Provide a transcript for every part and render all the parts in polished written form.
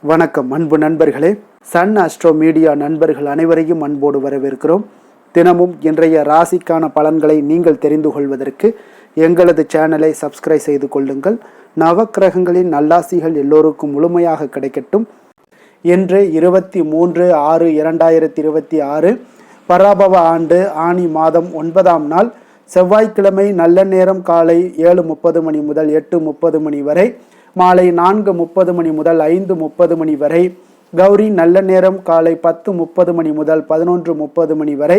வணக்கம் அன்பு நண்பர்களே. சன் அஸ்ட்ரோ மீடியா நண்பர்கள் அனைவரையும் அன்போடு வரவேற்கிறோம். தினமும் இன்றைய ராசிக்கான பலன்களை நீங்கள் தெரிந்து கொள்வதற்கு எங்களது சேனலை சப்ஸ்கிரைப் செய்து கொள்ளுங்கள். நவக்கிரகங்களின் நல்லாசிகள் எல்லோருக்கும் முழுமையாக கிடைக்கட்டும். இன்று 23/6/2026 பராபவ ஆண்டு ஆனி மாதம் 9ஆம் நாள் செவ்வாய்க்கிழமை. நல்ல நேரம் காலை 7:30 மணி முதல் 8:30 மணி வரை, மாலை 4:30 மணி முதல் 5:30 மணி வரை. கௌரி நல்ல நேரம் காலை 10:30 மணி முதல் 11:30 மணி வரை,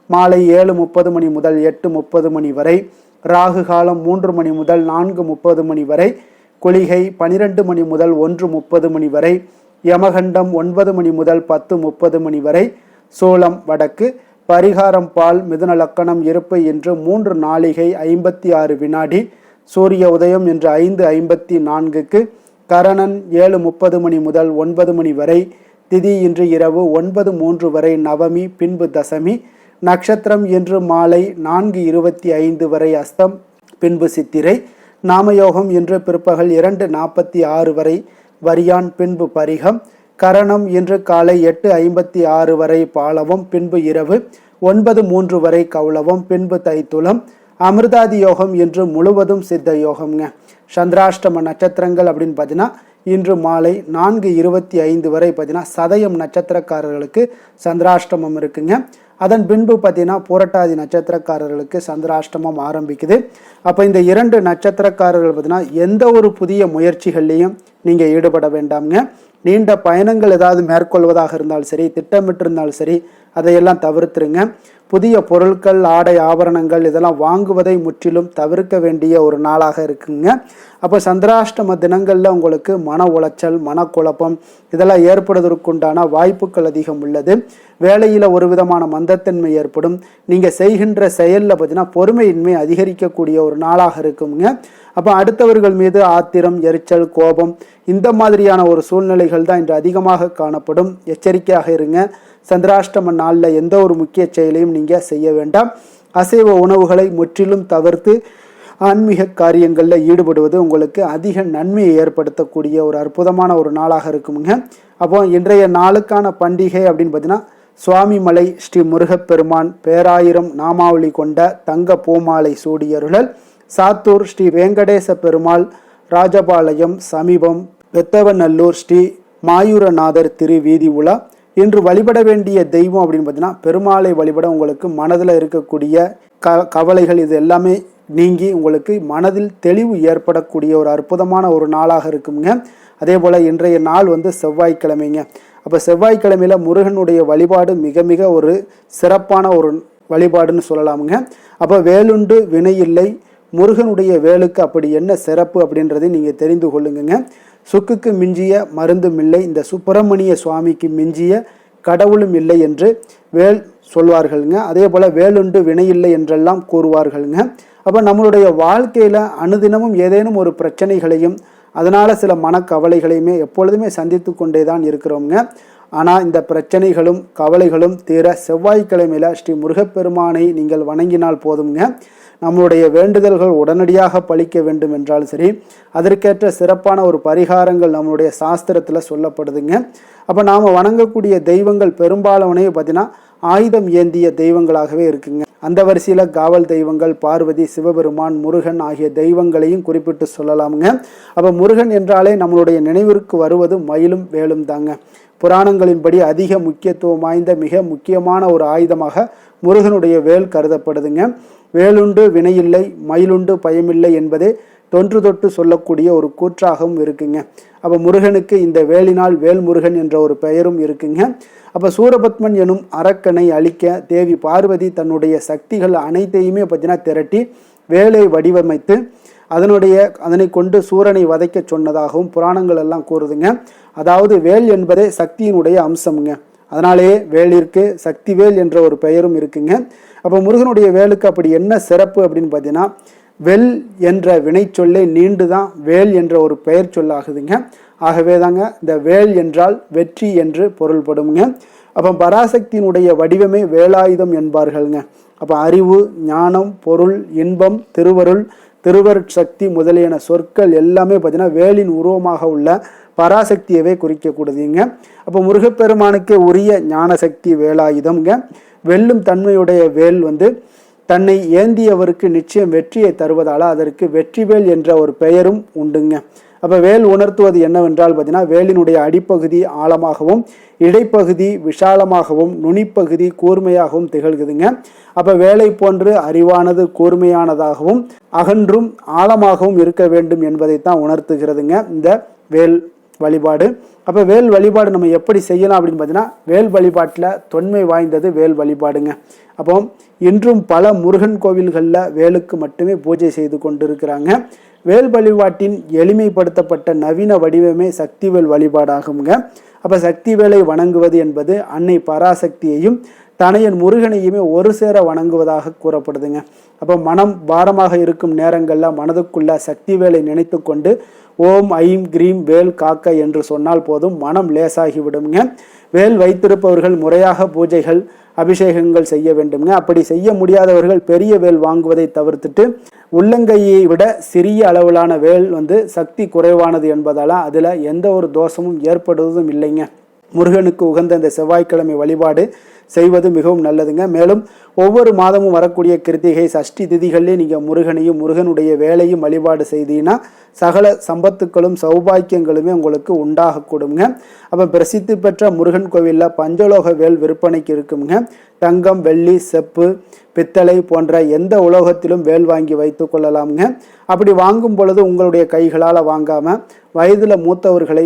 மாலை 7:30 மணி முதல் 8:30 மணி வரை. ராகு காலம் 3 மணி முதல் 4:30 மணி வரை. குளிகை 12 மணி முதல் 1:30 மணி வரை. யமகண்டம் 9 மணி முதல் 10:30 மணி வரை. சோளம் வடக்கு. பரிகாரம் பால். மிதுன லக்கணம் இருப்பு என்று 3 நாளிகை 56 வினாடி. சூரிய உதயம் என்று 5:54க்கு. கரணன் 7:30 மணி முதல் 9 மணி வரை. திதி இன்று இரவு 9:03 வரை நவமி, பின்பு தசமி. நட்சத்திரம் இன்று மாலை 4:25 வரை அஸ்தம், பின்பு சித்திரை. நாமயோகம் இன்று பிற்பகல் 2:46 வரை வரியான், பின்பு பரிகம். கரணம் இன்று காலை 8:56 வரை பாலவம், பின்பு இரவு 9:03 வரை கௌளவம், பின்பு தைத்துளம். அமிர்தாதி யோகம் இன்று முழுவதும் சித்த யோகம்ங்க. சந்திராஷ்டம நட்சத்திரங்கள் அப்படின்னு பார்த்தீங்கன்னா இன்று மாலை 4:25 வரை பார்த்தீங்கன்னா சதயம் நட்சத்திரக்காரர்களுக்கு சந்திராஷ்டமம் இருக்குங்க. அதன் பின்பு பார்த்தீங்கன்னா புரட்டாதி நட்சத்திரக்காரர்களுக்கு சந்திராஷ்டமம் ஆரம்பிக்குது. அப்போ இந்த 2 நட்சத்திரக்காரர்கள் பார்த்தீங்கன்னா எந்த ஒரு புதிய முயற்சிகள்லையும் நீங்கள் ஈடுபட வேண்டாம்ங்க. நீண்ட பயணங்கள் ஏதாவது மேற்கொள்வதாக இருந்தாலும் சரி, திட்டமிட்டிருந்தாலும் சரி, அதையெல்லாம் தவிர்த்துருங்க. புதிய பொருட்கள், ஆடை, ஆபரணங்கள் இதெல்லாம் வாங்குவதை முற்றிலும் தவிர்க்க வேண்டிய ஒரு நாளாக இருக்குங்க. அப்போ சந்திராஷ்டம தினங்களில் உங்களுக்கு மன உளைச்சல், மனக்குழப்பம் இதெல்லாம் ஏற்படுவதற்குண்டான வாய்ப்புகள் அதிகம் உள்ளது. வேலையில் ஒரு விதமான மந்தத்தன்மை ஏற்படும். நீங்கள் செய்கின்ற செயலில் பார்த்தீங்கன்னா பொறுமையின்மை அதிகரிக்கக்கூடிய ஒரு நாளாக இருக்குங்க. அப்போ அடுத்தவர்கள் மீது ஆத்திரம், எரிச்சல், கோபம் இந்த மாதிரியான ஒரு சூழ்நிலைகள் தான் இன்று அதிகமாக காணப்படும். எச்சரிக்கையாக இருங்க. சந்திராஷ்டம நாளில் எந்த ஒரு முக்கிய செயலையும் நீங்கள் செய்ய வேண்டாம். அசைவ உணவுகளை முற்றிலும் தவிர்த்து ஆன்மீக காரியங்களில் ஈடுபடுவது உங்களுக்கு அதிக நன்மையை ஏற்படுத்தக்கூடிய ஒரு அற்புதமான ஒரு நாளாக இருக்குங்க. அப்போ இன்றைய நாளுக்கான பண்டிகை அப்படின்னு பார்த்தீங்கன்னா சுவாமிமலை ஸ்ரீ முருகப்பெருமான் பேராயிரம் நாமாவளி கொண்ட தங்க பூமாலை சூடியருளல். சாத்தூர் ஸ்ரீ வெங்கடேச பெருமாள் ராஜபாளையம் சமீபம் வெத்தவநல்லூர் ஸ்ரீ மாயூரநாதர் திரு வீதி உலா. இன்று வழிபட வேண்டிய தெய்வம் அப்படின்னு பார்த்தீங்கன்னா பெருமாளை வழிபட உங்களுக்கு மனதில் இருக்கக்கூடிய கவலைகள் இது எல்லாமே நீங்கி உங்களுக்கு மனதில் தெளிவு ஏற்படக்கூடிய ஒரு அற்புதமான ஒரு நாளாக இருக்குங்க. அதே போல் இன்றைய நாள் செவ்வாய்க்கிழமைங்க. அப்போ செவ்வாய்க்கிழமையில் முருகனுடைய வழிபாடு மிக மிக ஒரு சிறப்பான ஒரு வழிபாடுன்னு சொல்லலாமுங்க. அப்போ வேலுண்டு வினையில்லை, முருகனுடைய வேலுக்கு அப்படி என்ன சிறப்பு அப்படின்றதை நீங்கள் தெரிந்து கொள்ளுங்க. சுக்குக்கு மிஞ்சிய மருந்தும் இல்லை, இந்த சுப்பிரமணிய சுவாமிக்கு மிஞ்சிய கடவுளும் இல்லை என்று வேல் சொல்வார்களுங்க. அதே போல் வேலுண்டு வினையில்லை என்றெல்லாம் கூறுவார்களுங்க. அப்போ நம்மளுடைய வாழ்க்கையில் அனுதினமும் ஏதேனும் ஒரு பிரச்சனைகளையும் அதனால் சில மனக்கவலைகளையுமே எப்பொழுதுமே சந்தித்து கொண்டே தான் இருக்கிறோங்க. ஆனால் இந்த பிரச்சனைகளும் கவலைகளும் தீர செவ்வாய்க்கிழமையில் ஸ்ரீ முருகப்பெருமானை நீங்கள் வணங்கினால் போதுங்க. நம்மளுடைய வேண்டுதல்கள் உடனடியாக பலிக்க வேண்டும் என்றாலும் சரி, அதற்கேற்ற சிறப்பான ஒரு பரிகாரங்கள் நம்மளுடைய சாஸ்திரத்தில் சொல்லப்படுதுங்க. அப்போ நாம் வணங்கக்கூடிய தெய்வங்கள் பெரும்பாலானே பார்த்தீங்கன்னா ஆயுதம் ஏந்திய தெய்வங்களாகவே இருக்குங்க. அந்த வரிசையில் காவல் தெய்வங்கள் பார்வதி, சிவபெருமான், முருகன் ஆகிய தெய்வங்களையும் குறிப்பிட்டு சொல்லலாமுங்க. அப்போ முருகன் என்றாலே நம்மளுடைய நினைவிற்கு வருவது மயிலும் வேலும் தாங்க. புராணங்களின்படி அதிக முக்கியத்துவம் வாய்ந்த மிக முக்கியமான ஒரு ஆயுதமாக முருகனுடைய வேல் கருதப்படுதுங்க. வேலுண்டு வினையில்லை, மயிலுண்டு பயமில்லை என்பதே தொன்று தொட்டு சொல்லக்கூடிய ஒரு கூற்றாகவும் இருக்குங்க. அப்போ முருகனுக்கு இந்த வேலினால் வேல்முருகன் என்ற ஒரு பெயரும் இருக்குங்க. அப்போ சூரபத்மன் எனும் அரக்கனை அழிக்க தேவி பார்வதி தன்னுடைய சக்திகள் அனைத்தையுமே பார்த்தீங்கன்னா திரட்டி வேலை வடிவமைத்து அதனை கொண்டு சூரனை வதைக்க சொன்னதாகவும் புராணங்கள் எல்லாம் கூறுதுங்க. அதாவது வேல் என்பதே சக்தியினுடைய அம்சம்ங்க. அதனாலேயே வேலிற்கு சக்தி வேல் என்ற ஒரு பெயரும் இருக்குங்க. அப்போ முருகனுடைய வேலுக்கு அப்படி என்ன சிறப்பு அப்படின்னு பார்த்தீங்கன்னா வெல் என்ற வினை சொல்லை நீண்டு தான் வேல் என்ற ஒரு பெயர் சொல்லாகுதுங்க. ஆகவே தாங்க இந்த வேல் என்றால் வெற்றி என்று பொருள்படுங்க. அப்போ பராசக்தியினுடைய வடிவமே வேலாயுதம் என்பார்கள்ங்க. அப்போ அறிவு, ஞானம், பொருள், இன்பம், திருவருள், திருவருட்சக்தி முதலியன சொற்கள் எல்லாமே பார்த்தீங்கன்னா வேலின் உருவமாக உள்ள பராசக்தியவே குறிக்கக்கூடியதுங்க. அப்போ முருகப்பெருமானுக்கு உரிய ஞானசக்தி வேலாயுதம்ங்க. வெல்லும் தன்மையுடைய வேல் தன்னை ஏந்தியவருக்கு நிச்சயம் வெற்றியை தருவதால் அதற்கு வெற்றிவேல் என்ற ஒரு பெயரும் உண்டுங்க. அப்போ வேல் உணர்த்துவது என்னவென்றால் பார்த்தீங்கன்னா வேலினுடைய அடிப்பகுதி ஆழமாகவும் இடைப்பகுதி விஷாலமாகவும் நுனிப்பகுதி கூர்மையாகவும் திகழ்குதுங்க. அப்போ வேலை போன்று அறிவானது கூர்மையானதாகவும் அகன்றும் ஆழமாகவும் இருக்க வேண்டும் என்பதைத்தான் உணர்த்துகிறதுங்க இந்த வேல் வழிபாடு. அப்போ வேல் வழிபாடு நம்ம எப்படி செய்யலாம் அப்படின்னு பார்த்தீங்கன்னா வேல் வழிபாட்டில் தொன்மை வாய்ந்தது வேல் வழிபாடுங்க. அப்போ இன்றும் பல முருகன் கோவில்களில் வேலுக்கு மட்டுமே பூஜை செய்து கொண்டு இருக்கிறாங்க. வேல் வழிபாட்டின் எளிமைப்படுத்தப்பட்ட நவீன வடிவமே சக்திவேல் வழிபாடாகுங்க. அப்போ சக்தி வேலை வணங்குவது என்பது அன்னை பராசக்தியையும் தனையன் முருகனையுமே ஒரு சேர வணங்குவதாக கூறப்படுதுங்க. அப்போ மனம் பாரமாக இருக்கும் நேரங்களில் மனதுக்குள்ள சக்தி வேலை நினைத்து கொண்டு ஓம் ஐம் கிரீம் வேல் காக்க என்று சொன்னால் போதும் மனம் லேசாகி விடுங்க. வேல் வைத்திருப்பவர்கள் முறையாக பூஜைகள் அபிஷேகங்கள் செய்ய வேண்டுங்க. அப்படி செய்ய முடியாதவர்கள் பெரிய வேல் வாங்குவதை தவிர்த்துட்டு உள்ளங்கையை விட சிறிய அளவிலான வேல் சக்தி குறைவானது என்பதால் அதில் எந்த ஒரு தோஷமும் ஏற்படுவதும் இல்லைங்க. முருகனுக்கு உகந்த இந்த செவ்வாய்க்கிழமை வழிபாடு செய்வது மிகவும் நல்லதுங்க. மேலும் ஒவ்வொரு மாதமும் வரக்கூடிய கிருத்திகை சஷ்டி திதிகளிலே நீங்கள் முருகனையும் முருகனுடைய வேலையும் வழிபாடு செய்தீங்கன்னா சகல சம்பத்துக்களும் சௌபாக்கியங்களுமே உங்களுக்கு உண்டாகக்கூடுங்க. அப்போ பிரசித்தி பெற்ற முருகன் கோவிலில் பஞ்சலோக வேல் விற்பனைக்கு இருக்குங்க. தங்கம், வெள்ளி, செப்பு, பித்தளை போன்ற எந்த உலோகத்திலும் வேல் வாங்கி வைத்து கொள்ளலாமுங்க. அப்படி வாங்கும் பொழுது உங்களுடைய கைகளால் வாங்காமல் வயதில் மூத்தவர்களை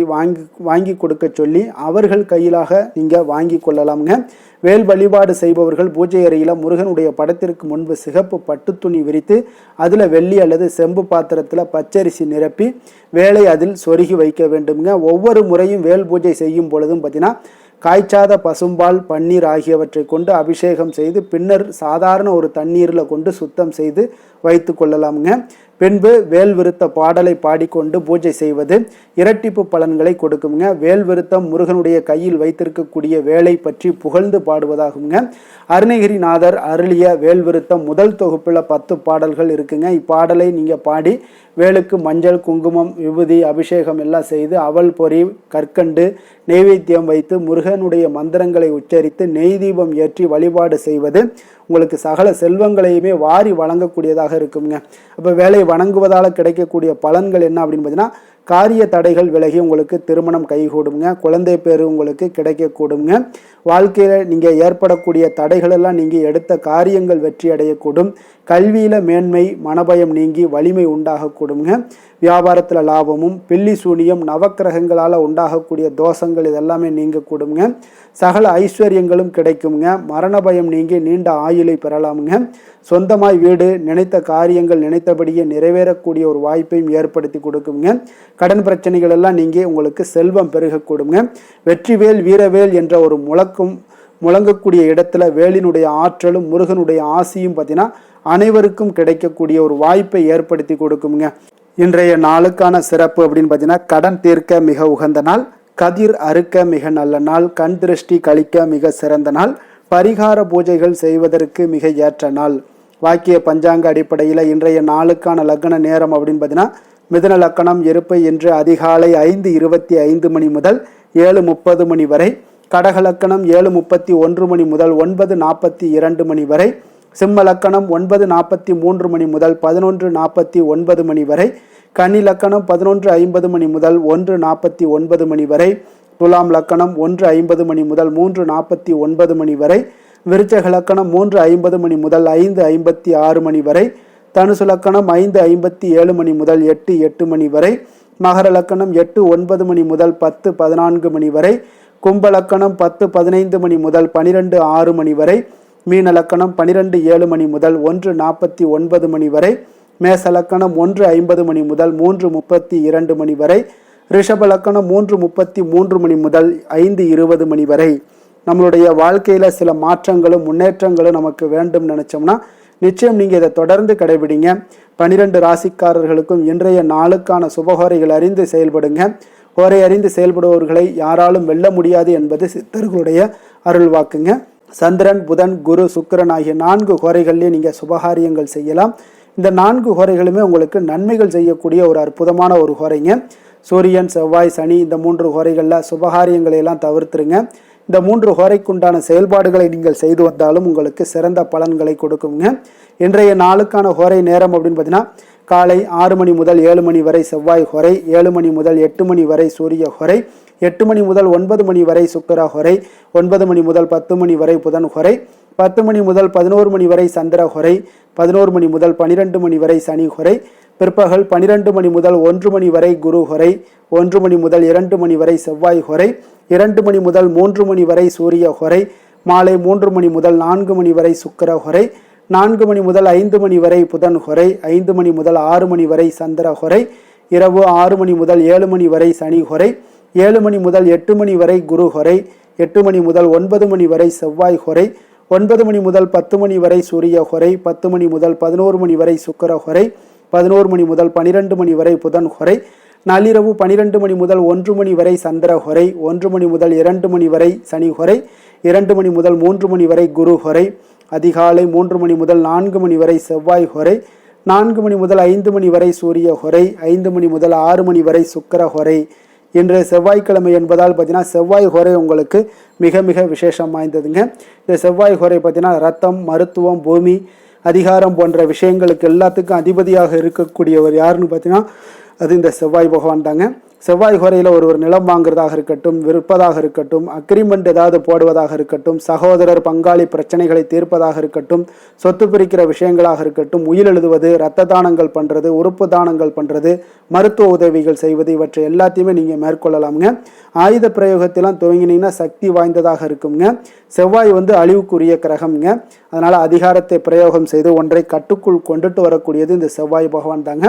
வாங்கி கொடுக்க சொல்லி அவர்கள் கையிலாக நீங்கள் வாங்கி கொள்ளலாமுங்க. வேல் வழிபாடு செய்பவர்கள் பூஜை அறையில் முருகனுடைய படத்திற்கு முன்பு சிகப்பு பட்டு துணி விரித்து அதில் வெள்ளி அல்லது செம்பு பாத்திரத்தில் பச்சரிசி நிரப்பி வேலை அதில் சொருகி வைக்க வேண்டுங்க. ஒவ்வொரு முறையும் வேல் பூஜை செய்யும் பொழுதும் பார்த்தீங்கன்னா காய்ச்சாத பசும்பால், பன்னீர் ஆகியவற்றை கொண்டு அபிஷேகம் செய்து பின்னர் சாதாரண ஒரு தண்ணீரில் கொண்டு சுத்தம் செய்து வைத்து கொள்ளலாமுங்க. பின்பு வேல் விருத்த பாடலை பாடிக்கொண்டு பூஜை செய்வது இரட்டிப்பு பலன்களை கொடுக்குங்க. வேல் விருத்தம் முருகனுடைய கையில் வைத்திருக்கக்கூடிய வேலை பற்றி புகழ்ந்து பாடுவதாகுங்க. அருணகிரிநாதர் அருளிய வேல் விருத்தம் முதல் தொகுப்பில் 10 பாடல்கள் இருக்குங்க. இப்பாடலை நீங்கள் பாடி வேலுக்கு மஞ்சள், குங்குமம், விபூதி, அபிஷேகம் எல்லாம் செய்து அவல் பொறி, கற்கண்டு, நெய்வேத்தியம் வைத்து முருகனுடைய மந்திரங்களை உச்சரித்து நெய் தீபம் ஏற்றி வழிபாடு செய்வது உங்களுக்கு சகல செல்வங்களையுமே வாரி வழங்கக்கூடியதாக இருக்குங்க. அப்போ வேலை வணங்குவதால் கிடைக்கக்கூடிய பலன்கள் என்ன அப்படின்னு பார்த்தீங்கன்னா காரிய தடைகள் விலகி உங்களுக்கு திருமணம் கைகூடுங்க. குழந்தை பேர் உங்களுக்கு கிடைக்கக்கூடுங்க. வாழ்க்கையில் நீங்கள் ஏற்படக்கூடிய தடைகளெல்லாம் நீங்கள் எடுத்த காரியங்கள் வெற்றி அடையக்கூடும். கல்வியில் மேன்மை, மனபயம் நீங்கி வலிமை உண்டாகக்கூடுங்க. வியாபாரத்தில் லாபமும், பில்லி சூனியம், நவக்கிரகங்களால் உண்டாகக்கூடிய தோஷங்கள் இதெல்லாமே நீங்கக்கூடுங்க. சகல ஐஸ்வர்யங்களும் கிடைக்குங்க. மரண பயம் நீங்கி நீண்ட ஆயுளை பெறலாமுங்க. சொந்தமாய் வீடு, நினைத்த காரியங்கள் நினைத்தபடியே நிறைவேறக்கூடிய ஒரு வாய்ப்பையும் ஏற்படுத்தி கொடுக்குங்க. கடன் பிரச்சனைகள் எல்லாம் நீங்கி உங்களுக்கு செல்வம் பெருகக்கூடுங்க. வெற்றிவேல் வீரவேல் என்ற ஒரு முழங்கக்கூடிய இடத்துல வேலினுடைய ஆற்றலும் முருகனுடைய ஆசியும் பார்த்தீங்கன்னா அனைவருக்கும் கிடைக்கக்கூடிய ஒரு வாய்ப்பை ஏற்படுத்தி கொடுக்குங்க. இன்றைய நாளுக்கான சிறப்பு அப்படின்னு பார்த்தீங்கன்னா கடன் தீர்க்க மிக உகந்த நாள், கதிர் அறுக்க மிக நல்ல நாள், கண் திருஷ்டி கழிக்க மிக சிறந்த நாள், பரிகார பூஜைகள் செய்வதற்கு மிக ஏற்ற நாள். வாக்கிய பஞ்சாங்க அடிப்படையில் இன்றைய நாளுக்கான லக்ன நேரம் அப்படின்னு பார்த்தீங்கன்னா மிதுன லக்கணம் இருப்பு இன்று அதிகாலை 5:25 மணி முதல் 7:30 மணி வரை, கடக லக்கணம் 7:31 மணி முதல் 9:42 மணி வரை, சிம்ம லக்கணம் 9:43 மணி முதல் 11:49 மணி வரை, கன்னி லக்கணம் 11:50 மணி முதல் 1:49 மணி வரை, துலாம் லக்கணம் 1:50 மணி முதல் 3:49 மணி வரை, விருச்சக லக்கணம் 3:50 மணி முதல் 5:56 மணி வரை, தனுசு லக்கணம் 5:57 மணி முதல் 8:08 மணி வரை, மகர லக்கணம் 8:09 மணி முதல் 10:14 மணி வரை, கும்ப லக்கணம் 10:15 மணி முதல் 12:06 மணி வரை, மீன லக்கணம் 12:07 மணி முதல் 1:49 மணி வரை, மேச லக்கணம் 1:50 மணி முதல் 3:32 மணி வரை, ரிஷப லக்கணம் 3:33 மணி முதல் 5:20 மணி வரை. நம்மளுடைய வாழ்க்கையில் சில மாற்றங்களும் முன்னேற்றங்களும் நமக்கு வேண்டும் நினச்சோம்னா நிச்சயம் நீங்கள் இதை தொடர்ந்து கடைபிடிங்க. 12 ராசிக்காரர்களுக்கும் இன்றைய நாளுக்கான சுபகோரைகள் அறிந்து செயல்படுங்க. கோரை அறிந்து செயல்படுபவர்களை யாராலும் வெல்ல முடியாது என்பது சித்தர்களுடைய அருள் வாக்குங்க. சந்திரன், புதன், குரு, சுக்கிரன் ஆகிய 4 கோரைகளிலே நீங்கள் சுபகாரியங்கள் செய்யலாம். இந்த 4 ஹோரைகளுமே உங்களுக்கு நன்மைகள் செய்யக்கூடிய ஒரு அற்புதமான ஒரு ஹோரைங்க. சூரியன், செவ்வாய், சனி இந்த 3 ஹோரைகளில் சுபகாரியங்களை எல்லாம் தவிர்த்துருங்க. இந்த 3 ஹோரைக்குண்டான செயல்பாடுகளை நீங்கள் செய்து வந்தாலும் உங்களுக்கு சிறந்த பலன்களை கொடுக்குங்க. இன்றைய நாளுக்கான ஹோரை நேரம் அப்படின்னு பார்த்தீங்கன்னா காலை 6 மணி முதல் 7 மணி வரை செவ்வாய் ஹோரை, 7 மணி முதல் 8 மணி வரை சூரிய ஹோரை, 8 மணி முதல் 9 மணி வரை சுக்கிர ஹோரை, 9 மணி முதல் 10 மணி வரை புதன் ஹோரை, 10 மணி முதல் 11 மணி வரை சந்திர ஹோரை, 11 மணி முதல் 12 மணி வரை சனி ஹோரை, பிற்பகல் 12 மணி முதல் 1 மணி வரை குரு ஹோரை, 1 மணி முதல் 2 மணி வரை செவ்வாய் ஹோரை, 2 மணி முதல் 3 மணி வரை சூரிய ஹோரை, மாலை 3 மணி முதல் 4 மணி வரை சுக்கிர ஹோரை, 4 மணி முதல் 5 மணி வரை புதன் ஹோரை, 5 மணி முதல் 6 மணி வரை சந்திர ஹோரை, இரவு 6 மணி முதல் 7 மணி வரை சனி ஹோரை, 7 மணி முதல் 8 மணி வரை குரு ஹோரை, 8 மணி முதல் 9 மணி வரை செவ்வாய் ஹோரை, 9 மணி முதல் 10 மணி வரை சூரிய ஹோரை, 10 மணி முதல் 11 மணி வரை சுக்கிர ஹோரை, 11 மணி முதல் 12 மணி வரை புதன் ஹோரை, நள்ளிரவு 12 மணி முதல் 1 மணி வரை சந்திர ஹோரை, 1 மணி முதல் 2 மணி வரை சனி ஹோரை, 2 மணி முதல் 3 மணி வரை குரு ஹோரை, அதிகாலை 3 மணி முதல் 4 மணி வரை செவ்வாய் ஹோரை, 4 மணி முதல் 5 மணி வரை சூரிய ஹோரை, 5 மணி முதல் 6 மணி வரை சுக்கிர ஹோரை. இன்று செவ்வாய்க்கிழமை என்பதால் பார்த்தீங்கன்னா செவ்வாய் ஹோரை உங்களுக்கு மிக மிக விசேஷம் வாய்ந்ததுங்க. இந்த செவ்வாய் ஹோரை பார்த்தீங்கன்னா ரத்தம், மருத்துவம், பூமி, அதிகாரம் போன்ற விஷயங்களுக்கு எல்லாத்துக்கும் அதிபதியாக இருக்கக்கூடியவர் யாருன்னு பார்த்தீங்கன்னா அது இந்த செவ்வாய் பகவான் தாங்க. செவ்வாய் ஹோரையில் ஒரு நிலம் வாங்குறதாக இருக்கட்டும், விற்பதாக இருக்கட்டும், அக்ரிமெண்ட் ஏதாவது போடுவதாக இருக்கட்டும், சகோதரர் பங்காளி பிரச்சனைகளை தீர்ப்பதாக இருக்கட்டும், சொத்து பிரிக்கிற விஷயங்களாக இருக்கட்டும், உயிர் எழுதுவது, இரத்த தானங்கள் பண்ணுறது, உறுப்பு தானங்கள் பண்ணுறது, மருத்துவ உதவிகள் செய்வது, இவற்றை எல்லாத்தையுமே நீங்கள் மேற்கொள்ளலாமுங்க. ஆயுத பிரயோகத்திலாம் துவங்கினீங்கன்னா சக்தி வாய்ந்ததாக இருக்குங்க. செவ்வாய் அழிவுக்குரிய கிரகம்ங்க. அதனால் அதிகாரத்தை பிரயோகம் செய்து ஒன்றை கட்டுக்குள் கொண்டுட்டு வரக்கூடியது இந்த செவ்வாய் பகவான் தாங்க.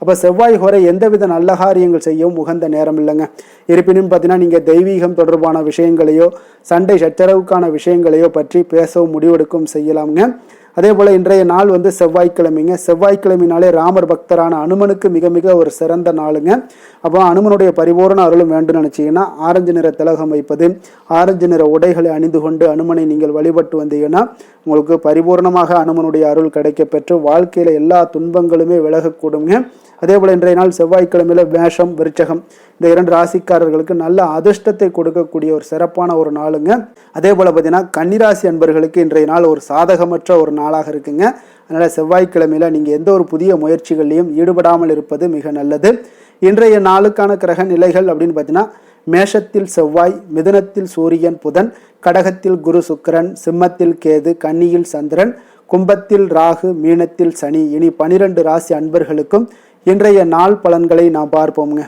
அப்போ செவ்வாய் ஹோரை எந்தவித நல்ல காரியங்கள் செய்யவும் உகந்த நேரம் இல்லைங்க. இருப்பினும் பார்த்தீங்கன்னா நீங்கள் தெய்வீகம் தொடர்பான விஷயங்களையோ சண்டை சச்சரவுக்கான விஷயங்களையோ பற்றி பேசவும் முடிவெடுக்கவும் செய்யலாமுங்க. அதே போல் இன்றைய நாள் செவ்வாய்க்கிழமைங்க. செவ்வாய்க்கிழமைனாலே ராமர் பக்தரான அனுமனுக்கு மிக மிக ஒரு சிறந்த நாளுங்க. அப்போ அனுமனுடைய பரிபூர்ண அருளும் வேண்டும் நினச்சிங்கன்னா ஆரஞ்சு நிற திலகம் வைப்பது, ஆரஞ்சு நிற உடைகளை அணிந்து கொண்டு அனுமனை நீங்கள் வழிபட்டு வந்தீங்கன்னா உங்களுக்கு பரிபூர்ணமாக அனுமனுடைய அருள் கிடைக்க பெற்று வாழ்க்கையில் எல்லா துன்பங்களுமே விலகக்கூடுங்க. அதே போல் இன்றைய நாள் செவ்வாய்க்கிழமையில மேஷம், விருச்சகம் இந்த 2 ராசிக்காரர்களுக்கு நல்ல அதிர்ஷ்டத்தை கொடுக்கக்கூடிய ஒரு சிறப்பான ஒரு நாளுங்க. அதே போல் பார்த்தீங்கன்னா கன்னிராசி அன்பர்களுக்கு இன்றைய நாள் ஒரு சாதகமற்ற ஒரு நாளாக இருக்குங்க. அதனால் செவ்வாய்க்கிழமையில் நீங்கள் எந்த ஒரு புதிய முயற்சிகளையும் ஈடுபடாமல் இருப்பது மிக நல்லது. இன்றைய நாளுக்கான கிரக நிலைகள் அப்படின்னு பார்த்தீங்கன்னா மேஷத்தில் செவ்வாய், மிதுனத்தில் சூரியன் புதன், கடகத்தில் குரு சுக்கிரன், சிம்மத்தில் கேது, கன்னியில் சந்திரன், கும்பத்தில் ராகு, மீனத்தில் சனி. இனி 12 ராசி அன்பர்களுக்கும் இன்றைய நாள் பலன்களை நாம் பார்ப்போம்ங்க.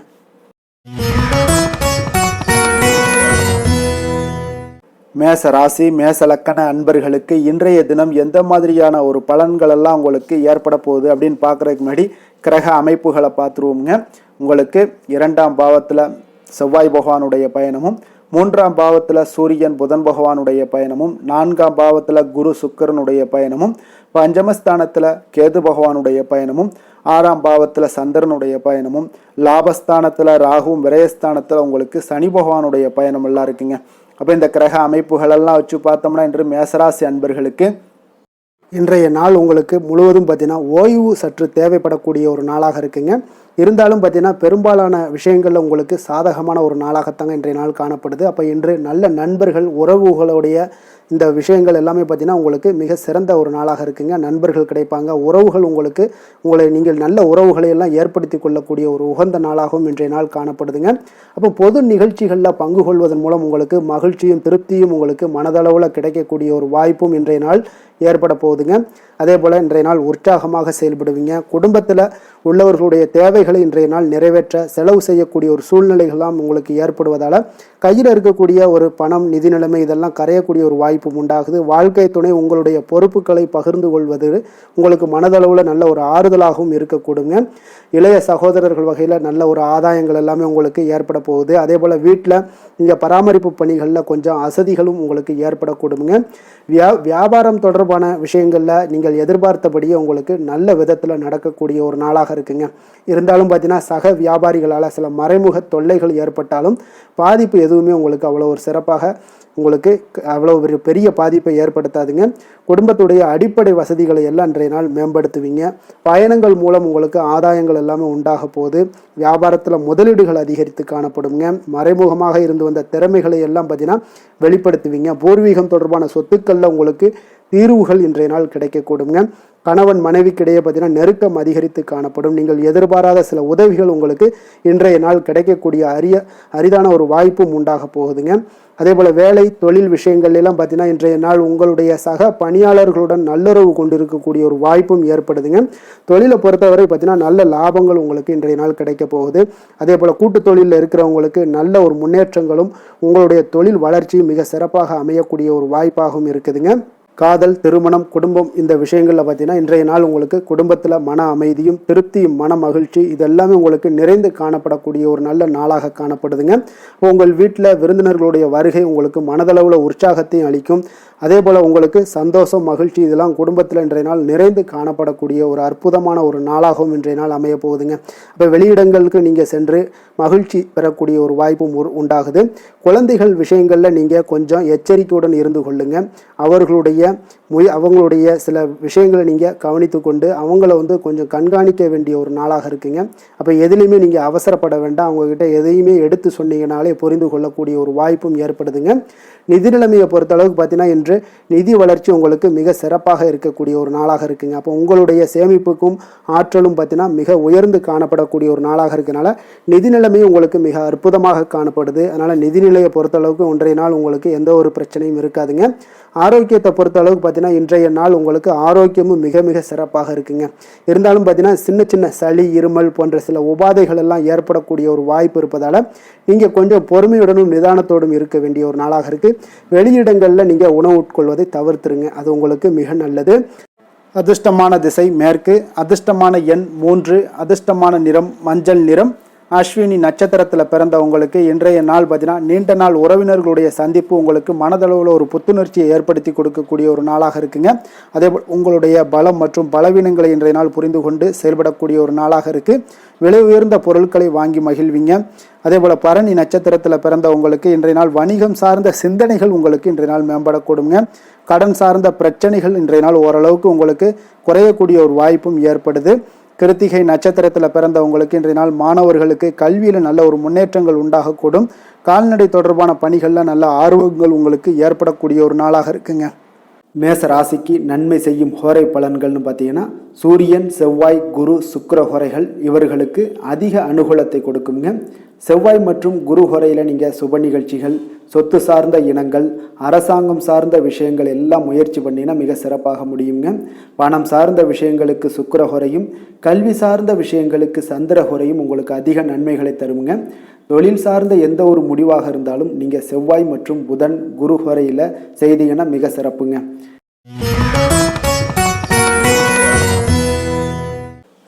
மேச ராசி மேச லக்கண அன்பர்களுக்கு இன்றைய தினம் எந்த மாதிரியான ஒரு பலன்கள் எல்லாம் உங்களுக்கு ஏற்பட போகுது அப்படின்னு பார்க்குறதுக்கு முன்னாடி கிரக அமைப்புகளை பார்த்துருவோங்க. உங்களுக்கு 2ஆம் பாவத்தில் செவ்வாய் பகவானுடைய பயணமும், 3ஆம் பாவத்தில் சூரியன் புதன் பகவானுடைய பயணமும், 4ஆம் பாவத்தில் குரு சுக்கிரனுடைய பயணமும், பஞ்சமஸ்தானத்தில் கேது பகவானுடைய பயணமும், 6ஆம் பாவத்தில் சந்திரனுடைய பயணமும், லாபஸ்தானத்தில் ராகுவும், விரயஸ்தானத்தில் உங்களுக்கு சனி பகவானுடைய பயணம் எல்லாம் இருக்குங்க. அப்போ இந்த கிரக அமைப்புகளெல்லாம் வச்சு பார்த்தோம்னா இன்று மேசராசி அன்பர்களுக்கு இன்றைய நாள் உங்களுக்கு முழுவதும் பார்த்தீங்கன்னா ஓய்வு சற்று தேவைப்படக்கூடிய ஒரு நாளாக இருக்குங்க. இருந்தாலும் பார்த்தீங்கன்னா பெரும்பாலான விஷயங்களில் உங்களுக்கு சாதகமான ஒரு நாளாகத்தாங்க இன்றைய நாள் காணப்படுது. அப்போ இன்று நல்ல நண்பர்கள், உறவுகளுடைய இந்த விஷயங்கள் எல்லாமே பார்த்தீங்கன்னா உங்களுக்கு மிக சிறந்த ஒரு நாளாக இருக்குங்க. நண்பர்கள் கிடைப்பாங்க, உறவுகள் நீங்கள் நல்ல உறவுகளை எல்லாம் ஏற்படுத்தி கொள்ளக்கூடிய ஒரு உகந்த நாளாகவும் இன்றைய நாள் காணப்படுதுங்க. அப்போ பொது நிகழ்ச்சிகளில் பங்கு கொள்வதன் மூலம் உங்களுக்கு மகிழ்ச்சியும் திருப்தியும் உங்களுக்கு மனதளவில் கிடைக்கக்கூடிய ஒரு வாய்ப்பும் இன்றைய நாள் ஏற்பட போகுதுங்க. அதே போல் இன்றைய நாள் உற்சாகமாக செயல்படுவீங்க. குடும்பத்தில் உள்ளவர்களுடைய தேவைகளை இன்றைய நாள் நிறைவேற்ற செலவு செய்யக்கூடிய ஒரு சூழ்நிலைகள்லாம் உங்களுக்கு ஏற்படுவதால் கையில் இருக்கக்கூடிய ஒரு பணம், நிதி நிலைமை இதெல்லாம் கரையக்கூடிய ஒரு வாய்ப்பும் உண்டாகுது. வாழ்க்கை துணை உங்களுடைய பொறுப்புகளை பகிர்ந்து கொள்வது உங்களுக்கு மனதளவில் நல்ல ஒரு ஆறுதலாகவும் இருக்கக்கூடுங்க. இளைய சகோதரர்கள் வகையில் நல்ல ஒரு ஆதாயங்கள் எல்லாமே உங்களுக்கு ஏற்பட போகுது. அதே போல் வீட்டில் நீங்கள் பராமரிப்பு பணிகளில் கொஞ்சம் அசதிகளும் உங்களுக்கு ஏற்படக்கூடுங்க. வியாபாரம் தொடர்பான விஷயங்களில் நீங்கள் எதிர்பார்த்தபடியே உங்களுக்கு நல்ல விதத்தில் நடக்கக்கூடிய ஒரு நாளாக இருக்குங்க. இருந்தாலும் பார்த்தீங்கன்னா சக வியாபாரிகளால் சில மறைமுக தொல்லைகள் ஏற்பட்டாலும் பாதிப்பு எதுவுமே உங்களுக்கு அவ்வளோ ஒரு சிறப்பாக உங்களுக்கு அவ்வளோ ஒரு பெரிய பாதிப்பை ஏற்படுத்தாதுங்க. குடும்பத்துடைய அடிப்படை வசதிகளை எல்லாம் இன்றைய நாள் மேம்படுத்துவீங்க. பயணங்கள் மூலம் உங்களுக்கு ஆதாயங்கள் எல்லாமே உண்டாக போகுது. வியாபாரத்தில் முதலீடுகள் அதிகரித்து காணப்படுங்க. மறைமுகமாக இருந்து வந்த திறமைகளை எல்லாம் பார்த்தீங்கன்னா வெளிப்படுத்துவீங்க. பூர்வீகம் தொடர்பான சொத்துக்களில் உங்களுக்கு தீர்வுகள் இன்றைய நாள் கிடைக்கக்கூடுங்க. கணவன் மனைவிக்கிடையே பார்த்தீங்கன்னா நெருக்கம் அதிகரித்து காணப்படும். நீங்கள் எதிர்பாராத சில உதவிகள் உங்களுக்கு இன்றைய நாள் கிடைக்கக்கூடிய அரிதான ஒரு வாய்ப்பும் உண்டாக போகுதுங்க. அதே போல் வேலை தொழில் விஷயங்கள்லாம் பார்த்தீங்கன்னா இன்றைய நாள் உங்களுடைய சக பணியாளர்களுடன் நல்லுறவு கொண்டு இருக்கக்கூடிய ஒரு வாய்ப்பும் ஏற்படுதுங்க. தொழிலை பொறுத்தவரை பார்த்தீங்கன்னா நல்ல லாபங்கள் உங்களுக்கு இன்றைய நாள் கிடைக்க போகுது. அதே போல் கூட்டு தொழிலில் இருக்கிறவங்களுக்கு நல்ல ஒரு முன்னேற்றங்களும் உங்களுடைய தொழில் வளர்ச்சியும் மிக சிறப்பாக அமையக்கூடிய ஒரு வாய்ப்பாகவும் இருக்குதுங்க. காதல், திருமணம், குடும்பம் இந்த விஷயங்களில் பார்த்தீங்கன்னா இன்றைய நாள் உங்களுக்கு குடும்பத்தில் மன அமைதியும் திருப்தியும் மன மகிழ்ச்சி இதெல்லாமே உங்களுக்கு நிறைந்து காணப்படக்கூடிய ஒரு நல்ல நாளாக காணப்படுதுங்க. உங்கள் வீட்டில் விருந்தினர்களுடைய வருகை உங்களுக்கு மனதளவில் உற்சாகத்தையும் அளிக்கும். அதே போல் உங்களுக்கு சந்தோஷம் மகிழ்ச்சி இதெல்லாம் குடும்பத்தில் இன்றைய நாள் நிறைந்து காணப்படக்கூடிய ஒரு அற்புதமான ஒரு நாளாகவும் இன்றைய நாள் அமைய போகுதுங்க. அப்போ வெளியிடங்களுக்கு நீங்கள் சென்று மகிழ்ச்சி பெறக்கூடிய ஒரு வாய்ப்பும் உண்டாகுது. குழந்தைகள் விஷயங்களில் நீங்கள் கொஞ்சம் எச்சரிக்கையுடன் இருந்து கொள்ளுங்க. அவங்களுடைய சில விஷயங்களை நீங்கள் கவனித்து கொண்டு அவங்கள கொஞ்சம் கண்காணிக்க வேண்டிய ஒரு நாளாக இருக்குங்க. அப்போ எதுலேயுமே நீங்கள் அவசரப்பட வேண்டாம். அவங்கக்கிட்ட எதையுமே எடுத்து சொன்னீங்கனாலே புரிந்து கொள்ளக்கூடிய ஒரு வாய்ப்பும் ஏற்படுதுங்க. நிதி நிலைமையை பொறுத்தளவுக்கு பார்த்தீங்கன்னா இன்று நிதி வளர்ச்சி உங்களுக்கு மிக சிறப்பாக இருக்கக்கூடிய ஒரு நாளாக இருக்குங்க. அப்போ உங்களுடைய சேமிப்புக்கும் ஆற்றலும் பார்த்தீங்கன்னா மிக உயர்ந்து காணப்படக்கூடிய ஒரு நாளாக இருக்கனால நிதி நிலைமையும் உங்களுக்கு மிக அற்புதமாக காணப்படுது. அதனால் நிதிநிலையை பொறுத்தளவுக்கு இன்றைய நாள் உங்களுக்கு எந்த ஒரு பிரச்சனையும் இருக்காதுங்க. ஆரோக்கியத்தை பொறுத்த அளவுக்கு பார்த்தீங்கன்னா இன்றைய நாள் உங்களுக்கு ஆரோக்கியமும் மிக மிக சிறப்பாக இருக்குங்க. இருந்தாலும் பார்த்தீங்கன்னா சின்ன சின்ன சளி, இருமல் போன்ற சில உபாதைகள் எல்லாம் ஏற்படக்கூடிய ஒரு வாய்ப்பு இருப்பதால் நீங்கள் கொஞ்சம் பொறுமையுடனும் நிதானத்தோடும் இருக்க வேண்டிய ஒரு நாளாக இருக்குது. வெளியிடங்களில் நீங்கள் உணவு உட்கொள்வதை தவிர்த்துருங்க. அது உங்களுக்கு மிக நல்லது. அதிர்ஷ்டமான திசை மேற்கு, அதிர்ஷ்டமான எண் 3, அதிர்ஷ்டமான நிறம் மஞ்சள் நிறம். அஸ்வினி நட்சத்திரத்தில் பிறந்தவங்களுக்கு இன்றைய நாள் பார்த்தீங்கன்னா நீண்ட நாள் உறவினர்களுடைய சந்திப்பு உங்களுக்கு மனதளவில் ஒரு புத்துணர்ச்சியை ஏற்படுத்தி கொடுக்கக்கூடிய ஒரு நாளாக இருக்குங்க. அதேபோல் உங்களுடைய பலம் மற்றும் பலவீனங்களை இன்றைய நாள் புரிந்து கொண்டு செயல்படக்கூடிய ஒரு நாளாக இருக்குது. விலை உயர்ந்த பொருட்களை வாங்கி மகிழ்வீங்க. அதே போல் பரணி நட்சத்திரத்தில் பிறந்தவங்களுக்கு இன்றைய நாள் வணிகம் சார்ந்த சிந்தனைகள் உங்களுக்கு இன்றைய நாள் மேம்படக்கூடுங்க. கடன் சார்ந்த பிரச்சனைகள் இன்றைய நாள் ஓரளவுக்கு உங்களுக்கு குறையக்கூடிய ஒரு வாய்ப்பும் ஏற்படுது. கிருத்திகை நட்சத்திரத்தில் பிறந்தவங்களுக்கு இன்றைய நாள் மாணவர்களுக்கு கல்வியில் நல்ல ஒரு முன்னேற்றங்கள் உண்டாகக்கூடும். கால்நடை தொடர்பான பணிகளில் நல்ல ஆர்வங்கள் உங்களுக்கு ஏற்படக்கூடிய ஒரு நாளாக இருக்குங்க. மேச ராசிக்கு நன்மை செய்யும் ஹோரை பலன்கள்னு பார்த்தீங்கன்னா சூரியன், செவ்வாய், குரு, சுக்கிர ஹோரைகள் இவர்களுக்கு அதிக அனுகூலத்தை கொடுக்குங்க. செவ்வாய் மற்றும் குரு ஹோரையில் நீங்கள் சுப நிகழ்ச்சிகள், சொத்து சார்ந்த இனங்கள், அரசாங்கம் சார்ந்த விஷயங்கள் எல்லாம் முயற்சி பண்ணினா மிக சிறப்பாக முடியுங்க. பணம் சார்ந்த விஷயங்களுக்கு சுக்கிர ஹோரையும், கல்வி சார்ந்த விஷயங்களுக்கு சந்திர ஹோரையும் உங்களுக்கு அதிக நன்மைகளை தருங்க. தொழில் சார்ந்த எந்த ஒரு முடிவாக இருந்தாலும் நீங்கள் செவ்வாய் மற்றும் புதன், குரு ஹோரையில் செய்தீங்கன்னா மிக சிறப்புங்க.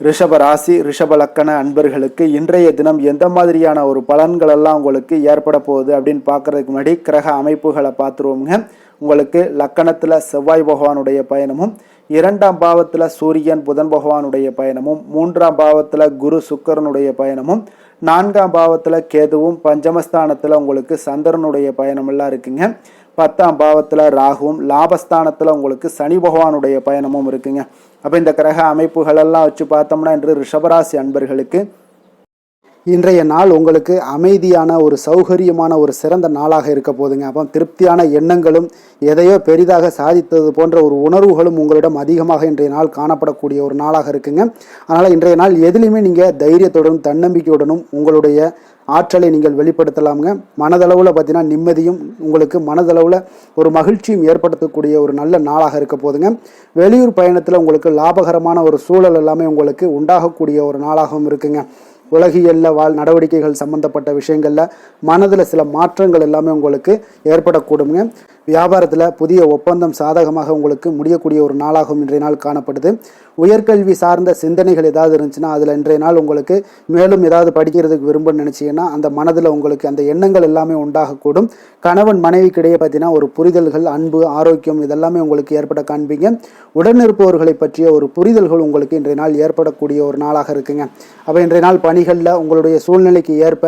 ரிஷப ராசி, ரிஷப லக்கண அன்பர்களுக்கு இன்றைய தினம் எந்த மாதிரியான ஒரு பலன்கள் எல்லாம் உங்களுக்கு ஏற்பட போகுது அப்படின்னு பார்க்கறதுக்கு முன்னாடி கிரக அமைப்புகளை பார்த்துருவோங்க. உங்களுக்கு லக்கணத்தில் செவ்வாய் பகவானுடைய பயணமும், 2ஆம் பாவத்தில் சூரியன் புதன் பகவானுடைய பயணமும், 3ஆம் பாவத்தில் குரு சுக்கரனுடைய பயணமும், 4ஆம் பாவத்தில் கேதுவும், பஞ்சமஸ்தானத்தில் உங்களுக்கு சந்திரனுடைய பயணமெல்லாம் இருக்குங்க. 10ஆம் பாவத்தில் ராகுவும், லாபஸ்தானத்தில் உங்களுக்கு சனி பகவானுடைய பயணமும் இருக்குங்க. அப்போ இந்த கிரக அமைப்புகளெல்லாம் வச்சு பார்த்தோம்னா இன்று ரிஷபராசி அன்பர்களுக்கு இன்றைய நாள் உங்களுக்கு அமைதியான ஒரு சௌகரியமான ஒரு சிறந்த நாளாக இருக்க போதுங்க. அப்போ திருப்தியான எண்ணங்களும் எதையோ பெரிதாக சாதித்தது போன்ற ஒரு உணர்வுகளும் உங்களிடம் அதிகமாக இன்றைய நாள் காணப்படக்கூடிய ஒரு நாளாக இருக்குங்க. அதனால் இன்றைய நாள் எதுலையுமே நீங்கள் தைரியத்துடனும் தன்னம்பிக்கையுடனும் உங்களுடைய ஆற்றலை நீங்கள் வெளிப்படுத்தலாமுங்க. மனதளவில் பார்த்தீங்கன்னா நிம்மதியும் உங்களுக்கு மனதளவில் ஒரு மகிழ்ச்சியும் ஏற்படுத்தக்கூடிய ஒரு நல்ல நாளாக இருக்க போதுங்க. வெளியூர் பயணத்தில் உங்களுக்கு லாபகரமான ஒரு சூழல் எல்லாமே உங்களுக்கு உண்டாகக்கூடிய ஒரு நாளாகவும் இருக்குங்க. உலகியலில் நடவடிக்கைகள் சம்பந்தப்பட்ட விஷயங்களில் மனதில் சில மாற்றங்கள் எல்லாமே உங்களுக்கு ஏற்படக்கூடுங்க. வியாபாரத்தில் புதிய ஒப்பந்தம் சாதகமாக உங்களுக்கு முடியக்கூடிய ஒரு நாளாகவும் இன்றைய நாள் காணப்படுது. உயர்கல்வி சார்ந்த சிந்தனைகள் ஏதாவது இருந்துச்சுன்னா அதில் இன்றைய நாள் உங்களுக்கு மேலும் ஏதாவது படிக்கிறதுக்கு விரும்ப நினச்சிங்கன்னா அந்த மனதில் உங்களுக்கு அந்த எண்ணங்கள் எல்லாமே உண்டாகக்கூடும். கணவன் மனைவிக்கிடையே பார்த்தீங்கன்னா ஒரு புரிதல்கள், அன்பு, ஆரோக்கியம் இதெல்லாமே உங்களுக்கு ஏற்பட காண்பீங்க. உடனிருப்பவர்களை பற்றிய ஒரு புரிதல்கள் உங்களுக்கு இன்றைய நாள் ஏற்படக்கூடிய ஒரு நாளாக இருக்குங்க. அப்போ இன்றைய நாள் பணிகள் வழிகளில் உங்களுடைய சூழ்நிலைக்கு ஏற்ப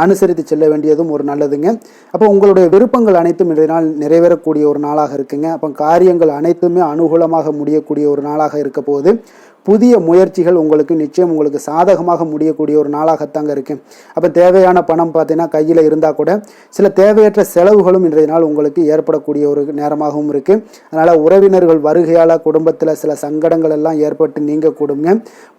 அனுசரித்து செல்ல வேண்டியதும் ஒரு நல்லதுங்க. அப்போ உங்களுடைய விருப்பங்கள் அனைத்தும் இன்றைய நாள் நிறைவேறக்கூடிய ஒரு நாளாக இருக்குங்க. அப்போ காரியங்கள் அனைத்துமே அனுகூலமாக முடியக்கூடிய ஒரு நாளாக இருக்க போது புதிய முயற்சிகள் உங்களுக்கு நிச்சயம் உங்களுக்கு சாதகமாக முடியக்கூடிய ஒரு நாளாகத்தாங்க இருக்கு. அப்போ தேவையான பணம் பார்த்தீங்கன்னா கையில் இருந்தால் கூட சில தேவையற்ற செலவுகளும் இன்றைய நாள் உங்களுக்கு ஏற்படக்கூடிய ஒரு நேரமாகவும் இருக்கு. அதனால உறவினர்கள் வருகையால் குடும்பத்தில் சில சங்கடங்கள் எல்லாம் ஏற்பட்டு நீங்க கூடுங்க.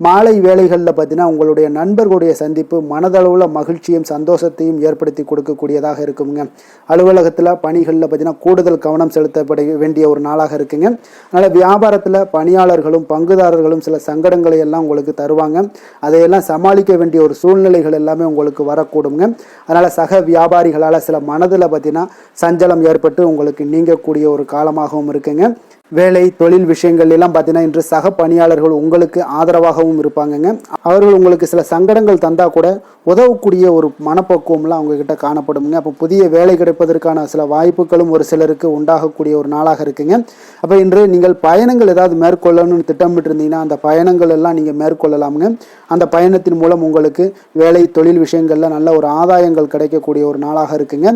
மாலை வேளைகளில் பார்த்தீங்கன்னா உங்களுடைய நண்பர்களுடைய சந்திப்பு மனதளவுல மகிழ்ச்சியும் சந்தோஷத்தையும் ஏற்படுத்தி கொடுக்கக்கூடியதாக இருக்குங்க. அலுவலகத்தில் பணிகளில் பார்த்தீங்கன்னா கூடுதல் கவனம் செலுத்தப்பட வேண்டிய ஒரு நாளாக இருக்குங்க. அதனால வியாபாரத்தில் பணியாளர்களும் பங்குதாரர்களும் சில சங்கடங்களை எல்லாம் உங்களுக்கு தருவாங்க. அதையெல்லாம் சமாளிக்க வேண்டிய ஒரு சூழ்நிலைகள் எல்லாமே உங்களுக்கு வரக்கூடுங்க. அதனால சக வியாபாரிகளால் சில மனதில் பார்த்தீங்கன்னா சஞ்சலம் ஏற்பட்டு உங்களுக்கு நீங்கக்கூடிய ஒரு காலமாகவும் இருக்குங்க. வேலை தொழில் விஷயங்கள் எல்லாம் பார்த்தீங்கன்னா இன்று சக பணியாளர்கள் உங்களுக்கு ஆதரவாகவும் இருப்பாங்கங்க. அவர்கள் உங்களுக்கு சில சங்கடங்கள் தந்தா கூட உதவக்கூடிய ஒரு மனப்பக்குவம்லாம் அவங்கக்கிட்ட காணப்படுங்க. அப்போ புதிய வேலை கிடைப்பதற்கான சில வாய்ப்புகளும் ஒரு சிலருக்கு உண்டாகக்கூடிய ஒரு நாளாக இருக்குங்க. அப்போ இன்று நீங்கள் பயணங்கள் ஏதாவது மேற்கொள்ளணும்னு திட்டமிட்டு இருந்தீங்கன்னா அந்த பயணங்கள் எல்லாம் நீங்கள் மேற்கொள்ளலாமுங்க. அந்த பயணத்தின் மூலம் உங்களுக்கு வேலை தொழில் விஷயங்களில் நல்ல ஒரு ஆதாயங்கள் கிடைக்கக்கூடிய ஒரு நாளாக இருக்குங்க.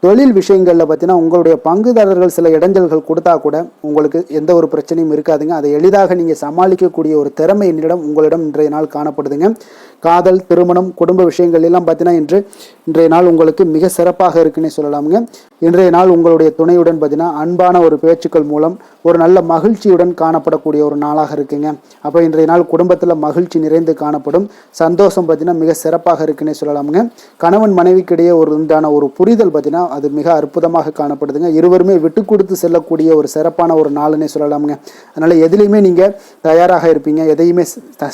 தொழில் விஷயங்களில் பார்த்தீங்கன்னா உங்களுடைய பங்குதாரர்கள் சில இடைஞ்சல்கள் கொடுத்தா கூட உங்களுக்கு எந்த ஒரு பிரச்சனையும் இருக்காதுங்க. அதை எளிதாக நீங்கள் சமாளிக்கக்கூடிய ஒரு திறமை உங்களிடம் இன்றைய நாள் காணப்படுதுங்க. காதல் திருமணம் குடும்ப விஷயங்கள் எல்லாம் பார்த்தீங்கன்னா இன்றைய நாள் உங்களுக்கு மிக சிறப்பாக இருக்குன்னே சொல்லலாமுங்க. இன்றைய நாள் உங்களுடைய துணையுடன் பார்த்தீங்கன்னா அன்பான ஒரு பேச்சுக்கள் மூலம் ஒரு நல்ல மகிழ்ச்சியுடன் காணப்படக்கூடிய ஒரு நாளாக இருக்குங்க. அப்போ இன்றைய நாள் குடும்பத்தில் மகிழ்ச்சி நிறைந்து காணப்படும். சந்தோஷம் பார்த்தீங்கன்னா மிக சிறப்பாக இருக்குன்னே சொல்லலாமுங்க. கணவன் மனைவிக்கிடையே உண்டான ஒரு புரிதல் பார்த்தீங்கன்னா அது மிக அற்புதமாக காணப்படுதுங்க. இருவருமே விட்டு கொடுத்து செல்லக்கூடிய ஒரு சிறப்பான ஒரு நாளுன்னே சொல்லலாமுங்க. அதனால எதுலையுமே நீங்க தயாராக இருப்பீங்க. எதையுமே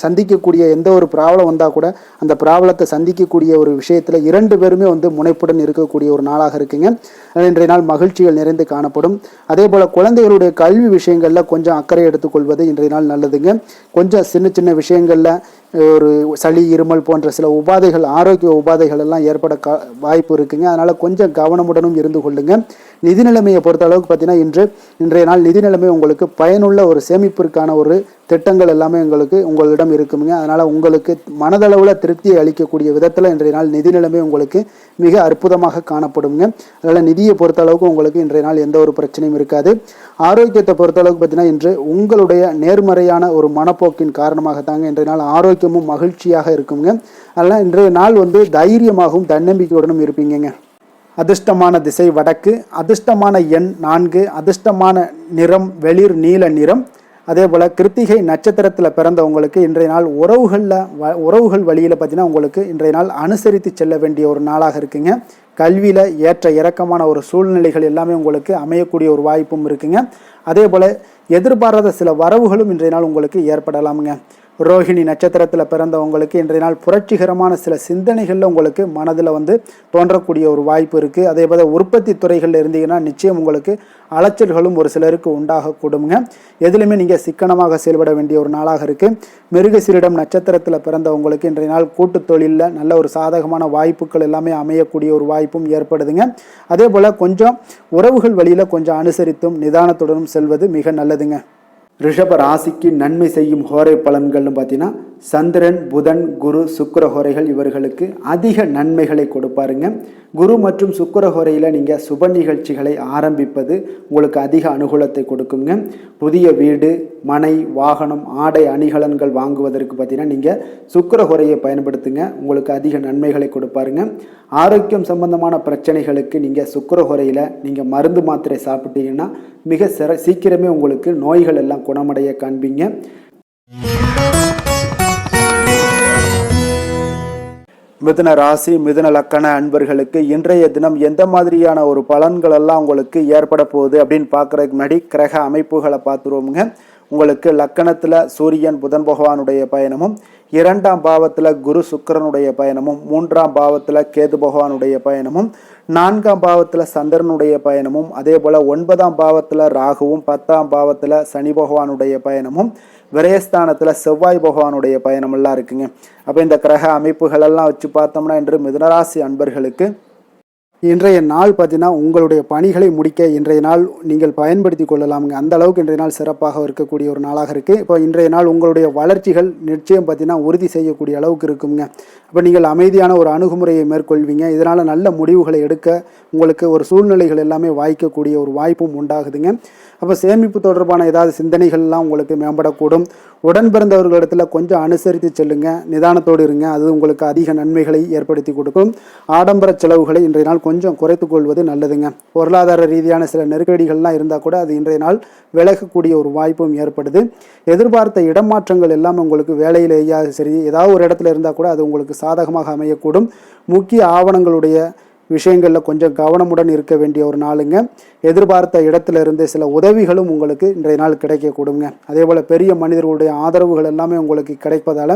சந்திக்கக்கூடிய எந்த ஒரு ப்ராப்ளம் வந்தா கூட அந்த ப்ராப்ளத்தை சந்திக்கக்கூடிய ஒரு விஷயத்துல இரண்டு பேருமே முனைப்புடன் இருக்கக்கூடிய ஒரு நாளாக இருக்குங்க. இன்றைய நாள் மகிழ்ச்சிகள் நிறைந்து காணப்படும். அதே போல குழந்தைகளுடைய கல்வி விஷயங்கள்ல கொஞ்சம் அக்கறை எடுத்துக்கொள்வது இன்றைய நாள் நல்லதுங்க. கொஞ்சம் சின்ன சின்ன விஷயங்கள்ல ஒரு சளி இருமல் போன்ற சில உபாதைகள் ஆரோக்கிய உபாதைகள் எல்லாம் ஏற்பட வாய்ப்பு இருக்குங்க. அதனால கொஞ்சம் கவனமுடனும் இருந்து கொள்ளுங்க. நிதி நிலைமையை பொறுத்த அளவுக்கு பார்த்தீங்கன்னா இன்றைய நாள் நிதி நிலைமை உங்களுக்கு பயனுள்ள ஒரு சேமிப்பிற்கான ஒரு திட்டங்கள் எல்லாமே உங்களிடம் இருக்குங்க. அதனால உங்களுக்கு மனதளவில் திருப்தியை அளிக்கக்கூடிய விதத்தில் இன்றைய நாள் நிதி நிலைமை உங்களுக்கு மிக அற்புதமாக காணப்படுங்க. அதனால நிதியை பொறுத்த அளவுக்கு உங்களுக்கு இன்றைய நாள் எந்த ஒரு பிரச்சனையும் இருக்காது. ஆரோக்கியத்தை பொறுத்த அளவுக்கு பார்த்தீங்கன்னா இன்று உங்களுடைய நேர்மறையான ஒரு மனப்போக்கின் காரணமாகத்தாங்க இன்றைய நாள் ஆரோக்கியமும் மகிழ்ச்சியாக இருக்குங்க. அதனால இன்றைய நாள் தைரியமாகவும் தன்னம்பிக்கையுடனும் இருப்பீங்க. அதிர்ஷ்டமான திசை வடக்கு, அதிர்ஷ்டமான எண் 4, அதிர்ஷ்டமான நிறம் வெளிர் நீல நிறம். அதே போல் கிருத்திகை நட்சத்திரத்தில் பிறந்தவங்களுக்கு இன்றைய நாள் உறவுகள் வழியில் பார்த்தீங்கன்னா உங்களுக்கு இன்றைய நாள் அனுசரித்து செல்ல வேண்டிய ஒரு நாளாக இருக்குங்க. கல்வியில் ஏற்ற இறக்கமான ஒரு சூழ்நிலைகள் எல்லாமே உங்களுக்கு அமையக்கூடிய ஒரு வாய்ப்பும் இருக்குங்க. அதே போல் எதிர்பாராத சில வரவுகளும் இன்றைய நாள் உங்களுக்கு ஏற்படலாமுங்க. ரோஹிணி நட்சத்திரத்தில் பிறந்தவங்களுக்கு இன்றைய நாள் புரட்சிகரமான சில சிந்தனைகளில் உங்களுக்கு மனதில் தோன்றக்கூடிய ஒரு வாய்ப்பு இருக்குது. அதே போல் உற்பத்தி துறைகளில் இருந்தீங்கன்னா நிச்சயம் உங்களுக்கு அலைச்சல்களும் ஒரு சிலருக்கு உண்டாகக்கூடுங்க. எதுலையுமே நீங்கள் சிக்கனமாக செயல்பட வேண்டிய ஒரு நாளாக இருக்குது. மிருகசீரிடம் நட்சத்திரத்தில் பிறந்தவங்களுக்கு இன்றைய நாள் கூட்டு தொழிலில் நல்ல ஒரு சாதகமான வாய்ப்புகள் எல்லாமே அமையக்கூடிய ஒரு வாய்ப்பும் ஏற்படுதுங்க. அதே போல் கொஞ்சம் உறவுகள் வழியில் கொஞ்சம் அனுசரித்தும் நிதானத்துடனும் செல்வது மிக நல்லதுங்க. ரிஷப ராசிக்கு நன்மை செய்யும் ஹோரை பலன்கள்னு பார்த்தீங்கன்னா சந்திரன் புதன் குரு சுக்கிர ஹோரைகள் இவர்களுக்கு அதிக நன்மைகளை கொடுப்பாருங்க. குரு மற்றும் சுக்கிர ஹோரையில் நீங்கள் சுப நிகழ்ச்சிகளை ஆரம்பிப்பது உங்களுக்கு அதிக அனுகூலத்தை கொடுக்குங்க. புதிய வீடு மனை வாகனம் ஆடை அணிகலன்கள் வாங்குவதற்கு பார்த்தீங்கன்னா நீங்கள் சுக்கிர ஹோரையை பயன்படுத்துங்க. உங்களுக்கு அதிக நன்மைகளை கொடுப்பாருங்க. ஆரோக்கியம் சம்பந்தமான பிரச்சனைகளுக்கு நீங்கள் சுக்கிர ஹோரையில் நீங்கள் மருந்து மாத்திரை சாப்பிட்டீங்கன்னா மிக சீக்கிரமே உங்களுக்கு நோய்கள் எல்லாம் குணமடைய காண்பீங்க. மிதுன ராசி மிதுன லக்கண அன்பர்களுக்கு இன்றைய தினம் எந்த மாதிரியான ஒரு பலன்கள் எல்லாம் உங்களுக்கு ஏற்பட போகுது அப்படின்னு பார்க்கறதுக்கு முன்னாடி கிரக அமைப்புகளை பார்த்துருவோமுங்க. உங்களுக்கு லக்கணத்தில் சூரியன் புதன் பகவானுடைய பயணமும், 2ஆம் பாவத்தில் குரு சுக்கிரனுடைய பயணமும், 3ஆம் பாவத்தில் கேது பகவானுடைய பயணமும், 4ஆம் பாவத்தில் சந்திரனுடைய பயணமும், அதே போல் 9ஆம் பாவத்தில் ராகுவும், 10ஆம் பாவத்தில் சனி பகவானுடைய பயணமும், விரயஸ்தானத்தில் செவ்வாய் பகவானுடைய பயணமெல்லாம் இருக்குங்க. அப்போ இந்த கிரக அமைப்புகளெல்லாம் வச்சு பார்த்தோம்னா இன்று மிதுனராசி அன்பர்களுக்கு இன்றைய நாள் பார்த்தீங்கன்னா உங்களுடைய பணிகளை முடிக்க இன்றைய நாள் நீங்கள் பயன்படுத்தி கொள்ளலாமுங்க. அந்த அளவுக்கு இன்றைய நாள் சிறப்பாக இருக்கக்கூடிய ஒரு நாளாக இருக்குது. இப்போ இன்றைய நாள் உங்களுடைய வளர்ச்சிகள் நிச்சயம் பார்த்தீங்கன்னா உறுதி செய்யக்கூடிய அளவுக்கு இருக்குங்க. அப்போ நீங்கள் அமைதியான ஒரு அணுகுமுறையை மேற்கொள்வீங்க. இதனால் நல்ல முடிவுகளை எடுக்க உங்களுக்கு ஒரு சூழ்நிலைகள் எல்லாமே வாய்க்கக்கூடிய ஒரு வாய்ப்பும் உண்டாகுதுங்க. அப்போ சேமிப்பு தொடர்பான ஏதாவது சிந்தனைகள்லாம் உங்களுக்கு மேம்படக்கூடும். உடன் பிறந்தவர்களிடத்தில் கொஞ்சம் அனுசரித்து செல்லுங்க, நிதானத்தோடு இருங்க. அது உங்களுக்கு அதிக நன்மைகளை ஏற்படுத்தி கொடுக்கும். ஆடம்பர செலவுகளை இன்றைய நாள் கொஞ்சம் குறைத்து கொள்வது நல்லதுங்க. பொருளாதார ரீதியான சில நெருக்கடிகள்லாம் இருந்தால் கூட அது இன்றைய நாள் விலகக்கூடிய ஒரு வாய்ப்பும் ஏற்படுது. எதிர்பார்த்த இடமாற்றங்கள் எல்லாம் உங்களுக்கு வேலையிலேயே சரி ஏதாவது ஒரு இடத்துல இருந்தால் கூட அது உங்களுக்கு சாதகமாக அமையக்கூடும். முக்கிய ஆவணங்களுடைய விஷயங்களில் கொஞ்சம் கவனமுடன் இருக்க வேண்டிய ஒரு நாளுங்க. எதிர்பார்த்த இடத்துல இருந்து சில உதவிகளும் உங்களுக்கு இன்றைய நாள் கிடைக்கக்கூடுங்க. அதே போல் பெரிய மனிதர்களுடைய ஆதரவுகள் எல்லாமே உங்களுக்கு கிடைப்பதால்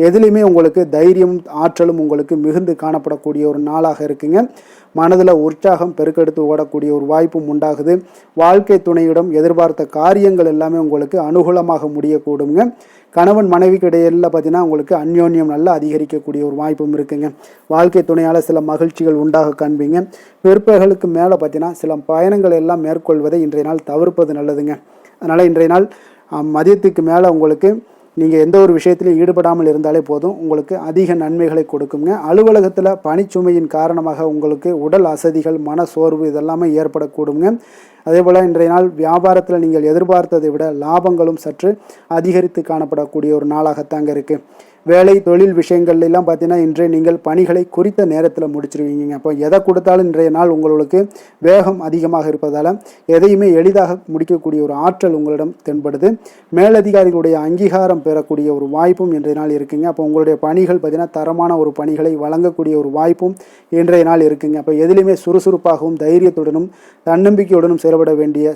எதுலேயுமே உங்களுக்கு தைரியம் ஆற்றலும் உங்களுக்கு மிகுந்து காணப்படக்கூடிய ஒரு நாளாக இருக்குங்க. மனதில் உற்சாகம் பெருக்கெடுத்து ஓடக்கூடிய ஒரு வாய்ப்பும் உண்டாகுது. வாழ்க்கை துணையிடம் எதிர்பார்த்த காரியங்கள் எல்லாமே உங்களுக்கு அனுகூலமாக முடியக்கூடுங்க. கணவன் மனைவிக்கு இடையில பார்த்தீங்கன்னா உங்களுக்கு அந்யோன்யம் நல்லா அதிகரிக்கக்கூடிய ஒரு வாய்ப்பும் இருக்குங்க. வாழ்க்கை துணையால் சில மகிழ்ச்சிகள் உண்டாக காண்பீங்க. பிற்பகலுக்கு மேலே பார்த்தீங்கன்னா சில பயணங்கள் எல்லாம் மேற்கொள்வதை இன்றைய நாள் தவிர்ப்பது நல்லதுங்க. அதனால் இன்றைய நாள் மதியத்துக்கு மேலே உங்களுக்கு நீங்கள் எந்த ஒரு விஷயத்திலையும் ஈடுபடாமல் இருந்தாலே போதும், உங்களுக்கு அதிக நன்மைகளை கொடுக்குங்க. அலுவலகத்தில் பணிச்சுமையின் காரணமாக உங்களுக்கு உடல் அசதிகள், மன சோர்வு இதெல்லாமே ஏற்படக்கூடுங்க. அதே போல் இன்றைய நாள் வியாபாரத்தில் நீங்கள் எதிர்பார்த்ததை விட லாபங்களும் சற்று அதிகரித்து காணப்படக்கூடிய ஒரு நாளாகத்தாங்க இருக்குது. வேலை தொழில் விஷயங்கள்லாம் பார்த்தீங்கன்னா இன்று நீங்கள் பணிகளை குறித்த நேரத்தில் முடிச்சிருவீங்க. அப்போ எதை கொடுத்தாலும் இன்றைய நாள் உங்களுக்கு வேகம் அதிகமாக இருப்பதால் எதையுமே எளிதாக முடிக்கக்கூடிய ஒரு ஆற்றல் உங்களிடம் தென்படுது. மேலதிகாரிகளுடைய அங்கீகாரம் பெறக்கூடிய ஒரு வாய்ப்பும் இன்றைய நாள் இருக்குங்க. அப்போ உங்களுடைய பணிகள் பார்த்தீங்கன்னா தரமான ஒரு பணிகளை வழங்கக்கூடிய ஒரு வாய்ப்பும் இன்றைய நாள் இருக்குங்க. அப்போ எதிலுமே சுறுசுறுப்பாகவும் தைரியத்துடனும் தன்னம்பிக்கையுடனும்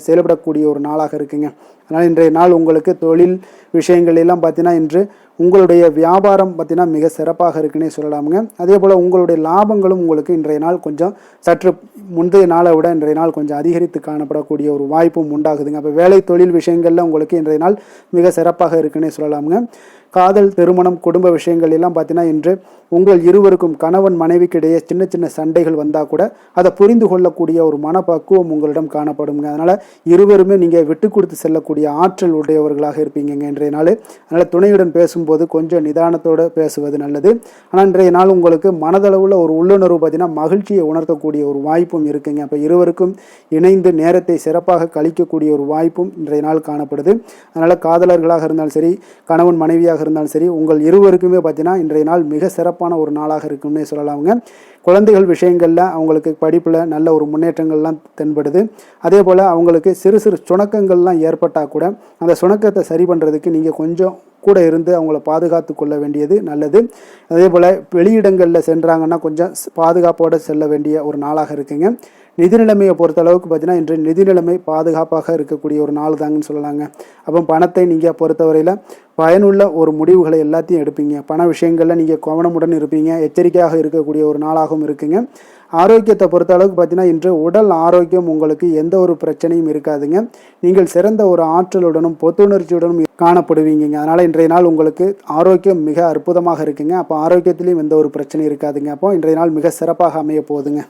செயல்படக்கூடிய ஒரு நாளாக இருக்குங்க. அதனால் இன்றைய நாள் உங்களுக்கு தொழில் விஷயங்கள் எல்லாம் பார்த்தீங்கன்னா இன்று உங்களுடைய வியாபாரம் பார்த்தீங்கன்னா மிக சிறப்பாக இருக்குன்னே சொல்லலாமுங்க. அதே போல் உங்களுடைய லாபங்களும் உங்களுக்கு இன்றைய நாள் கொஞ்சம் சற்று முந்தைய நாளை விட இன்றைய நாள் கொஞ்சம் அதிகரித்து காணப்படக்கூடிய ஒரு வாய்ப்பும் உண்டாகுதுங்க. அப்போ வேலை தொழில் விஷயங்களில் உங்களுக்கு இன்றைய நாள் மிக சிறப்பாக இருக்குன்னே சொல்லலாமுங்க. காதல், திருமணம், குடும்ப விஷயங்கள் எல்லாம் பார்த்தீங்கன்னா இன்று உங்கள் இருவருக்கும் கணவன் மனைவிக்கு இடையே சின்ன சின்ன சண்டைகள் வந்தால் கூட அதை புரிந்து கொள்ளக்கூடிய ஒரு மனப்பக்குவம் உங்களிடம் காணப்படுங்க. அதனால் இருவருமே நீங்கள் விட்டு கொடுத்து செல்லக்கூடிய ஆற்றல் உடையவர்களாக இருப்பீங்க இன்றைய நாள். அதனால் துணையுடன் பேசும்போது கொஞ்சம் நிதானத்தோடு பேசுவது நல்லது. ஆனால் இன்றைய நாள் உங்களுக்கு மனதளவில் ஒரு உள்ளுணர்வு பார்த்தீங்கன்னா மகிழ்ச்சியை உணர்த்தக்கூடிய ஒரு வாய்ப்பும் இருக்குங்க. அப்போ இருவருக்கும் இணைந்து நேரத்தை சிறப்பாக கழிக்கக்கூடிய ஒரு வாய்ப்பும் இன்றைய நாள் காணப்படுது. அதனால் காதலர்களாக இருந்தாலும் சரி, கணவன் மனைவியாக இருந்தாலும் சரி, உங்கள் இருவருக்குமே பார்த்தீங்கன்னா இன்றைய நாள் மிக சிறப்பான ஒரு நாளாக இருக்கும்னே சொல்லலாமுங்க. குழந்தைகள் விஷயங்களில் அவங்களுக்கு படிப்பில் நல்ல ஒரு முன்னேற்றங்கள்லாம் தென்படுது. அதே போல் அவங்களுக்கு சிறு சிறு சுணக்கங்கள்லாம் ஏற்பட்டால் கூட அந்த சுணக்கத்தை சரி பண்ணுறதுக்கு நீங்கள் கொஞ்சம் கூட இருந்து அவங்கள பாதுகாத்து கொள்ள வேண்டியது நல்லது. அதே போல் வெளியிடங்களில் சென்றாங்கன்னா கொஞ்சம் பாதுகாப்போடு செல்ல வேண்டிய ஒரு நாளாக இருக்குங்க. நிதி நிலைமையை பொறுத்தளவுக்கு பார்த்தீங்கன்னா இன்று நிதி நிலைமை பாதுகாப்பாக இருக்கக்கூடிய ஒரு நாள் தாங்கன்னு சொல்லலாங்க. அப்போ பணத்தை நீங்கள் பொறுத்தவரையில் பயனுள்ள ஒரு முடிவுகளை எல்லாத்தையும் எடுப்பீங்க. பண விஷயங்களில் நீங்கள் கவனமுடன் இருப்பீங்க. எச்சரிக்கையாக இருக்கக்கூடிய ஒரு நாளாகவும் இருக்குங்க. ஆரோக்கியத்தை பொறுத்த அளவுக்கு பார்த்தீங்கன்னா இன்று உடல் ஆரோக்கியம் உங்களுக்கு எந்த ஒரு பிரச்சனையும் இருக்காதுங்க. நீங்கள் சிறந்த ஒரு ஆற்றலுடனும் புத்துணர்ச்சியுடனும் காணப்படுவீங்க. அதனால் இன்றைய நாள் உங்களுக்கு ஆரோக்கியம் மிக அற்புதமாக இருக்குங்க. அப்போ ஆரோக்கியத்திலையும் எந்த ஒரு பிரச்சனையும் இருக்காதுங்க. அப்போ இன்றைய நாள் மிக சிறப்பாக அமைய போகுதுங்க.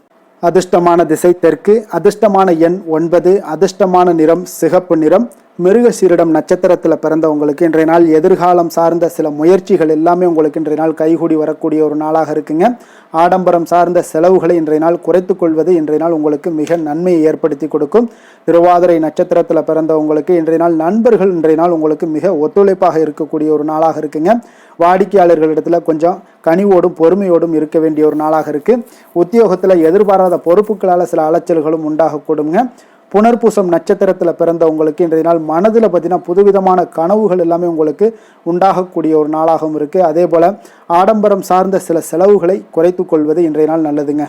அதிர்ஷ்டமான திசை தெற்கு, அதிர்ஷ்டமான எண் 9, அதிர்ஷ்டமான நிறம் சிகப்பு நிறம். மிருகசீரிடம் நட்சத்திரத்தில் பிறந்தவங்களுக்கு இன்றைய நாள் எதிர்காலம் சார்ந்த சில முயற்சிகள் எல்லாமே உங்களுக்கு இன்றைய நாள் கைகூடி வரக்கூடிய ஒரு நாளாக இருக்குங்க. ஆடம்பரம் சார்ந்த செலவுகளை இன்றைய நாள் குறைத்து கொள்வது இன்றைய நாள் உங்களுக்கு மிக நன்மையை ஏற்படுத்தி கொடுக்கும். திருவாதிரை நட்சத்திரத்தில் பிறந்தவங்களுக்கு இன்றைய நாள் நண்பர்கள் இன்றைய நாள் உங்களுக்கு மிக ஒத்துழைப்பாக இருக்கக்கூடிய ஒரு நாளாக இருக்குங்க. வாடிக்கையாளர்களிடத்தில் கொஞ்சம் கனிவோடும் பொறுமையோடும் இருக்க வேண்டிய ஒரு நாளாக இருக்குது. உத்தியோகத்தில் எதிர்பாராத பொறுப்புகளால் சில அலைச்சல்களும் உண்டாகக்கூடுங்க. புனர்பூசம் நட்சத்திரத்தில் பிறந்தவங்களுக்கு இன்றைய நாள் மனதில் பார்த்தீங்கன்னா புதுவிதமான கனவுகள் எல்லாமே உங்களுக்கு உண்டாகக்கூடிய ஒரு நாளாகவும் இருக்குது. அதே போல் ஆடம்பரம் சார்ந்த சில செலவுகளை குறைத்து கொள்வது இன்றைய நாள் நல்லதுங்க.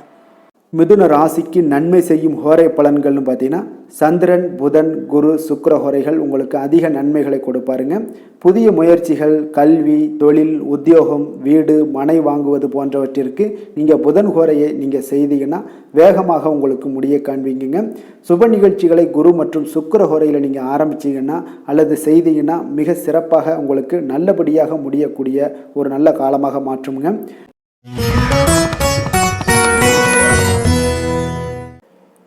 மிதுன ராசிக்கு நன்மை செய்யும் ஹோரை பலன்கள்னு பார்த்தீங்கன்னா சந்திரன், புதன், குரு, சுக்கிர ஹோரைகள் உங்களுக்கு அதிக நன்மைகளை கொடுப்பாருங்க. புதிய முயற்சிகள், கல்வி, தொழில், உத்தியோகம், வீடு, மனை வாங்குவது போன்றவற்றிற்கு நீங்கள் புதன் ஹோரையை நீங்கள் செய்தீங்கன்னா வேகமாக உங்களுக்கு முடிய காண்பீங்க. சுப நிகழ்ச்சிகளை குரு மற்றும் சுக்கிர ஹோரையில் நீங்கள் ஆரம்பிச்சிங்கன்னா அல்லது செய்தீங்கன்னா மிக சிறப்பாக உங்களுக்கு நல்லபடியாக முடியக்கூடிய ஒரு நல்ல காலமாக மாற்றுங்க.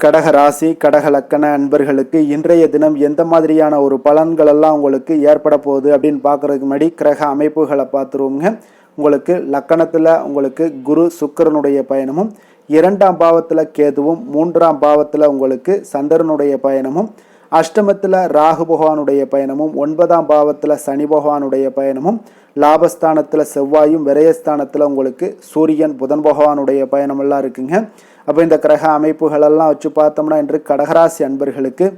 கடக ராசி கடக லக்கண அன்பர்களுக்கு இன்றைய தினம் எந்த மாதிரியான ஒரு பலன்கள் எல்லாம் உங்களுக்கு ஏற்பட போகுது அப்படின்னு பார்க்கறதுக்கு முன்னாடி கிரக அமைப்புகளை பார்த்துருவோங்க. உங்களுக்கு லக்கணத்தில் உங்களுக்கு குரு சுக்கிரனுடைய பயணமும், 2ஆம் பாவத்தில் கேதுவும், 3ஆம் பாவத்தில் உங்களுக்கு சந்திரனுடைய பயணமும், அஷ்டமத்தில் ராகு பகவானுடைய பயணமும், 9ஆம் பாவத்தில் சனி பகவானுடைய பயணமும், லாபஸ்தானத்தில் செவ்வாயும், விரயஸ்தானத்தில் உங்களுக்கு சூரியன் புதன் பகவானுடைய பயணமெல்லாம் இருக்குங்க. அப்போ இந்த கிரக அமைப்புகளெல்லாம் வச்சு பார்த்தோம்னா இன்று கடகராசி அன்பர்களுக்கு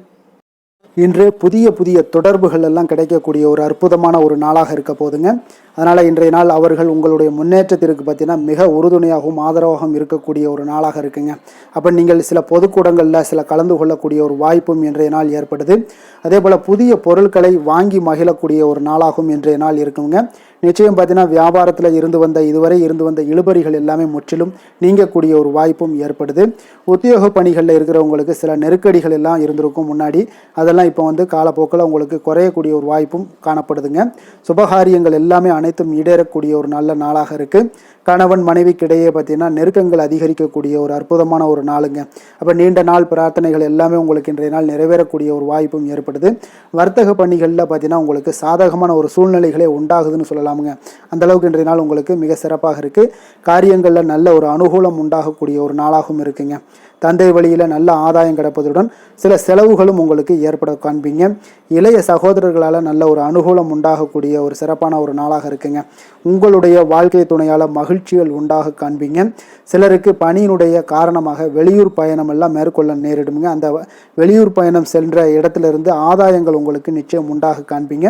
இன்று புதிய புதிய தொடர்புகள் எல்லாம் கிடைக்கக்கூடிய ஒரு அற்புதமான ஒரு நாளாக இருக்க போதுங்க. அதனால் இன்றைய நாள் அவர்கள் உங்களுடைய முன்னேற்றத்திற்கு பார்த்தீங்கன்னா மிக உறுதுணையாகவும் ஆதரவாகவும் இருக்கக்கூடிய ஒரு நாளாக இருக்குங்க. அப்போ நீங்கள் சில பொதுக்கூடங்களில் சில கலந்து கொள்ளக்கூடிய ஒரு வாய்ப்பும் இன்றைய நாள் ஏற்படுது. அதே போல் புதிய பொருட்களை வாங்கி மகிழக்கூடிய ஒரு நாளாகவும் இன்றைய நாள் இருக்குங்க. நிச்சயம் பார்த்தீங்கன்னா வியாபாரத்தில் இதுவரை இருந்து வந்த இழுபறிகள் எல்லாமே முற்றிலும் நீங்கக்கூடிய ஒரு வாய்ப்பும் ஏற்படுது. உத்தியோக பணிகளில் இருக்கிறவங்களுக்கு சில நெருக்கடிகள் எல்லாம் இருந்திருக்கும் முன்னாடி, அதெல்லாம் இப்போ காலப்போக்கில் உங்களுக்கு குறையக்கூடிய ஒரு வாய்ப்பும் காணப்படுதுங்க. சுபகாரியங்கள் எல்லாமே அனைத்தும் ஈடேறக்கூடிய ஒரு நல்ல நாளாக இருக்குது. கணவன் மனைவிக்கிடையே பார்த்தீங்கன்னா நெருக்கங்கள் அதிகரிக்கக்கூடிய ஒரு அற்புதமான ஒரு நாளுங்க. அப்போ நீண்ட நாள் பிரார்த்தனைகள் எல்லாமே உங்களுக்கு இன்றைய நாள் நிறைவேறக்கூடிய ஒரு வாய்ப்பும் ஏற்படுது. வர்த்தக பணிகளில் பார்த்தீங்கன்னா உங்களுக்கு சாதகமான ஒரு சூழ்நிலைகளே உண்டாகுதுன்னு சொல்லலாமுங்க. அந்த அளவுக்கு இன்றைய நாள் உங்களுக்கு மிக சிறப்பாக இருக்குது. காரியங்களில் நல்ல ஒரு அனுகூலம் உண்டாகக்கூடிய ஒரு நாளாகவும் இருக்குங்க. தந்தை வழியில் நல்ல ஆதாயம் கிடைப்பதுடன் சில செலவுகளும் உங்களுக்கு ஏற்பட காண்பீங்க. இளைய சகோதரர்களால் நல்ல ஒரு அனுகூலம் உண்டாகக்கூடிய ஒரு சிறப்பான ஒரு நாளாக இருக்குங்க. உங்களுடைய வாழ்க்கை துணையால் மகிழ்ச்சிகள் உண்டாக காண்பீங்க. சிலருக்கு பணியினுடைய காரணமாக வெளியூர் பயணம் எல்லாம் மேற்கொள்ள நேரிடுங்க. அந்த வெளியூர் பயணம் சென்ற இடத்திலிருந்து ஆதாயங்கள் உங்களுக்கு நிச்சயம் உண்டாக காண்பீங்க.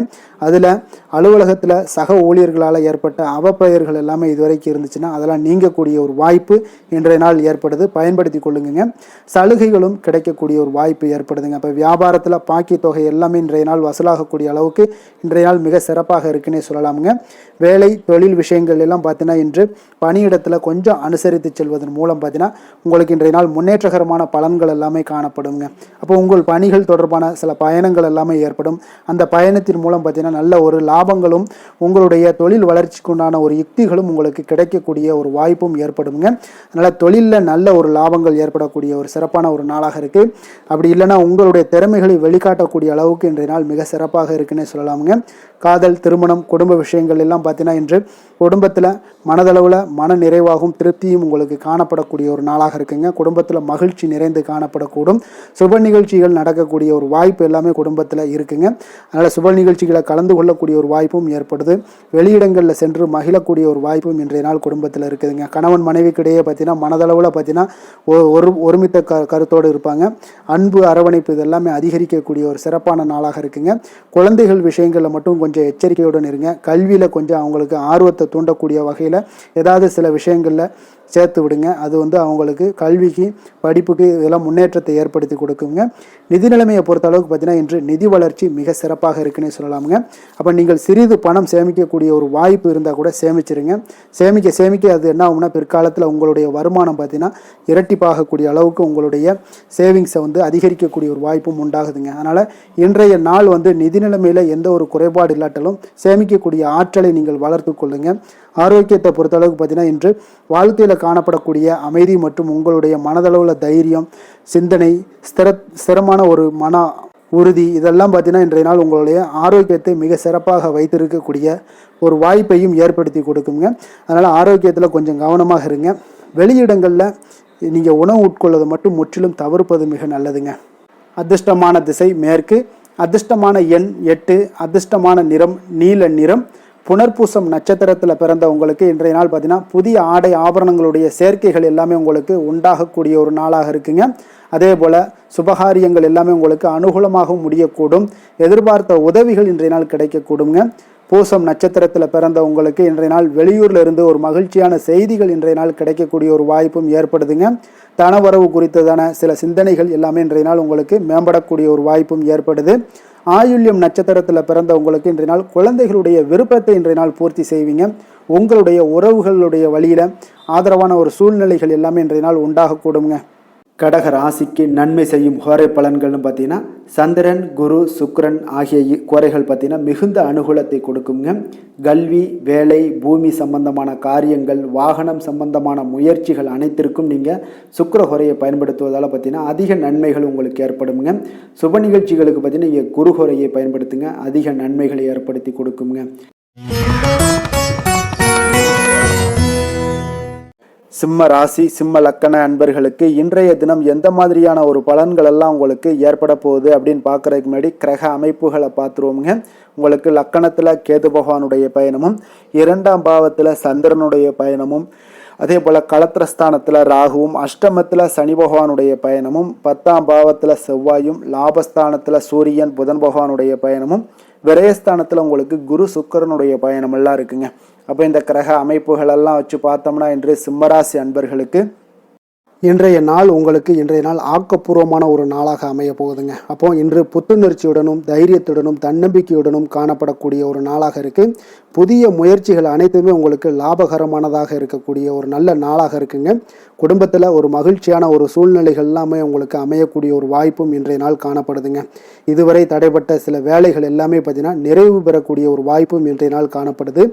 அதில் அலுவலகத்தில் சக ஊழியர்களால் ஏற்பட்ட அவப்பெயர்கள் எல்லாமே இதுவரைக்கும் இருந்துச்சுன்னா அதெல்லாம் நீங்கக்கூடிய ஒரு வாய்ப்பு இன்றைய நாள் ஏற்படுது. பயன்படுத்தி கொள்ளுங்க. சலுகைகளும் கிடைக்கக்கூடிய ஒரு வாய்ப்பு ஏற்படுதுங்க. அப்போ வியாபாரத்தில் பாக்கி தொகை எல்லாமே இன்றைய நாள் வசூலாகக்கூடிய அளவுக்கு இன்றைய நாள் மிக சிறப்பாக இருக்குன்னே சொல்லலாமுங்க. வேலை தொழில் விஷயங்கள் எல்லாம் பார்த்தீங்கன்னா இன்று பணியிடத்தில் கொஞ்சம் அனுசரித்து செல்வதன் மூலம் பார்த்தீங்கன்னா உங்களுக்கு இன்றைய நாள் முன்னேற்றகரமான பலன்கள் எல்லாமே காணப்படுங்க. அப்போ உங்கள் பணிகள் தொடர்பான சில பயணங்கள் எல்லாமே ஏற்படும். அந்த பயணத்தின் மூலம் பார்த்தீங்கன்னா நல்ல ஒரு லாபங்களும் உங்களுடைய தொழில் வளர்ச்சிக்குண்டான ஒரு யுக்திகளும் உங்களுக்கு கிடைக்கக்கூடிய ஒரு வாய்ப்பும் ஏற்படுங்க. அதனால் தொழிலில் நல்ல ஒரு லாபங்கள் ஏற்படக்கூடிய ஒரு சிறப்பான ஒரு நாளாக இருக்கு. அப்படி இல்லைன்னா உங்களுடைய திறமைகளை வெளிக்காட்டக்கூடிய அளவுக்கு இன்றைய நாள் மிக சிறப்பாக இருக்குன்னே சொல்லலாமுங்க. காதல், திருமணம், குடும்ப விஷயங்கள் எல்லாம் பார்த்தீங்கன்னா இன்று குடும்பத்தில் மனதளவில் மன நிறைவாகவும் திருப்தியும் உங்களுக்கு காணப்படக்கூடிய ஒரு நாளாக இருக்குங்க. குடும்பத்தில் மகிழ்ச்சி நிறைந்து காணப்படக்கூடும். சுப நிகழ்ச்சிகள் நடக்கக்கூடிய ஒரு வாய்ப்பு எல்லாமே குடும்பத்தில் இருக்குங்க. அதனால் சுப நிகழ்ச்சிகளை கலந்து கொள்ளக்கூடிய ஒரு வாய்ப்பும் ஏற்படுது. வெளியிடங்களில் சென்று மகிழக்கூடிய ஒரு வாய்ப்பும் இன்றைய நாள் குடும்பத்தில் இருக்குதுங்க. கணவன் மனைவிக்கிடையே பார்த்தீங்கன்னா மனதளவில் பார்த்தீங்கன்னா ஒருமித்த கருத்தோடு இருப்பாங்க. அன்பு, அரவணைப்பு இதெல்லாமே அதிகரிக்கக்கூடிய ஒரு சிறப்பான நாளாக இருக்குங்க. குழந்தைகள் விஷயங்களில் மட்டும் கொஞ்சம் எச்சரிக்கையுடன் இருங்க. கல்வியில் கொஞ்சம் அவங்களுக்கு ஆர்வத்தை தூண்டக்கூடிய வகையில் ஏதாவது சில விஷயங்களில் சேர்த்து விடுங்க. அது அவங்களுக்கு கல்விக்கு, படிப்புக்கு இதெல்லாம் முன்னேற்றத்தை ஏற்படுத்தி கொடுக்குங்க. நிதி நிலைமையை பொறுத்த அளவுக்கு பார்த்தீங்கன்னா இன்று நிதி வளர்ச்சி மிக சிறப்பாக இருக்குன்னே சொல்லலாமுங்க. அப்போ நீங்கள் சிறிது பணம் சேமிக்கக்கூடிய ஒரு வாய்ப்பு இருந்தால் கூட சேமிச்சிருங்க. சேமிக்க அது என்ன ஆகும்னா பிற்காலத்தில் உங்களுடைய வருமானம் பார்த்தீங்கன்னா இரட்டிப்பாகக்கூடிய அளவுக்கு உங்களுடைய சேவிங்ஸை அதிகரிக்கக்கூடிய ஒரு வாய்ப்பும் உண்டாகுதுங்க. அதனால் இன்றைய நாள் நிதி நிலைமையில் எந்த ஒரு குறைபாடு இல்லாட்டாலும் சேமிக்கக்கூடிய ஆற்றலை நீங்கள் வளர்த்து கொள்ளுங்க. ஆரோக்கியத்தை பொறுத்தளவுக்கு பார்த்தீங்கன்னா இன்று வாழ்க்கையில் காணப்படக்கூடிய அமைதி மற்றும் உங்களுடைய மனதளவில் தைரியம், சிந்தனை, ஸ்திரமான ஒரு மன உறுதி இதெல்லாம் பார்த்தீங்கன்னா இன்றைய நாள் உங்களுடைய ஆரோக்கியத்தை மிக சிறப்பாக வைத்திருக்கக்கூடிய ஒரு வாய்ப்பையும் ஏற்படுத்தி கொடுக்குங்க. அதனால் ஆரோக்கியத்தில் கொஞ்சம் கவனமாக இருங்க. வெளியிடங்களில் நீங்கள் உணவு உட்கொள்வதை மட்டும் முற்றிலும் தவிர்ப்பது மிக நல்லதுங்க. அதிர்ஷ்டமான திசை மேற்கு, அதிர்ஷ்டமான எண் 8, அதிர்ஷ்டமான நிறம் நீல நிறம். புனர்பூசம் நட்சத்திரத்தில் பிறந்த உங்களுக்கு இன்றைய நாள் பார்த்தீங்கன்னா புதிய ஆடை ஆபரணங்களுடைய சேர்க்கைகள் எல்லாமே உங்களுக்கு உண்டாகக்கூடிய ஒரு நாளாக இருக்குங்க. அதே போல் சுபகாரியங்கள் எல்லாமே உங்களுக்கு அனுகூலமாக முடியக்கூடும். எதிர்பார்த்த உதவிகள் இன்றைய நாள் கிடைக்கக்கூடுங்க. பூசம் நட்சத்திரத்தில் பிறந்த உங்களுக்கு இன்றைய நாள் வெளியூரில் இருந்து ஒரு மகிழ்ச்சியான செய்திகள் இன்றைய நாள் கிடைக்கக்கூடிய ஒரு வாய்ப்பும் ஏற்படுதுங்க. தனவரவு குறித்ததான சில சிந்தனைகள் எல்லாமே இன்றைய நாள் உங்களுக்கு மேம்படக்கூடிய ஒரு வாய்ப்பும் ஏற்படுது. ஆயுள்யம் நட்சத்திரத்தில் பிறந்த உங்களுக்கு இன்றைய நாள் குழந்தைகளுடைய விருப்பத்தை இன்றைய நாள் பூர்த்தி செய்வீங்க. உங்களுடைய உறவுகளுடைய வழியில் ஆதரவான ஒரு சூழ்நிலைகள் எல்லாமே இன்றைய நாள் உண்டாகக்கூடுங்க. கடக ராசிக்கு நன்மை செய்யும் கோரை பலன்கள்னு பார்த்தீங்கன்னா சந்திரன், குரு, சுக்கிரன் ஆகிய கோரைகள் பார்த்தீங்கன்னா மிகுந்த அனுகூலத்தை கொடுக்குங்க. கல்வி, வேலை, பூமி சம்பந்தமான காரியங்கள், வாகனம் சம்பந்தமான முயற்சிகள் அனைத்திற்கும் நீங்கள் சுக்கிர கோரையை பயன்படுத்துவதால் பார்த்தீங்கன்னா அதிக நன்மைகள் உங்களுக்கு ஏற்படுங்க. சுப நிகழ்ச்சிகளுக்கு பார்த்தீங்கன்னா நீங்கள் குரு கோரையை பயன்படுத்துங்க, அதிக நன்மைகளை ஏற்படுத்தி கொடுக்குங்க. சிம்ம ராசி, சிம்ம லக்கண அன்பர்களுக்கு இன்றைய தினம் எந்த மாதிரியான ஒரு பலன்கள் எல்லாம் உங்களுக்கு ஏற்பட போகுது அப்படின்னு பார்க்கறதுக்கு முன்னாடி கிரக அமைப்புகளை பார்த்துருவோமுங்க. உங்களுக்கு லக்கணத்தில் கேது பகவானுடைய பயணமும், 2ஆம் பாவத்தில் சந்திரனுடைய பயணமும், அதே போல் களத்திரஸ்தானத்தில் ராகுவும், அஷ்டமத்தில் சனி பகவானுடைய பயணமும், 10ஆம் பாவத்தில் செவ்வாயும், லாபஸ்தானத்தில் சூரியன் புதன் பகவானுடைய பயணமும், விரயஸ்தானத்தில் உங்களுக்கு குரு சுக்கிரனுடைய பயணம் எல்லாம் இருக்குங்க. அப்போ இந்த கிரக அமைப்புகளெல்லாம் வச்சு பார்த்தோம்னா இன்று சிம்மராசி அன்பர்களுக்கு இன்றைய நாள் இன்றைய நாள் ஆக்கப்பூர்வமான ஒரு நாளாக அமைய போகுதுங்க. அப்போ இன்று புத்துணர்ச்சியுடனும் தைரியத்துடனும் தன்னம்பிக்கையுடனும் காணப்படக்கூடிய ஒரு நாளாக இருக்கு. புதிய முயற்சிகள் அனைத்துமே உங்களுக்கு லாபகரமானதாக இருக்கக்கூடிய ஒரு நல்ல நாளாக இருக்குங்க. குடும்பத்தில் ஒரு மகிழ்ச்சியான ஒரு சூழ்நிலைகள் எல்லாமே உங்களுக்கு அமையக்கூடிய ஒரு வாய்ப்பும் இன்றைய நாள் காணப்படுதுங்க. இதுவரை தடைப்பட்ட சில வேலைகள் எல்லாமே பார்த்தீங்கன்னா நிறைவு பெறக்கூடிய ஒரு வாய்ப்பும் இன்றைய நாள் காணப்படுது.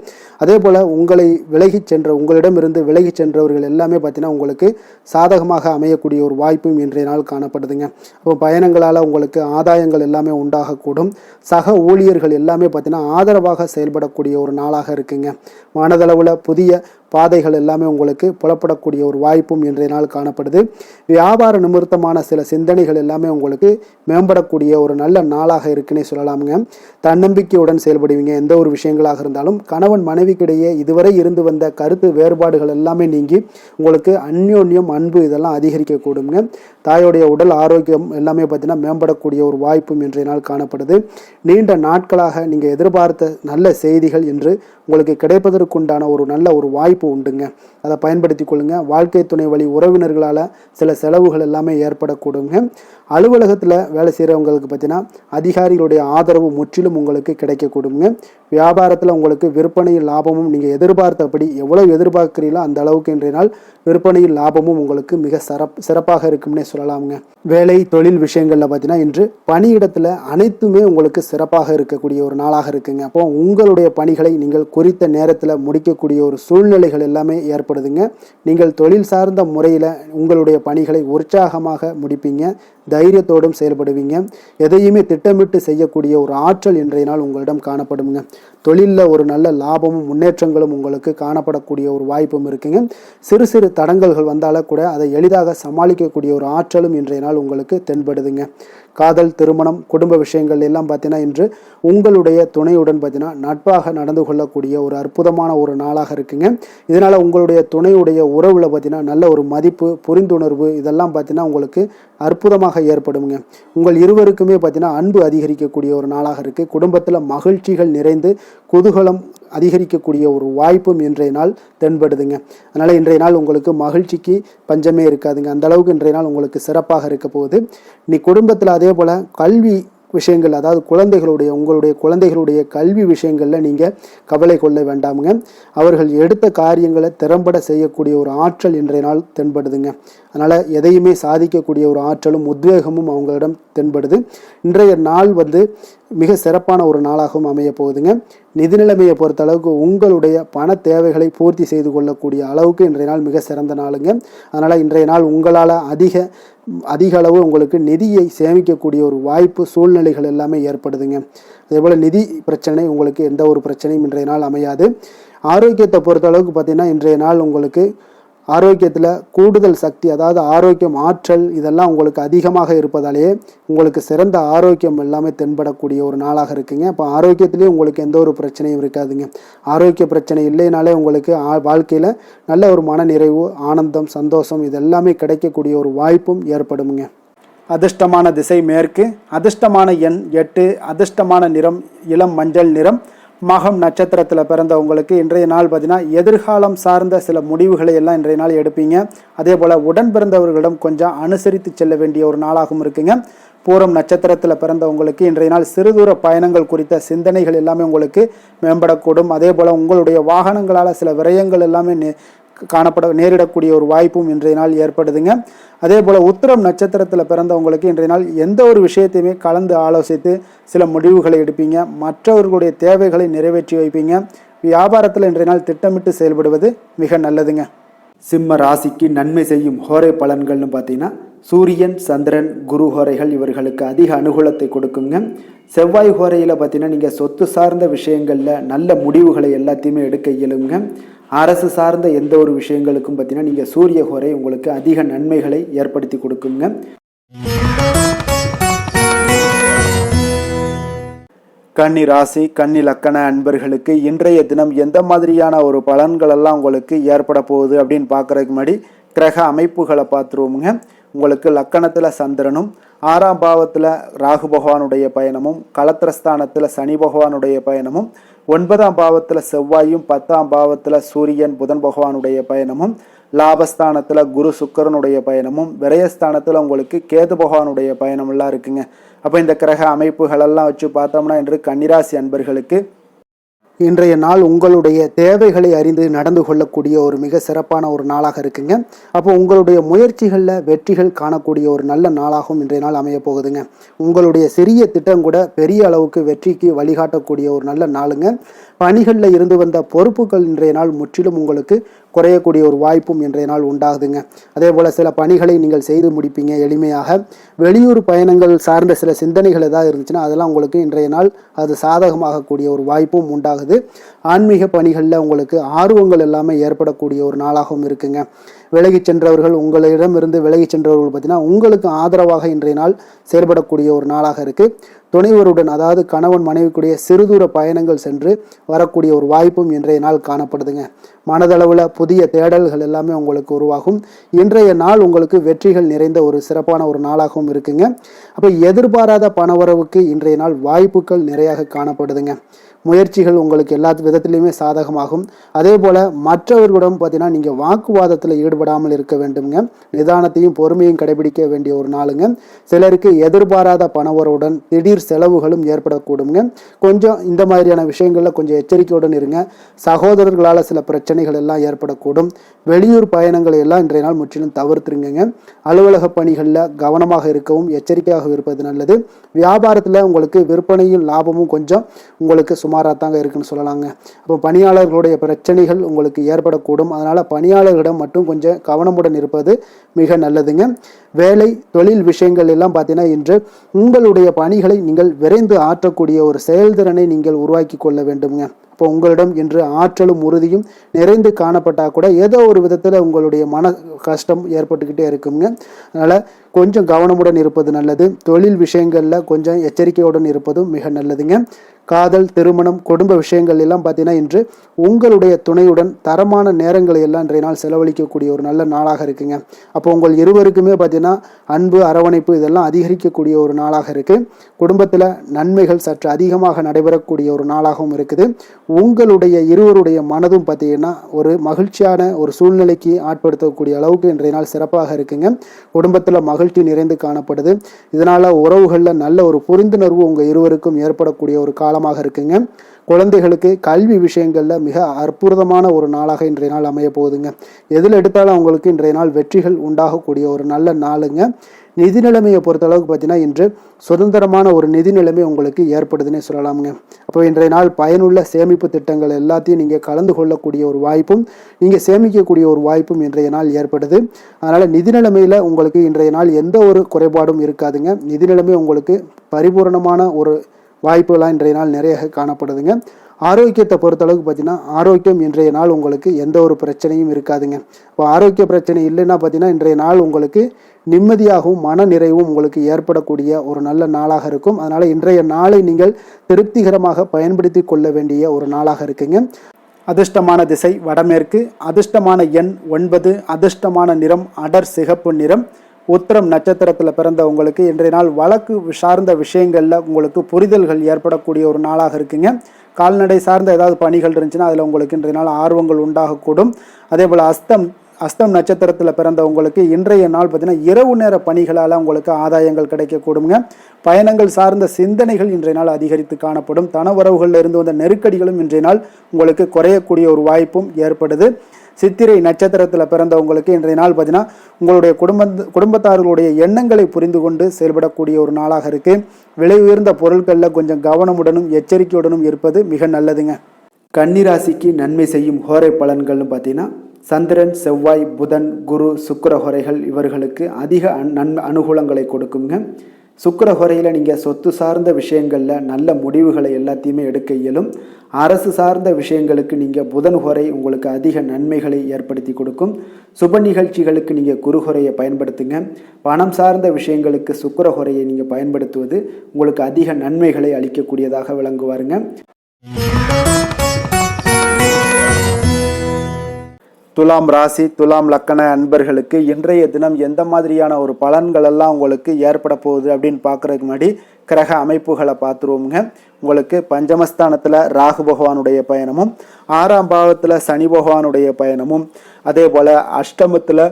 அதே போல் உங்களிடமிருந்து விலகி சென்றவர்கள் எல்லாமே பார்த்தீங்கன்னா உங்களுக்கு சாதகமாக அமையக்கூடிய ஒரு வாய்ப்பும் இன்றைய நாள் காணப்படுதுங்க. அப்போ பயணங்களால் உங்களுக்கு ஆதாயங்கள் எல்லாமே உண்டாகக்கூடும். சக ஊழியர்கள் எல்லாமே பார்த்தீங்கன்னா ஆதரவாக செயல்படக்கூடிய ஒரு நாளாக இருக்குங்க. மனதளவில் புதிய பாதைகள் எல்லாமே உங்களுக்கு புலப்படக்கூடிய ஒரு வாய்ப்பும் இன்றைய நாள் காணப்படுது. வியாபார நிமித்தமான சில சிந்தனைகள் எல்லாமே உங்களுக்கு மேம்படக்கூடிய ஒரு நல்ல நாளாக இருக்குன்னே சொல்லலாமுங்க. தன்னம்பிக்கையுடன் செயல்படுவீங்க. எந்த ஒரு விஷயங்களாக இருந்தாலும் கணவன் மனைவிக்கிடையே இதுவரை இருந்து வந்த கருத்து வேறுபாடுகள் எல்லாமே நீங்கி உங்களுக்கு அந்யோன்யம், அன்பு இதெல்லாம் அதிகரிக்கக்கூடுங்க. தாயோடைய உடல் ஆரோக்கியம் எல்லாமே பார்த்தீங்கன்னா மேம்படக்கூடிய ஒரு வாய்ப்பும் இன்றைய நாள் காணப்படுது. நீண்ட நாட்களாக நீங்கள் எதிர்பார்த்த நல்ல செய்திகள் இன்று உங்களுக்கு கிடைப்பதற்குண்டான ஒரு நல்ல ஒரு வாய்ப்பு உண்டுங்க. அதை பயன்படுத்தி கொள்ளுங்க. வாழ்க்கை துணை வழி உறவினர்களால் சில செலவுகள் எல்லாமே ஏற்படக்கூடுங்க. அலுவலகத்தில் வேலை செய்கிறவங்களுக்கு பார்த்தீங்கன்னா அதிகாரிகளுடைய ஆதரவு முற்றிலும் உங்களுக்கு கிடைக்கக்கூடுங்க. வியாபாரத்தில் உங்களுக்கு விற்பனையில் லாபமும் நீங்கள் எதிர்பார்த்தபடி எவ்வளவு எதிர்பார்க்கிறீங்களோ அந்த அளவுக்கு இன்றைய நாள் விற்பனையில் லாபமும் உங்களுக்கு மிக சிறப்பாக இருக்கும்னே சொல்லலாமுங்க. வேலை தொழில் விஷயங்களில் பார்த்தீங்கன்னா இன்று பணியிடத்தில் அனைத்துமே உங்களுக்கு சிறப்பாக இருக்கக்கூடிய ஒரு நாளாக இருக்குங்க. அப்போ உங்களுடைய பணிகளை நீங்கள் குறித்த நேரத்தில் முடிக்கக்கூடிய ஒரு சூழ்நிலைகள் எல்லாமே ஏற்படுதுங்க. நீங்கள் தொழில் சார்ந்த முறையில் உங்களுடைய பணிகளை உற்சாகமாக முடிப்பீங்க. தைரியத்தோடும் செயல்படுவீங்க. எதையுமே திட்டமிட்டு செய்யக்கூடிய ஒரு ஆற்றல் இன்றைய நாள் உங்களிடம் காணப்படுங்க. தொழிலில் ஒரு நல்ல லாபமும் முன்னேற்றங்களும் உங்களுக்கு காணப்படக்கூடிய ஒரு வாய்ப்பும் இருக்குங்க. சிறு சிறு தடங்கல்கள் வந்தாலும் கூட அதை எளிதாக சமாளிக்கக்கூடிய ஒரு ஆற்றலும் இன்றைய நாள் உங்களுக்கு தென்படுதுங்க. காதல், திருமணம், குடும்ப விஷயங்கள் எல்லாம் பார்த்தீங்கன்னா இன்று உங்களுடைய துணையுடன் பார்த்தீங்கன்னா நட்பாக நடந்து கொள்ளக்கூடிய ஒரு அற்புதமான ஒரு நாளாக இருக்குங்க. இதனால் உங்களுடைய துணையுடைய உறவில் பார்த்தீங்கன்னா நல்ல ஒரு மதிப்பு, புரிந்துணர்வு இதெல்லாம் பார்த்தீங்கன்னா உங்களுக்கு அற்புதமாக ஏற்படுங்க. உங்கள் இருவருக்குமே பார்த்தீங்கன்னா அன்பு அதிகரிக்கக்கூடிய ஒரு நாளாக இருக்குது. குடும்பத்தில் மகிழ்ச்சிகள் நிறைந்து குதூகலம் அதிகரிக்கக்கூடிய ஒரு வாய்ப்பும் இன்றைய நாள் தென்படுதுங்க. அதனால் இன்றைய நாள் உங்களுக்கு மகிழ்ச்சிக்கு பஞ்சமே இருக்காதுங்க. அந்த அளவுக்கு இன்றைய நாள் உங்களுக்கு சிறப்பாக இருக்க போகுது. நீ குடும்பத்தில் அதே போல் கல்வி விஷயங்கள், அதாவது உங்களுடைய குழந்தைகளுடைய கல்வி விஷயங்களில் நீங்கள் கவலை கொள்ள வேண்டாமுங்க. அவர்கள் எடுத்த காரியங்களை திறம்பட செய்யக்கூடிய ஒரு ஆற்றல் இன்றைய நாள் தென்படுதுங்க. அதனால் எதையுமே சாதிக்கக்கூடிய ஒரு ஆற்றலும் உத்வேகமும் அவங்களிடம் தென்படுது. இன்றைய நாள் மிக சிறப்பான ஒரு நாளாகவும் அமைய போகுதுங்க. நிதி நிலைமையை பொறுத்த அளவுக்கு உங்களுடைய பண தேவைகளை பூர்த்தி செய்து கொள்ளக்கூடிய அளவுக்கு இன்றைய நாள் மிக சிறந்த நாளுங்க. அதனால் இன்றைய நாள் உங்களால் அதிக அளவு உங்களுக்கு நிதியை சேமிக்கக்கூடிய ஒரு வாய்ப்பு, சூழ்நிலைகள் எல்லாமே ஏற்படுதுங்க. அதேபோல் நிதி பிரச்சனை உங்களுக்கு எந்த ஒரு பிரச்சனையும் இன்றைய நாள் அமையாது. ஆரோக்கியத்தை பொறுத்த அளவுக்கு பார்த்தீங்கன்னா இன்றைய நாள் உங்களுக்கு ஆரோக்கியத்தில் கூடுதல் சக்தி, அதாவது ஆரோக்கியம், ஆற்றல் இதெல்லாம் உங்களுக்கு அதிகமாக இருப்பதாலேயே உங்களுக்கு சிறந்த ஆரோக்கியம் எல்லாமே தென்படக்கூடிய ஒரு நாளாக இருக்குங்க. இப்போ ஆரோக்கியத்திலேயே உங்களுக்கு எந்த ஒரு பிரச்சனையும் இருக்காதுங்க. ஆரோக்கிய பிரச்சனை இல்லைனாலே உங்களுக்கு வாழ்க்கையில் நல்ல ஒரு மன நிறைவு, ஆனந்தம், சந்தோஷம் இதெல்லாமே கிடைக்கக்கூடிய ஒரு வாய்ப்பும் ஏற்படுங்க. அதிர்ஷ்டமான திசை மேற்கு, அதிர்ஷ்டமான எண் 8, அதிர்ஷ்டமான நிறம் இளம் மஞ்சள் நிறம். மகம் நட்சத்திரத்தில் பிறந்தவங்களுக்கு இன்றைய நாள் பார்த்தீங்கன்னா எதிர்காலம் சார்ந்த சில முடிவுகளை எல்லாம் இன்றைய நாள் எடுப்பீங்க. அதே போல் உடன் பிறந்தவர்களிடம் கொஞ்சம் அனுசரித்து செல்ல வேண்டிய ஒரு நாளாகவும் இருக்குங்க. பூரம் நட்சத்திரத்தில் பிறந்தவங்களுக்கு இன்றைய நாள் சிறுதூர பயணங்கள் குறித்த சிந்தனைகள் எல்லாமே உங்களுக்கு மேம்படக்கூடும். அதே போல் உங்களுடைய வாகனங்களால் சில விரயங்கள் எல்லாமே நேரிடக்கூடிய ஒரு வாய்ப்பும் இன்றைய நாள் ஏற்படுதுங்க. அதே போல் உத்திரம் நட்சத்திரத்தில் பிறந்தவங்களுக்கு இன்றைய நாள் எந்த ஒரு விஷயத்தையுமே கலந்து ஆலோசித்து சில முடிவுகளை எடுப்பீங்க. மற்றவர்களுடைய தேவைகளை நிறைவேற்றி வைப்பீங்க. வியாபாரத்தில் இன்றைய நாள் திட்டமிட்டு செயல்படுவது மிக நல்லதுங்க. சிம்ம ராசிக்கு நன்மை செய்யும் ஹோரை பலன்கள்னு பார்த்தீங்கன்னா சூரியன், சந்திரன், குரு ஹோரைகள் இவர்களுக்கு அதிக அனுகூலத்தை கொடுக்குங்க. செவ்வாய் ஹோரையில் பார்த்தீங்கன்னா நீங்கள் சொத்து சார்ந்த விஷயங்களில் நல்ல முடிவுகளை எல்லாத்தையுமே எடுக்க இயலுங்க. அரசு சார்ந்த எந்த ஒரு விஷயங்களுக்கும் பார்த்தீங்கன்னா நீங்கள் சூரிய ஹோரை உங்களுக்கு அதிக நன்மைகளை ஏற்படுத்தி கொடுக்குங்க. கன்னி ராசி, கன்னி லக்கண அன்பர்களுக்கு இன்றைய தினம் எந்த மாதிரியான ஒரு பலன்களெல்லாம் உங்களுக்கு ஏற்பட போகுது அப்படின்னு பார்க்குறதுக்கு முன்னாடி கிரக அமைப்புகளை பார்த்துருவோமுங்க. உங்களுக்கு லக்கணத்தில் சந்திரனும், 6ஆம் பாவத்தில் ராகு பகவானுடைய பயணமும், களத்திரஸ்தானத்தில் சனி பகவானுடைய பயணமும், 9ஆம் பாவத்தில் செவ்வாயும், 10ஆம் பாவத்தில் சூரியன் புதன் பகவானுடைய பயணமும், லாபஸ்தானத்தில் குரு சுக்கரனுடைய பயணமும், விரயஸ்தானத்தில் உங்களுக்கு கேது பகவானுடைய பயணமெல்லாம் இருக்குங்க. அப்போ இந்த கிரக அமைப்புகளெல்லாம் வச்சு பார்த்தோம்னா இன்று கன்னிராசி அன்பர்களுக்கு இன்றைய நாள் உங்களுடைய தேவைகளை அறிந்து நடந்து கொள்ளக்கூடிய ஒரு மிக சிறப்பான ஒரு நாளாக இருக்குங்க. அப்போ உங்களுடைய முயற்சிகளில் வெற்றிகள் காணக்கூடிய ஒரு நல்ல நாளாகவும் இன்றைய நாள் அமைய போகுதுங்க. உங்களுடைய சிறிய திட்டம் கூட பெரிய அளவுக்கு வெற்றிக்கு வழிகாட்டக்கூடிய ஒரு நல்ல நாளுங்க. பணிகளில் இருந்து வந்த பொறுப்புகள் இன்றைய நாள் முற்றிலும் உங்களுக்கு குறையக்கூடிய ஒரு வாய்ப்பும் இன்றைய நாள் உண்டாகுதுங்க. அதே போல் சில பணிகளை நீங்கள் செய்து முடிப்பீங்க எளிமையாக. வெளியூர் பயணங்கள் சார்ந்த சில சிந்தனைகள் ஏதாவது இருந்துச்சுன்னா அதெல்லாம் உங்களுக்கு இன்றைய நாள் அது சாதகமாகக்கூடிய ஒரு வாய்ப்பும் உண்டாகுது. ஆன்மீக பணிகளில் உங்களுக்கு ஆர்வங்கள் எல்லாமே ஏற்படக்கூடிய ஒரு நாளாகவும் இருக்குங்க. விலகி சென்றவர்கள், உங்களிடமிருந்து விலகி சென்றவர்கள் பார்த்தீங்கன்னா உங்களுக்கு ஆதரவாக இன்றைய நாள் செயல்படக்கூடிய ஒரு நாளாக இருக்குது. துணைவருடன், அதாவது கணவன் மனைவிக்குடைய சிறுதூர பயணங்கள் சென்று வரக்கூடிய ஒரு வாய்ப்பும் இன்றைய நாள் காணப்படுதுங்க. மனதளவில் புதிய தேடல்கள் எல்லாமே உங்களுக்கு உருவாகும். இன்றைய நாள் உங்களுக்கு வெற்றிகள் நிறைந்த ஒரு சிறப்பான ஒரு நாளாகவும் இருக்குங்க. அப்போ எதிர்பாராத பணவரவுக்கு இன்றைய நாள் வாய்ப்புகள் நிறையாக காணப்படுதுங்க. முயற்சிகள் உங்களுக்கு எல்லா விதத்திலையுமே சாதகமாகும். அதே போல் மற்றவர்களிடம் பார்த்தீங்கன்னா நீங்கள் வாக்குவாதத்தில் ஈடுபடாமல் இருக்க வேண்டுங்க. நிதானத்தையும் பொறுமையும் கடைபிடிக்க வேண்டிய ஒரு நாளுங்க. சிலருக்கு எதிர்பாராத பணவரவுடன் திடீர் செலவுகளும் ஏற்படக்கூடுங்க. கொஞ்சம் இந்த மாதிரியான விஷயங்களில் கொஞ்சம் எச்சரிக்கையுடன் இருங்க. சகோதரர்களால் சில பிரச்சனைகள் எல்லாம் ஏற்படக்கூடும். வெளியூர் பயணங்களை எல்லாம் இன்றைய நாள் முற்றிலும் தவிர்த்துருங்க. அலுவலக பணிகளில் கவனமாக இருக்கவும் எச்சரிக்கையாக இருப்பது நல்லது. வியாபாரத்தில் உங்களுக்கு விற்பனையும் லாபமும் கொஞ்சம் உங்களுக்கு சுமாராக தாங்க இருக்குன்னு சொல்லலாங்க. அப்போ பணியாளர்களுடைய பிரச்சனைகள் உங்களுக்கு ஏற்படக்கூடும். அதனால் பணியாளர்களிடம் மட்டும் கொஞ்சம் கவனமுடன் இருப்பது மிக நல்லதுங்க. வேலை தொழில் விஷயங்கள் எல்லாம் பார்த்தீங்கன்னா இன்று உங்களுடைய பணிகளை நீங்கள் விரைந்து ஆற்றக்கூடிய ஒரு செயல்திறனை நீங்கள் உருவாக்கி கொள்ள வேண்டுங்க. இப்போ உங்களிடம் இன்று ஆற்றலும் உறுதியும் நிறைந்து காணப்பட்டால் கூட ஏதோ ஒரு விதத்தில் உங்களுடைய மன கஷ்டம் ஏற்பட்டுக்கிட்டே இருக்குங்க. அதனால் கொஞ்சம் கவனமுடன் இருப்பது நல்லது. தொழில் விஷயங்களில் கொஞ்சம் எச்சரிக்கையுடன் இருப்பதும் மிக நல்லதுங்க. காதல், திருமணம், குடும்ப விஷயங்கள் எல்லாம் பார்த்தீங்கன்னா இன்று உங்களுடைய துணையுடன் தரமான நேரங்களை எல்லாம் இன்றைய நாள் செலவழிக்கக்கூடிய ஒரு நல்ல நாளாக இருக்குங்க. அப்போ உங்கள் இருவருக்குமே பார்த்தீங்கன்னா அன்பு, அரவணைப்பு இதெல்லாம் அதிகரிக்கக்கூடிய ஒரு நாளாக இருக்குது. குடும்பத்தில் நன்மைகள் சற்று அதிகமாக நடைபெறக்கூடிய ஒரு நாளாகவும் இருக்குது. உங்களுடைய இருவருடைய மனதும் பார்த்தீங்கன்னா ஒரு மகிழ்ச்சியான ஒரு சூழ்நிலைக்கு ஆட்படுத்தக்கூடிய அளவுக்கு இன்றைய நாள் சிறப்பாக இருக்குங்க. குடும்பத்தில் மகிழ்ச்சி நிறைந்து காணப்படுது. இதனால் உறவுகளில் நல்ல ஒரு புரிந்துணர்வு உங்கள் இருவருக்கும் ஏற்படக்கூடிய ஒரு காலமாக இருக்குங்க. குழந்தைகளுக்கு கல்வி விஷயங்களில் மிக அற்புதமான ஒரு நாளாக இன்றைய நாள் அமைய போகுதுங்க. எதில் எடுத்தாலும் அவங்களுக்கு இன்றைய நாள் வெற்றிகள் உண்டாகக்கூடிய ஒரு நல்ல நாளுங்க. நிதி நிலைமையை பொறுத்தளவுக்கு பார்த்தீங்கன்னா இன்று சுதந்திரமான ஒரு நிதி நிலைமை உங்களுக்கு ஏற்படுதுன்னே சொல்லலாமுங்க. அப்போ இன்றைய நாள் பயனுள்ள சேமிப்பு திட்டங்கள் எல்லாத்தையும் நீங்கள் கலந்து கொள்ளக்கூடிய ஒரு வாய்ப்பும் நீங்கள் சேமிக்கக்கூடிய ஒரு வாய்ப்பும் இன்றைய நாள் ஏற்படுது. அதனால் நிதி நிலைமையில் உங்களுக்கு இன்றைய நாள் எந்த ஒரு குறைபாடும் இருக்காதுங்க. நிதி நிலைமை உங்களுக்கு பரிபூர்ணமான ஒரு வாய்ப்புகளாக இன்றைய நாள் நிறைய காணப்படுதுங்க. ஆரோக்கியத்தை பொறுத்தளவுக்கு பார்த்தீங்கன்னா ஆரோக்கியம் இன்றைய நாள் உங்களுக்கு எந்த ஒரு பிரச்சனையும் இருக்காதுங்க. இப்போ ஆரோக்கிய பிரச்சனை இல்லைன்னா பார்த்தீங்கன்னா இன்றைய நாள் உங்களுக்கு நிம்மதியாகவும் மன நிறைவும் உங்களுக்கு ஏற்படக்கூடிய ஒரு நல்ல நாளாக இருக்கும். அதனால் இன்றைய நாளை நீங்கள் திருப்திகரமாக பயன்படுத்தி கொள்ள வேண்டிய ஒரு நாளாக இருக்குங்க. அதிர்ஷ்டமான திசை வடமேற்கு, அதிர்ஷ்டமான எண் 9, அதிர்ஷ்டமான நிறம் அடர் சிகப்பு நிறம். உத்திரம் நட்சத்திரத்தில் பிறந்த உங்களுக்கு இன்றைய நாள் வழக்கு சார்ந்த விஷயங்களில் உங்களுக்கு புரிதல்கள் ஏற்படக்கூடிய ஒரு நாளாக இருக்குங்க. கால்நடை சார்ந்த ஏதாவது பணிகள் இருந்துச்சுன்னா அதில் உங்களுக்கு இன்றைய நாள் ஆர்வங்கள் உண்டாகக்கூடும். அதே போல் அஸ்தம் நட்சத்திரத்தில் பிறந்த உங்களுக்கு இன்றைய நாள் பார்த்தீங்கன்னா இரவு நேர பணிகளால் உங்களுக்கு ஆதாயங்கள் கிடைக்கக்கூடுங்க. பயணங்கள் சார்ந்த சிந்தனைகள் இன்றைய நாள் அதிகரித்து காணப்படும். தனவரவுகளில் இருந்து வந்த நெருக்கடிகளும் இன்றைய நாள் உங்களுக்கு குறையக்கூடிய ஒரு வாய்ப்பும் ஏற்படுது. சித்திரை நட்சத்திரத்தில் பிறந்தவங்களுக்கு இன்றைய நாள் பார்த்தீங்கன்னா உங்களுடைய குடும்பத்தார்களுடைய எண்ணங்களை புரிந்து கொண்டு செயல்படக்கூடிய ஒரு நாளாக இருக்குது. விலை உயர்ந்த பொருட்களில் கொஞ்சம் கவனமுடனும் எச்சரிக்கையுடனும் இருப்பது மிக நல்லதுங்க. கன்னிராசிக்கு நன்மை செய்யும் ஹோரை பலன்கள்னு பார்த்தீங்கன்னா சந்திரன், செவ்வாய், புதன், குரு, சுக்கிர ஹோரைகள் இவர்களுக்கு அதிக அனுகூலங்களை கொடுக்குங்க. சுக்கிர ஹோரையில் நீங்கள் சொத்து சார்ந்த விஷயங்களில் நல்ல முடிவுகளை எல்லாத்தையுமே எடுக்க இயலும். அரசு சார்ந்த விஷயங்களுக்கு நீங்கள் புதன் ஹோரை உங்களுக்கு அதிக நன்மைகளை ஏற்படுத்தி கொடுக்கும். சுப நிகழ்ச்சிகளுக்கு நீங்கள் குரு ஹோரையை பயன்படுத்துங்க. பணம் சார்ந்த விஷயங்களுக்கு சுக்கிர ஹோரையை நீங்கள் பயன்படுத்துவது உங்களுக்கு அதிக நன்மைகளை அளிக்கக்கூடியதாக விளங்குவாருங்க. துலாம் ராசி, துலாம் லக்கண அன்பர்களுக்கு இன்றைய தினம் எந்த மாதிரியான ஒரு பலன்கள் எல்லாம் உங்களுக்கு ஏற்பட போகுது அப்படின்னு பார்க்குறதுக்கு முன்னாடி கிரக அமைப்புகளை பார்த்துருவோமுங்க. உங்களுக்கு பஞ்சமஸ்தானத்தில் ராகு பகவானுடைய பயணமும், 6ஆம் பாவத்தில் சனி பகவானுடைய பயணமும், அதே போல் அஷ்டமத்தில்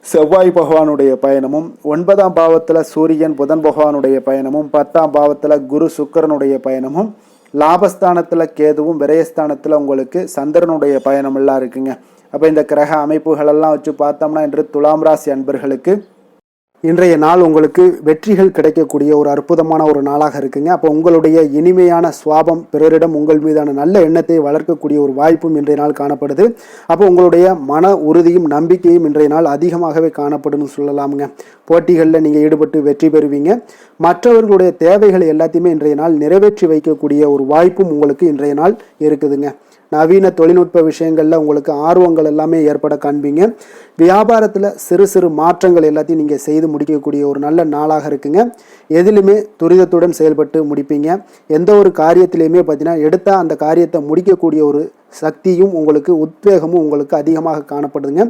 செவ்வாய் பகவானுடைய பயணமும், 9ஆம் பாவத்தில் சூரியன் புதன் பகவானுடைய பயணமும், 10ஆம் பாவத்தில் குரு சுக்கிரனுடைய பயணமும், லாபஸ்தானத்தில் கேதுவும், விரயஸ்தானத்தில் உங்களுக்கு சந்திரனுடைய பயணம் எல்லாம் இருக்குங்க. அப்போ இந்த கிரக அமைப்புகளெல்லாம் வச்சு பார்த்தோம்னா இன்று துலாம் ராசி அன்பர்களுக்கு இன்றைய நாள் உங்களுக்கு வெற்றிகள் கிடைக்கக்கூடிய ஒரு அற்புதமான ஒரு நாளாக இருக்குங்க. அப்போ உங்களுடைய இனிமையான சுவாபம் பிறரிடம் உங்கள் மீதான நல்ல எண்ணத்தை வளர்க்கக்கூடிய ஒரு வாய்ப்பும் இன்றைய நாள் காணப்படுது. அப்போ உங்களுடைய மன உறுதியும் நம்பிக்கையும் இன்றைய நாள் அதிகமாகவே காணப்படும்னு சொல்லலாமுங்க. போட்டிகளில் நீங்கள் ஈடுபட்டு வெற்றி பெறுவீங்க. மற்றவர்களுடைய தேவைகளை எல்லாத்தையுமே இன்றைய நாள் நிறைவேற்றி வைக்கக்கூடிய ஒரு வாய்ப்பும் உங்களுக்கு இன்றைய நாள் இருக்குதுங்க. நவீன தொழில்நுட்ப விஷயங்களில் உங்களுக்கு ஆர்வங்கள் எல்லாமே ஏற்பட காண்பீங்க. வியாபாரத்தில் சிறு சிறு மாற்றங்கள் எல்லாத்தையும் நீங்கள் செய்து முடிக்கக்கூடிய ஒரு நல்ல நாளாக இருக்குங்க. எதிலுமே துரிதத்துடன் செயல்பட்டு முடிப்பீங்க. எந்த ஒரு காரியத்திலையுமே பார்த்தீங்கன்னா எடுத்தால் அந்த காரியத்தை முடிக்கக்கூடிய ஒரு சக்தியும் உங்களுக்கு உத்வேகமும் உங்களுக்கு அதிகமாக காணப்படுதுங்க.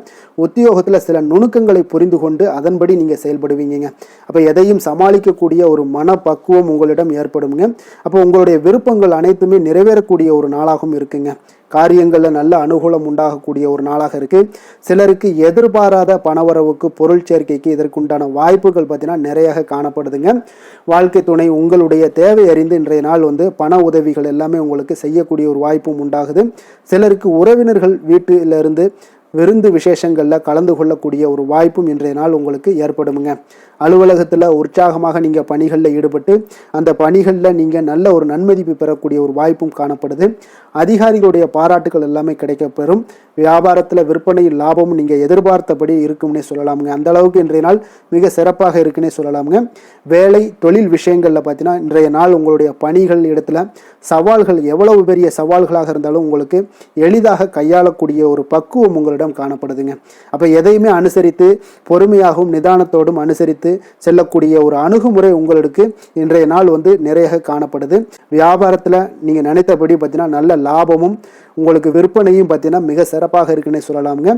உத்தியோகத்தில் சில நுணுக்கங்களை புரிந்து கொண்டு அதன்படி நீங்கள் செயல்படுவீங்க. அப்போ எதையும் சமாளிக்கக்கூடிய ஒரு மனப்பக்குவம் உங்களிடம் ஏற்படுங்க. அப்போ உங்களுடைய விருப்பங்கள் அனைத்துமே நிறைவேறக்கூடிய ஒரு நாளாகவும் இருக்குங்க. காரியங்களில் நல்ல அனுகூலம் உண்டாகக்கூடிய ஒரு நாளாக இருக்குது. சிலருக்கு எதிர்பாராத பணவரவுக்கு பொருள் சேர்க்கைக்கு இதற்குண்டான வாய்ப்புகள் பார்த்தீங்கன்னா நிறைய காணப்படுதுங்க. வாழ்க்கை துணை உங்களுடைய தேவை அறிந்து இன்றைய நாள் பண உதவிகள் எல்லாமே உங்களுக்கு செய்யக்கூடிய ஒரு வாய்ப்பும் உண்டாகுது. சிலருக்கு உறவினர்கள் வீட்டிலிருந்து விருந்து விசேஷங்களில் கலந்து கொள்ளக்கூடிய ஒரு வாய்ப்பும் இன்றைய நாள் உங்களுக்கு ஏற்படுமுங்க. அலுவலகத்தில் உற்சாகமாக நீங்கள் பணிகளில் ஈடுபட்டு அந்த பணிகளில் நீங்கள் நல்ல ஒரு நன்மதிப்பு பெறக்கூடிய ஒரு வாய்ப்பும் காணப்படுது. அதிகாரிகளுடைய பாராட்டுகள் எல்லாமே கிடைக்கப்பெறும். வியாபாரத்தில் விற்பனையில் லாபமும் நீங்கள் எதிர்பார்த்தபடி இருக்கும்னே சொல்லலாமுங்க. அந்த அளவுக்கு இன்றைய நாள் மிக சிறப்பாக இருக்குன்னே சொல்லலாமுங்க. வேலை தொழில் விஷயங்களில் பார்த்தீங்கன்னா இன்றைய நாள் உங்களுடைய பணிகள் இடத்துல சவால்கள் எவ்வளவு பெரிய சவால்களாக இருந்தாலும் உங்களுக்கு எளிதாக கையாளக்கூடிய ஒரு பக்குவம் உங்களிடம் காணப்படுதுங்க. அப்போ எதையுமே அனுசரித்து பொறுமையாகவும் நிதானத்தோடும் அனுசரித்து செல்லக்கூடிய ஒரு அணுகுமுறை உங்களுக்கு இன்றைய நாள் நிறைய காணப்படுது. வியாபாரத்தில் நீங்கள் நினைத்தபடி பார்த்தீங்கன்னா நல்ல லாபமும் உங்களுக்கு விற்பனையும் பார்த்தீங்கன்னா மிக சிறப்பாக இருக்குன்னே சொல்லலாமுங்க.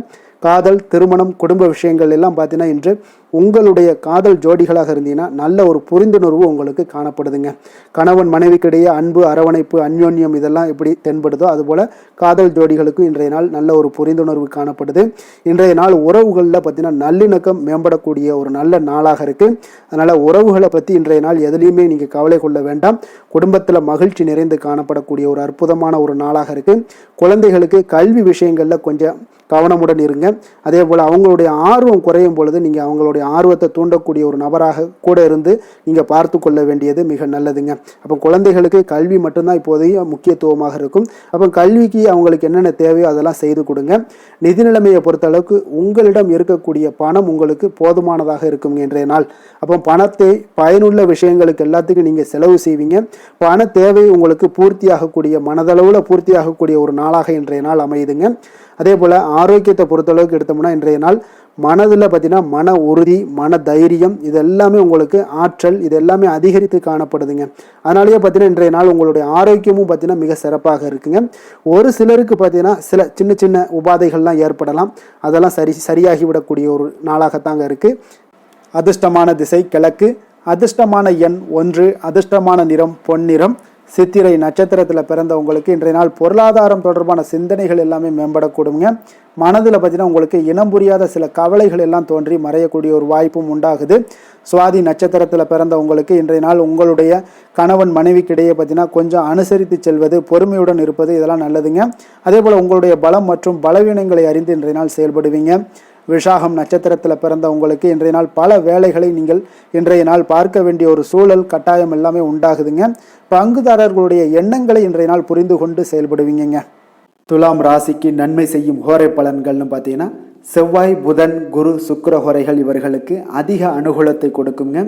காதல், திருமணம், குடும்ப விஷயங்கள் எல்லாம் பார்த்தீங்கன்னா இன்று உங்களுடைய காதல் ஜோடிகளாக இருந்தீங்கன்னா நல்ல ஒரு புரிந்துணர்வு உங்களுக்கு காணப்படுதுங்க. கணவன் மனைவிக்கிடையே அன்பு, அரவணைப்பு, அந்யோன்யம் இதெல்லாம் எப்படி தென்படுதோ அதுபோல் காதல் ஜோடிகளுக்கும் இன்றைய நாள் நல்ல ஒரு புரிந்துணர்வு காணப்படுது. இன்றைய நாள் உறவுகளில் பார்த்தீங்கன்னா நல்லிணக்கம் மேம்படக்கூடிய ஒரு நல்ல நாளாக இருக்குது. அதனால் உறவுகளை பற்றி இன்றைய நாள் எதுலேயுமே நீங்கள் கவலை கொள்ள வேண்டாம். குடும்பத்தில் மகிழ்ச்சி நிறைந்து காணப்படக்கூடிய ஒரு அற்புதமான ஒரு நாளாக இருக்குது. குழந்தைகளுக்கு கல்வி விஷயங்களில் கொஞ்சம் கவனமுடன் இருங்க. அதே போல் அவங்களுடைய ஆர்வம் குறையும் பொழுது நீங்கள் அவங்களுடைய ஆர்வத்தை தூண்டக்கூடிய ஒரு நபராக கூட இருந்து நீங்கள் பார்த்து கொள்ள வேண்டியது மிக நல்லதுங்க. அப்போ குழந்தைகளுக்கு கல்வி மட்டும்தான் இப்போதைய முக்கியத்துவமாக இருக்கும். அப்போ கல்விக்கு அவங்களுக்கு என்னென்ன தேவையோ அதெல்லாம் செய்து கொடுங்க. நிதி நிலைமையை பொறுத்தளவுக்கு உங்களிடம் இருக்கக்கூடிய பணம் உங்களுக்கு போதுமானதாக இருக்கும் இன்றைய நாள். அப்போ பணத்தை பயனுள்ள விஷயங்களுக்கு எல்லாத்துக்கும் நீங்கள் செலவு செய்வீங்க. பண தேவை உங்களுக்கு பூர்த்தியாகக்கூடிய மனதளவில் பூர்த்தியாகக்கூடிய ஒரு நாளாக இன்றைய நாள் அமையுதுங்க. அதே போல் ஆரோக்கியத்தை பொறுத்தளவுக்கு எடுத்தோம்னா இன்றைய நாள் மனதில் பார்த்தீங்கன்னா மன உறுதி, மன தைரியம் இது எல்லாமே உங்களுக்கு ஆற்றல் இது எல்லாமே அதிகரித்து காணப்படுதுங்க. அதனாலேயே பார்த்தீங்கன்னா இன்றைய நாள் உங்களுடைய ஆரோக்கியமும் பார்த்தீங்கன்னா மிக சிறப்பாக இருக்குங்க. ஒரு சிலருக்கு பார்த்தீங்கன்னா சில சின்ன சின்ன உபாதைகள்லாம் ஏற்படலாம். அதெல்லாம் சரியாகிவிடக்கூடிய ஒரு நாளாகத்தாங்க இருக்குது. அதிர்ஷ்டமான திசை கிழக்கு, அதிர்ஷ்டமான எண் 1, அதிர்ஷ்டமான நிறம் பொன்னிறம், சித்திரை நட்சத்திரத்தில் பிறந்தவங்களுக்கு இன்றைய நாள் பொருளாதாரம் தொடர்பான சிந்தனைகள் எல்லாமே மேம்படக்கூடுங்க. மனதில் பார்த்தீங்கன்னா உங்களுக்கு இனம் புரியாத சில கவலைகள் எல்லாம் தோன்றி மறையக்கூடிய ஒரு வாய்ப்பும் உண்டாகுது. சுவாதி நட்சத்திரத்தில் பிறந்தவங்களுக்கு இன்றைய நாள் உங்களுடைய கணவன் மனைவிக்கிடையே பார்த்தீங்கன்னா கொஞ்சம் அனுசரித்து செல்வது, பொறுமையுடன் இருப்பது இதெல்லாம் நல்லதுங்க. அதே போல் உங்களுடைய பலம் மற்றும் பலவீனங்களை அறிந்து இன்றைய நாள் செயல்படுவீங்க. விஷாகம் நட்சத்திரத்தில் பிறந்த உங்களுக்கு இன்றைய நாள் பல வேலைகளை நீங்கள் இன்றைய நாள் பார்க்க வேண்டிய ஒரு சூழல் கட்டாயம் எல்லாமே உண்டாகுதுங்க. பங்குதாரர்களுடைய எண்ணங்களை இன்றைய நாள் புரிந்து கொண்டு செயல்படுவீங்க. துலாம் ராசிக்கு நன்மை செய்யும் ஹோரை பலன்கள்னு பார்த்தீங்கன்னா செவ்வாய், புதன், குரு, சுக்கிர ஹோரைகள் இவர்களுக்கு அதிக அனுகூலத்தை கொடுக்குங்க.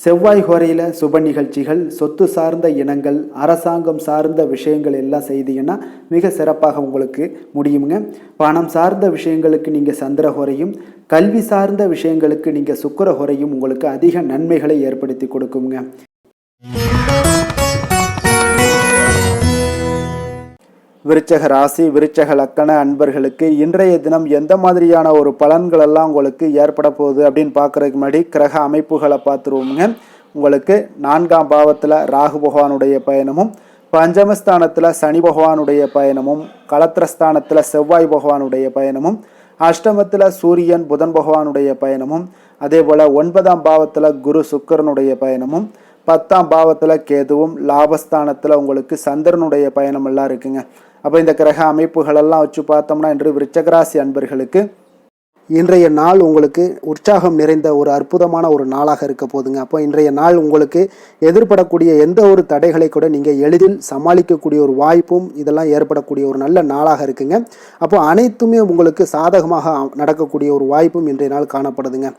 செவ்வாய் ஹோரையில் சுப நிகழ்ச்சிகள், சொத்து சார்ந்த இனங்கள், அரசாங்கம் சார்ந்த விஷயங்கள் எல்லாம் செய்தீங்கன்னா மிக சிறப்பாக உங்களுக்கு முடியுங்க. பணம் சார்ந்த விஷயங்களுக்கு நீங்கள் சந்திர ஹோரையும், கல்வி சார்ந்த விஷயங்களுக்கு நீங்கள் சுக்கிர ஹோரையும் உங்களுக்கு அதிக நன்மைகளை ஏற்படுத்தி கொடுக்குங்க. விருச்சக ராசி, விருச்சக லக்கண அன்பர்களுக்கு இன்றைய தினம் எந்த மாதிரியான ஒரு பலன்கள் எல்லாம் உங்களுக்கு ஏற்பட போகுது அப்படின்னு பார்க்கறதுக்கு முன்னாடி கிரக அமைப்புகளை பார்த்துருவோமுங்க. உங்களுக்கு 4ஆம் பாவத்தில் ராகு பகவானுடைய பயணமும், பஞ்சமஸ்தானத்தில் சனி பகவானுடைய பயணமும், களத்திரஸ்தானத்தில் செவ்வாய் பகவானுடைய பயணமும், அஷ்டமத்தில் சூரியன் புதன் பகவானுடைய பயணமும், அதே போல் 9ஆம் பாவத்தில் குரு சுக்கிரனுடைய பயணமும், 10ஆம் பாவத்தில் கேதுவும், லாபஸ்தானத்தில் உங்களுக்கு சந்திரனுடைய பயணம் எல்லாம் இருக்குங்க. அப்போ இந்த கிரக அமைப்புகளெல்லாம் வச்சு பார்த்தோம்னா இன்று விருச்சகராசி அன்பர்களுக்கு இன்றைய நாள் உங்களுக்கு உற்சாகம் நிறைந்த ஒரு அற்புதமான ஒரு நாளாக இருக்க போதுங்க. அப்போ இன்றைய நாள் உங்களுக்கு எதிர்படக்கூடிய எந்த ஒரு தடைகளை கூட நீங்கள் எளிதில் சமாளிக்கக்கூடிய ஒரு வாய்ப்பும் இதெல்லாம் ஏற்படக்கூடிய ஒரு நல்ல நாளாக இருக்குங்க. அப்போ அனைத்துமே உங்களுக்கு சாதகமாக நடக்கக்கூடிய ஒரு வாய்ப்பும் இன்றைய நாள் காணப்படுதுங்க.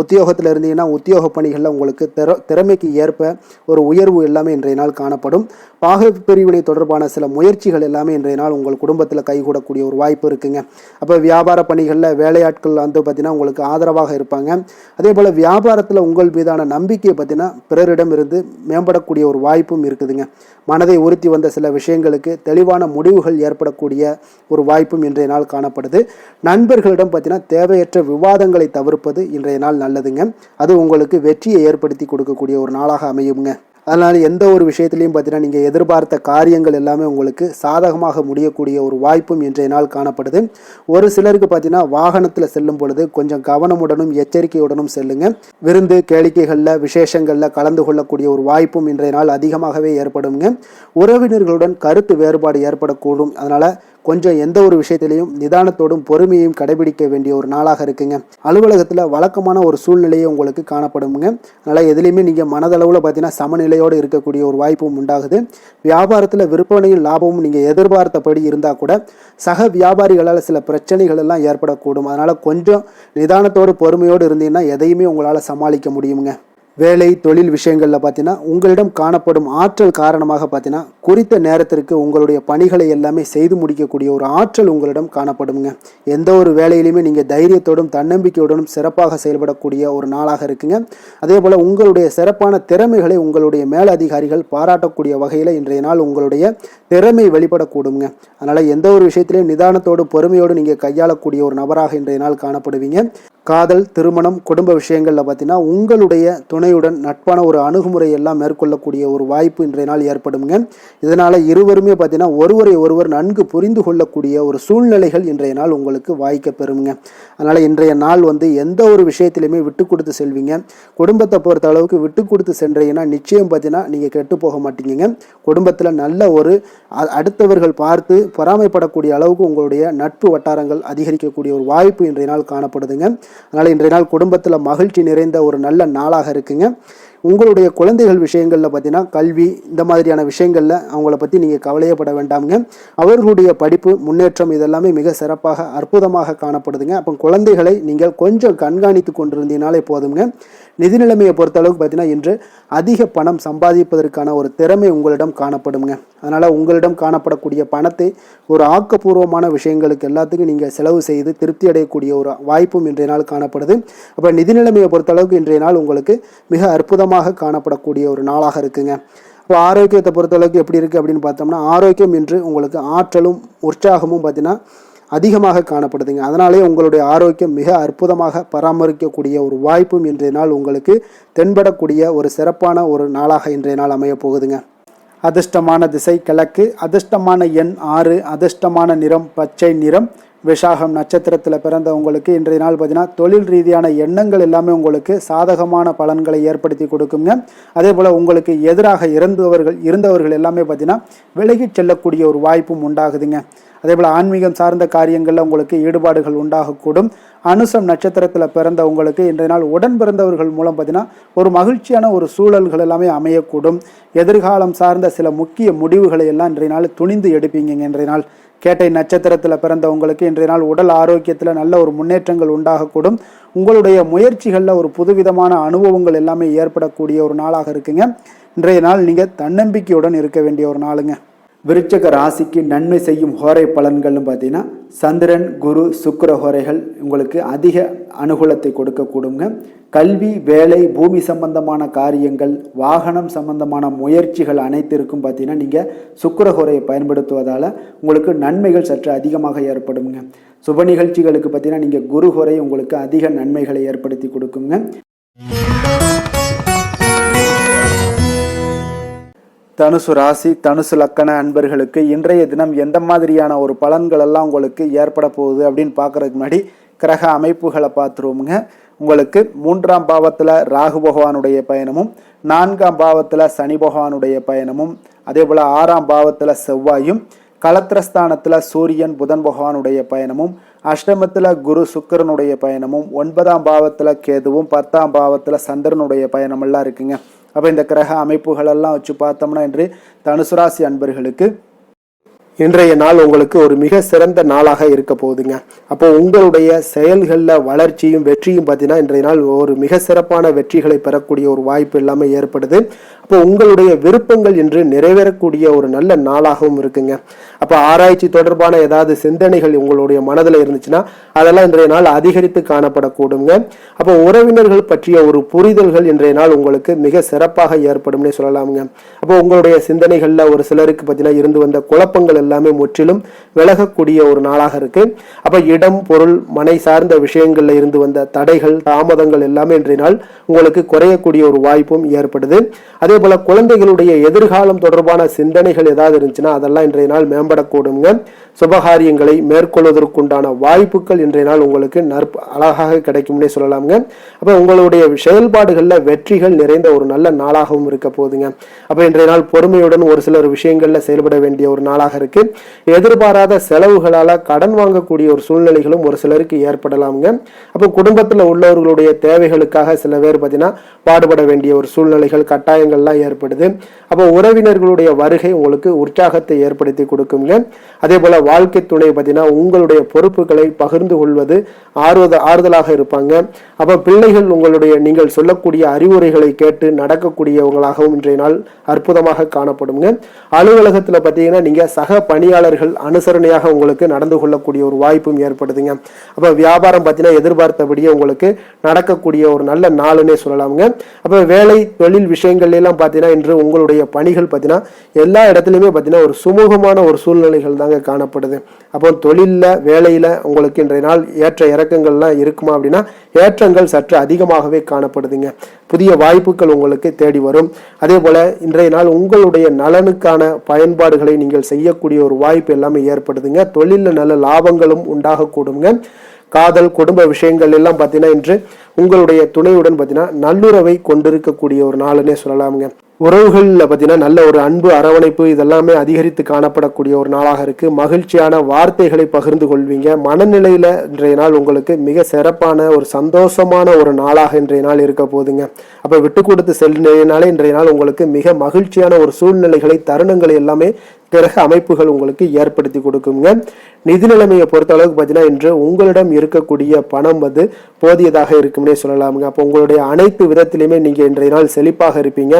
உத்தியோகத்தில் இருந்தீங்கன்னா உத்தியோக பணிகளில் உங்களுக்கு திறமைக்கு ஏற்ப ஒரு உயர்வு எல்லாமே இன்றைய நாள் காணப்படும். பாக பிரிவினை தொடர்பான சில முயற்சிகள் எல்லாமே இன்றைய நாள் உங்கள் குடும்பத்தில் கைகூடக்கூடிய ஒரு வாய்ப்பு இருக்குங்க. அப்போ வியாபார பணிகளில் வேலையாட்கள் வந்து பார்த்தீங்கன்னா உங்களுக்கு ஆதரவாக இருப்பாங்க. அதே போல் வியாபாரத்தில் உங்கள் மீதான நம்பிக்கையை பார்த்தீங்கன்னா பிறரிடம் இருந்து மேம்படக்கூடிய ஒரு வாய்ப்பும் இருக்குதுங்க. மனதை உறுத்தி வந்த சில விஷயங்களுக்கு தெளிவான முடிவுகள் ஏற்படக்கூடிய ஒரு வாய்ப்பும் இன்றைய நாள் காணப்படுது. நண்பர்களிடம் பார்த்தீங்கன்னா தேவையற்ற விவாதங்களை தவிர்ப்பது இன்றைய நாள் நல்லதுங்க. அது உங்களுக்கு வெற்றியை ஏற்படுத்தி கொடுக்கக்கூடிய ஒரு நாளாக அமையுங்க. அதனால் எந்த ஒரு விஷயத்திலையும் பார்த்தீங்கன்னா நீங்கள் எதிர்பார்த்த காரியங்கள் எல்லாமே உங்களுக்கு சாதகமாக முடியக்கூடிய ஒரு வாய்ப்பும் இன்றைய நாள் காணப்படுது. ஒரு சிலருக்கு பார்த்தீங்கன்னா வாகனத்தில் செல்லும் பொழுது கொஞ்சம் கவனமுடனும் எச்சரிக்கையுடனும் செல்லுங்க. விருந்து கேளிக்கைகளில் விசேஷங்களில் கலந்து கொள்ளக்கூடிய ஒரு வாய்ப்பும் இன்றைய நாள் அதிகமாகவே ஏற்படுங்க. உறவினர்களுடன் கருத்து வேறுபாடு ஏற்படக்கூடும். அதனால் கொஞ்சம் எந்த ஒரு விஷயத்திலையும் நிதானத்தோடும் பொறுமையையும் கடைபிடிக்க வேண்டிய ஒரு நாளாக இருக்குங்க. அலுவலகத்தில் வழக்கமான ஒரு சூழ்நிலையை உங்களுக்கு காணப்படுங்க. அதனால் எதுலேயுமே நீங்கள் மனதளவில் பார்த்தீங்கன்னா சமநிலையோடு இருக்கக்கூடிய ஒரு வாய்ப்பும் உண்டாகுது. வியாபாரத்தில் விற்பனையும் லாபமும் நீங்கள் எதிர்பார்த்தபடி இருந்தால் கூட சக வியாபாரிகளால் சில பிரச்சனைகள் எல்லாம் ஏற்படக்கூடும். அதனால் கொஞ்சம் நிதானத்தோடு பொறுமையோடு இருந்தீங்கன்னா எதையுமே உங்களால் சமாளிக்க முடியுங்க. வேலை தொழில் விஷயங்களில் பார்த்தீங்கன்னா உங்களிடம் காணப்படும் ஆற்றல் காரணமாக பார்த்தீங்கன்னா குறித்த நேரத்திற்கு உங்களுடைய பணிகளை எல்லாமே செய்து முடிக்கக்கூடிய ஒரு ஆற்றல் உங்களிடம் காணப்படுங்க. எந்த ஒரு வேலையிலையுமே நீங்கள் தைரியத்தோடும் தன்னம்பிக்கையுடனும் சிறப்பாக செயல்படக்கூடிய ஒரு நாளாக இருக்குங்க. அதே போல் உங்களுடைய சிறப்பான திறமைகளை உங்களுடைய மேலதிகாரிகள் பாராட்டக்கூடிய வகையில் இன்றைய நாள் உங்களுடைய திறமை வெளிப்படக்கூடுங்க. அதனால் எந்த ஒரு விஷயத்திலையும் நிதானத்தோடு பொறுமையோடு நீங்கள் கையாளக்கூடிய ஒரு நபராக இன்றைய நாள் காணப்படுவீங்க. காதல், திருமணம், குடும்ப விஷயங்களில் பார்த்தீங்கன்னா உங்களுடைய துணையுடன் நட்பான ஒரு அணுகுமுறை எல்லாம் மேற்கொள்ளக்கூடிய ஒரு வாய்ப்பு இன்றைய நாள் ஏற்படுங்க. இதனால் இருவருமே பார்த்தீங்கன்னா ஒருவரை ஒருவர் நன்கு புரிந்து கொள்ளக்கூடிய ஒரு சூழ்நிலைகள் இன்றைய நாள் உங்களுக்கு வாய்க்க பெறுங்க. அதனால் இன்றைய நாள் வந்து எந்த ஒரு விஷயத்திலையுமே விட்டு கொடுத்து செல்வீங்க. குடும்பத்தை பொறுத்த அளவுக்கு விட்டு கொடுத்து சென்றீங்கன்னா நிச்சயம் பார்த்தீங்கன்னா நீங்கள் கெட்டு போக மாட்டீங்க. குடும்பத்தில் நல்ல ஒரு அடுத்தவர்கள் பார்த்து பொறாமைப்படக்கூடிய அளவுக்கு உங்களுடைய நட்பு வட்டாரங்கள் அதிகரிக்கக்கூடிய ஒரு வாய்ப்பு இன்றைய நாள் காணப்படுதுங்க. அதனால் இன்றைய நாள் குடும்பத்தில் மகிழ்ச்சி நிறைந்த ஒரு நல்ல நாளாக இருக்குங்க. உங்களுடைய குழந்தைகள் விஷயங்களில் பார்த்தீங்கன்னா கல்வி இந்த மாதிரியான விஷயங்களில் அவங்கள பற்றி நீங்கள் கவலையப்பட வேண்டாமுங்க. அவர்களுடைய படிப்பு முன்னேற்றம் இதெல்லாமே மிக சிறப்பாக அற்புதமாக காணப்படுதுங்க. அப்போ குழந்தைகளை நீங்கள் கொஞ்சம் கண்காணித்து கொண்டிருந்தீங்கனாலே போதுங்க. நிதி நிலைமையை பொறுத்தளவுக்கு பார்த்தீங்கன்னா இன்று அதிக பணம் சம்பாதிப்பதற்கான ஒரு திறமை உங்களிடம் காணப்படுங்க. அதனால் உங்களிடம் காணப்படக்கூடிய பணத்தை ஒரு ஆக்கப்பூர்வமான விஷயங்களுக்கு எல்லாத்துக்கும் நீங்கள் செலவு செய்து திருப்தி அடையக்கூடிய ஒரு வாய்ப்பும் இன்றைய நாள் காணப்படுது. அப்போ நிதி நிலைமையை பொறுத்தளவுக்கு இன்றைய நாள் உங்களுக்கு மிக அற்புதமாக காணப்படக்கூடிய ஒரு நாளாக இருக்குங்க. இப்போ ஆரோக்கியத்தை பொறுத்தளவுக்கு எப்படி இருக்குது அப்படின்னு பார்த்தோம்னா ஆரோக்கியம் இன்று உங்களுக்கு ஆற்றலும் உற்சாகமும் பார்த்தீங்கன்னா அதிகமாக காணப்படுதுங்க. அதனாலே உங்களுடைய ஆரோக்கியம் மிக அற்புதமாக பராமரிக்கக்கூடிய ஒரு வாய்ப்பும் இன்றைய நாள் உங்களுக்கு தென்படக்கூடிய ஒரு சிறப்பான ஒரு நாளாக இன்றைய நாள் அமைய போகுதுங்க. அதிர்ஷ்டமான திசை கிழக்கு, அதிர்ஷ்டமான எண் 6, அதிர்ஷ்டமான நிறம் பச்சை நிறம். விசாகம் நட்சத்திரத்தில் பிறந்த உங்களுக்கு இன்றைய நாள் பார்த்தீங்கன்னா தொழில் ரீதியான எண்ணங்கள் எல்லாமே உங்களுக்கு சாதகமான பலன்களை ஏற்படுத்தி கொடுக்குங்க. அதே போல் உங்களுக்கு எதிராக இருந்தவர்கள் எல்லாமே பார்த்தீங்கன்னா விலகிச் செல்லக்கூடிய ஒரு வாய்ப்பும் உண்டாகுதுங்க. அதே போல் ஆன்மீகம் சார்ந்த காரியங்களில் உங்களுக்கு ஈடுபாடுகள் உண்டாகக்கூடும். அனுசம் நட்சத்திரத்தில் பிறந்த உங்களுக்கு இன்றைய நாள் உடன் பிறந்தவர்கள் மூலம் பார்த்தீங்கன்னா ஒரு மகிழ்ச்சியான ஒரு சூழல்கள் எல்லாமே அமையக்கூடும். எதிர்காலம் சார்ந்த சில முக்கிய முடிவுகளை எல்லாம் இன்றைய நாள் துணிந்து எடுப்பீங்க. இன்றைய நாள் கேட்டை நட்சத்திரத்தில் பிறந்த உங்களுக்கு இன்றைய நாள் உடல் ஆரோக்கியத்தில் நல்ல ஒரு முன்னேற்றங்கள் உண்டாகக்கூடும். உங்களுடைய முயற்சிகளில் ஒரு புதுவிதமான அனுபவங்கள் எல்லாமே ஏற்படக்கூடிய ஒரு நாளாக இருக்குங்க. இன்றைய நாள் நீங்கள் தன்னம்பிக்கையுடன் இருக்க வேண்டிய ஒரு நாளுங்க. விருச்சக ராசிக்கு நன்மை செய்யும் ஹோரை பலன்கள்னு பார்த்தீங்கன்னா சந்திரன், குரு, சுக்கிர ஹோரைகள் உங்களுக்கு அதிக அனுகூலத்தை கொடுக்கக்கூடுங்க. கல்வி, வேலை, பூமி சம்பந்தமான காரியங்கள், வாகனம் சம்பந்தமான முயற்சிகள் அனைத்திற்கும் பார்த்தீங்கன்னா நீங்கள் சுக்கிர ஹோரையை பயன்படுத்துவதால் உங்களுக்கு நன்மைகள் சற்று அதிகமாக ஏற்படுங்க. சுப நிகழ்ச்சிகளுக்கு பார்த்தீங்கன்னா நீங்கள் குரு ஹோரை உங்களுக்கு அதிக நன்மைகளை ஏற்படுத்தி கொடுக்குங்க. தனுசு ராசி, தனுசு லக்கண அன்பர்களுக்கு இன்றைய தினம் எந்த மாதிரியான ஒரு பலன்கள் எல்லாம் உங்களுக்கு ஏற்பட போகுது அப்படின்னு பார்க்கறதுக்கு முன்னாடி கிரக அமைப்புகளை பார்த்துருவோமுங்க. உங்களுக்கு 3ஆம் பாவத்தில் ராகு பகவானுடைய பயணமும், 4ஆம் பாவத்தில் சனி பகவானுடைய பயணமும், அதே போல் 6ஆம் பாவத்தில் செவ்வாயும், களத்திரஸ்தானத்தில் சூரியன் புதன் பகவானுடைய பயணமும், அஷ்டமத்தில் குரு சுக்கிரனுடைய பயணமும், 9ஆம் பாவத்தில் கேதுவும், 10ஆம் பாவத்தில் சந்திரனுடைய பயணமெல்லாம் இருக்குங்க. அப்போ இந்த கிரக அமைப்புகளெல்லாம் வச்சு பார்த்தோம்னா இன்று தனுசு ராசி அன்பர்களுக்கு இன்றைய நாள் உங்களுக்கு ஒரு மிக சிறந்த நாளாக இருக்க போகுதுங்க. அப்போ உங்களுடைய செயல்களில் வளர்ச்சியும் வெற்றியும் பார்த்தீங்கன்னா இன்றைய நாள் ஒரு மிக சிறப்பான வெற்றிகளை பெறக்கூடிய ஒரு வாய்ப்பு எல்லாமே ஏற்படுது. அப்போ உங்களுடைய விருப்பங்கள் இன்று நிறைவேறக்கூடிய ஒரு நல்ல நாளாகவும் இருக்குங்க. அப்போ ஆராய்ச்சி தொடர்பான ஏதாவது சிந்தனைகள் உங்களுடைய மனதில் இருந்துச்சுன்னா அதெல்லாம் இன்றைய நாள் அதிகரித்து காணப்படக்கூடுங்க. அப்போ உறவினர்கள் பற்றிய ஒரு புரிதல்கள் இன்றைய நாள் உங்களுக்கு மிக சிறப்பாக ஏற்படும்னே சொல்லலாமுங்க. அப்போ உங்களுடைய சிந்தனைகளில் ஒரு சிலருக்கு பார்த்தீங்கன்னா இருந்து வந்த குழப்பங்கள் எல்லாமே முற்றிலும் விலகக்கூடிய ஒரு நாளாக இருக்கு. அப்ப இடம், பொருள், மனை சார்ந்த விஷயங்கள்ல இருந்து வந்த தடைகள், தாமதங்கள் எல்லாமே இன்றைய நாள் உங்களுக்கு குறையக்கூடிய ஒரு வாய்ப்பும் ஏற்படுது. அதே போல குழந்தைகளுடைய எதிர்காலம் தொடர்பான சிந்தனைகள் ஏதாவது இருந்துச்சுன்னா அதெல்லாம் இன்றைய நாள் மேம்படக்கூடுங்க. சுபகாரியங்களை மேற்கொள்வதற்குண்டான வாய்ப்புகள் இன்றைய நாள் உங்களுக்கு அழகாக கிடைக்கும்னே சொல்லலாமுங்க. அப்ப உங்களுடைய செயல்பாடுகள்ல வெற்றிகள் நிறைந்த ஒரு நல்ல நாளாகவும் இருக்க போகுதுங்க. அப்ப இன்றைய நாள் பொறுமையுடன் ஒரு சிலர் விஷயங்கள்ல செயல்பட வேண்டிய ஒரு நாளாக இருக்கு. எதிர்பாராத செலவுகளால கடன் வாங்கக்கூடிய ஒரு சூழ்நிலைகளும் ஒரு சிலருக்கு ஏற்படலாமுங்க. அப்போ குடும்பத்தில் உள்ளவர்களுடைய தேவைகளுக்காக சில பேர் பார்த்தீங்கன்னா பாடுபட வேண்டிய ஒரு சூழ்நிலைகள், கட்டாயங்கள்லாம் ஏற்படுது. அப்போ உறவினர்களுடைய வருகை உங்களுக்கு உற்சாகத்தை ஏற்படுத்தி கொடுக்குங்க. அதே போல வாழ்க்கை துணை பார்த்தீங்கன்னா உங்களுடைய பொறுப்புகளை பகிர்ந்து கொள்வது ஆறுதலாக இருப்பாங்க. அப்போ பிள்ளைகள் உங்களுடைய நீங்கள் சொல்லக்கூடிய அறிவுரைகளை கேட்டு நடக்கக்கூடியவங்களாகவும் இன்றைய நாள் அற்புதமாக காணப்படுங்க. அலுவலகத்தில் பார்த்தீங்கன்னா நீங்க சக பணியாளர்கள் அனுசரணையாக உங்களுக்கு நடந்து கொள்ளக்கூடிய ஒரு வாய்ப்பும் ஏற்படுதுங்க. அப்ப வியாபாரம் பார்த்தீங்கன்னா எதிர்பார்த்தபடியே உங்களுக்கு நடக்கக்கூடிய ஒரு நல்ல நாளுன்னே சொல்லலாமுங்க. அப்ப வேலை, தொழில் விஷயங்கள் எல்லாம் பார்த்தீங்கன்னா இன்று உங்களுடைய பணிகள் பார்த்தீங்கன்னா எல்லா இடத்துலையுமே பார்த்தீங்கன்னா ஒரு சுமூகமான ஒரு சூழ்நிலைகள் தாங்க காணப்படுது. அப்போ தொழிலில், வேலையில உங்களுக்கு இன்றைய நாள் ஏற்ற இறக்கங்கள்லாம் இருக்குமா அப்படின்னா ஏற்றங்கள் சற்று அதிகமாகவே காணப்படுதுங்க. புதிய வாய்ப்புகள் உங்களுக்கு தேடி வரும். அதே போல இன்றைய நாள் உங்களுடைய நலனுக்கான பயன்பாடுகளை நீங்கள் செய்யக்கூடிய ஒரு வாய்ப்பு எல்லாமே ஏற்படுதுங்க. தொழிலில் நல்ல லாபங்களும் உண்டாகக்கூடுங்க. காதல், குடும்ப விஷயங்கள் எல்லாம் பார்த்தீங்கன்னா இன்று உங்களுடைய துணையுடன் பார்த்தீங்கன்னா நல்லுறவை கொண்டிருக்கக்கூடிய ஒரு நாளுன்னே சொல்லலாமுங்க. உறவுகளில் பார்த்தீங்கன்னா நல்ல ஒரு அன்பு, அரவணைப்பு இதெல்லாமே அதிகரித்து காணப்படக்கூடிய ஒரு நாளாக இருக்கு. மகிழ்ச்சியான வார்த்தைகளை பகிர்ந்து கொள்வீங்க. மனநிலையில இன்றைய நாள் உங்களுக்கு மிக சிறப்பான ஒரு சந்தோஷமான ஒரு நாளாக இன்றைய நாள் இருக்க போகுதுங்க. அப்ப விட்டு கொடுத்து செல்லினாலே இன்றைய நாள் உங்களுக்கு மிக மகிழ்ச்சியான ஒரு சூழ்நிலைகளை, தருணங்களை எல்லாமே கிரக அமைப்புகள் உங்களுக்கு ஏற்படுத்தி கொடுக்குங்க. நிதி நிலைமையை பொறுத்த அளவுக்கு பார்த்தீங்கன்னா இன்று உங்களிடம் இருக்கக்கூடிய பணம் போதியதாக இருக்கும்னே சொல்லலாமுங்க. அப்போ உங்களுடைய அனைத்து விதத்திலுமே நீங்க இன்றைய நாள் செழிப்பாக இருப்பீங்க.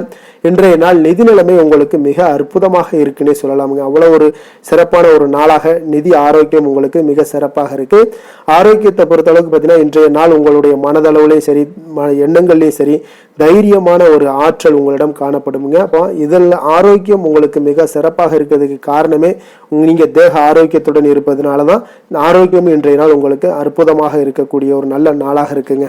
இன்றைய நாள் நிதி நிலைமை உங்களுக்கு மிக அற்புதமாக இருக்குன்னே சொல்லலாமுங்க. அவ்வளவு ஒரு சிறப்பான ஒரு நாளாக நிதி ஆரோக்கியம் உங்களுக்கு மிக சிறப்பாக இருக்கு. ஆரோக்கியத்தை பொறுத்த அளவுக்கு பார்த்தீங்கன்னா இன்றைய நாள் உங்களுடைய மனதளவுலையும் சரி, எண்ணங்கள்லையும் சரி தைரியமான ஒரு ஆற்றல் உங்களிடம் காணப்படுங்க. அப்போ இதில் ஆரோக்கியம் உங்களுக்கு மிக சிறப்பாக இருக்கிறதுக்கு காரணமே நீங்க தேக ஆரோக்கியத்துடன் இருப்பதனாலதான் ஆரோக்கியம் இன்றைய நாள் உங்களுக்கு அற்புதமாக இருக்கக்கூடிய ஒரு நல்ல நாளாக இருக்குங்க.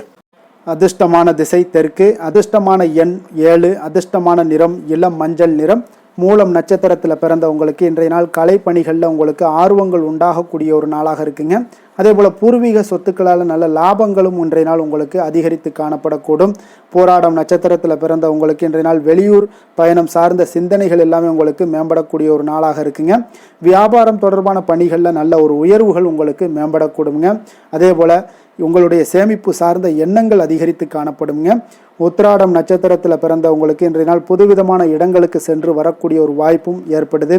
அதிர்ஷ்டமான திசை தெற்கு, அதிர்ஷ்டமான எண் 7, அதிர்ஷ்டமான நிறம் இளம் மஞ்சள் நிறம். மூலம் நட்சத்திரத்தில் பிறந்தவங்களுக்கு இன்றைய நாள் கலைப்பணிகளில் உங்களுக்கு ஆர்வங்கள் உண்டாகக்கூடிய ஒரு நாளாக இருக்குங்க. அதே போல் பூர்வீக சொத்துக்களால் நல்ல லாபங்களும் இன்றைய நாள் உங்களுக்கு அதிகரித்து காணப்படக்கூடும். போராடம் நட்சத்திரத்தில் பிறந்த உங்களுக்கு இன்றைய நாள் வெளியூர் பயணம் சார்ந்த சிந்தனைகள் எல்லாமே உங்களுக்கு மேம்படக்கூடிய ஒரு நாளாக இருக்குங்க. வியாபாரம் தொடர்பான பணிகளில் நல்ல ஒரு உயர்வுகள் உங்களுக்கு மேம்படக்கூடுங்க. அதே போல் உங்களுடைய சேமிப்பு சார்ந்த எண்ணங்கள் அதிகரித்து காணப்படுங்க. உத்திராடம் நட்சத்திரத்தில் பிறந்த உங்களுக்கு இன்றைய நாள் புதுவிதமான இடங்களுக்கு சென்று வரக்கூடிய ஒரு வாய்ப்பும் ஏற்படுது.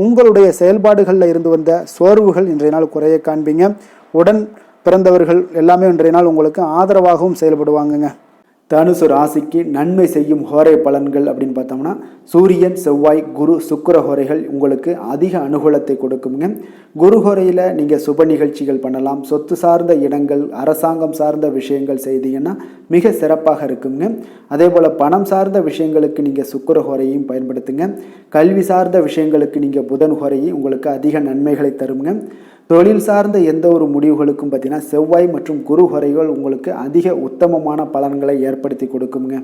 உங்களுடைய செயல்பாடுகளில் இருந்து வந்த சோர்வுகள் இன்றைய நாள் குறைய காண்பீங்க. உடன் பிறந்தவர்கள் எல்லாமே இன்றைய நாள் உங்களுக்கு ஆதரவாகவும் செயல்படுவாங்கங்க. தனுசு ராசிக்கு நன்மை செய்யும் ஹோரை பலன்கள் அப்படின்னு பார்த்தோம்னா சூரியன், செவ்வாய், குரு, சுக்கிர ஹோரைகள் உங்களுக்கு அதிக அனுகூலத்தை கொடுக்குங்க. குரு ஹோரையில் நீங்கள் சுப நிகழ்ச்சிகள் பண்ணலாம். சொத்து சார்ந்த இடங்கள், அரசாங்கம் சார்ந்த விஷயங்கள் செய்தீங்கன்னா மிக சிறப்பாக இருக்குங்க. அதே போல் பணம் சார்ந்த விஷயங்களுக்கு நீங்கள் சுக்கிர ஹோரையும் பயன்படுத்துங்க. கல்வி சார்ந்த விஷயங்களுக்கு நீங்கள் புதன் ஹோரையும் உங்களுக்கு அதிக நன்மைகளை தருங்க. தொழில் சார்ந்த எந்த ஒரு முடிவுகளுக்கும் பார்த்தீங்கன்னா செவ்வாய் மற்றும் குரு ஹோரைகள் உங்களுக்கு அதிக உத்தமமான பலன்களை ஏற்படுத்தி கொடுக்குங்க.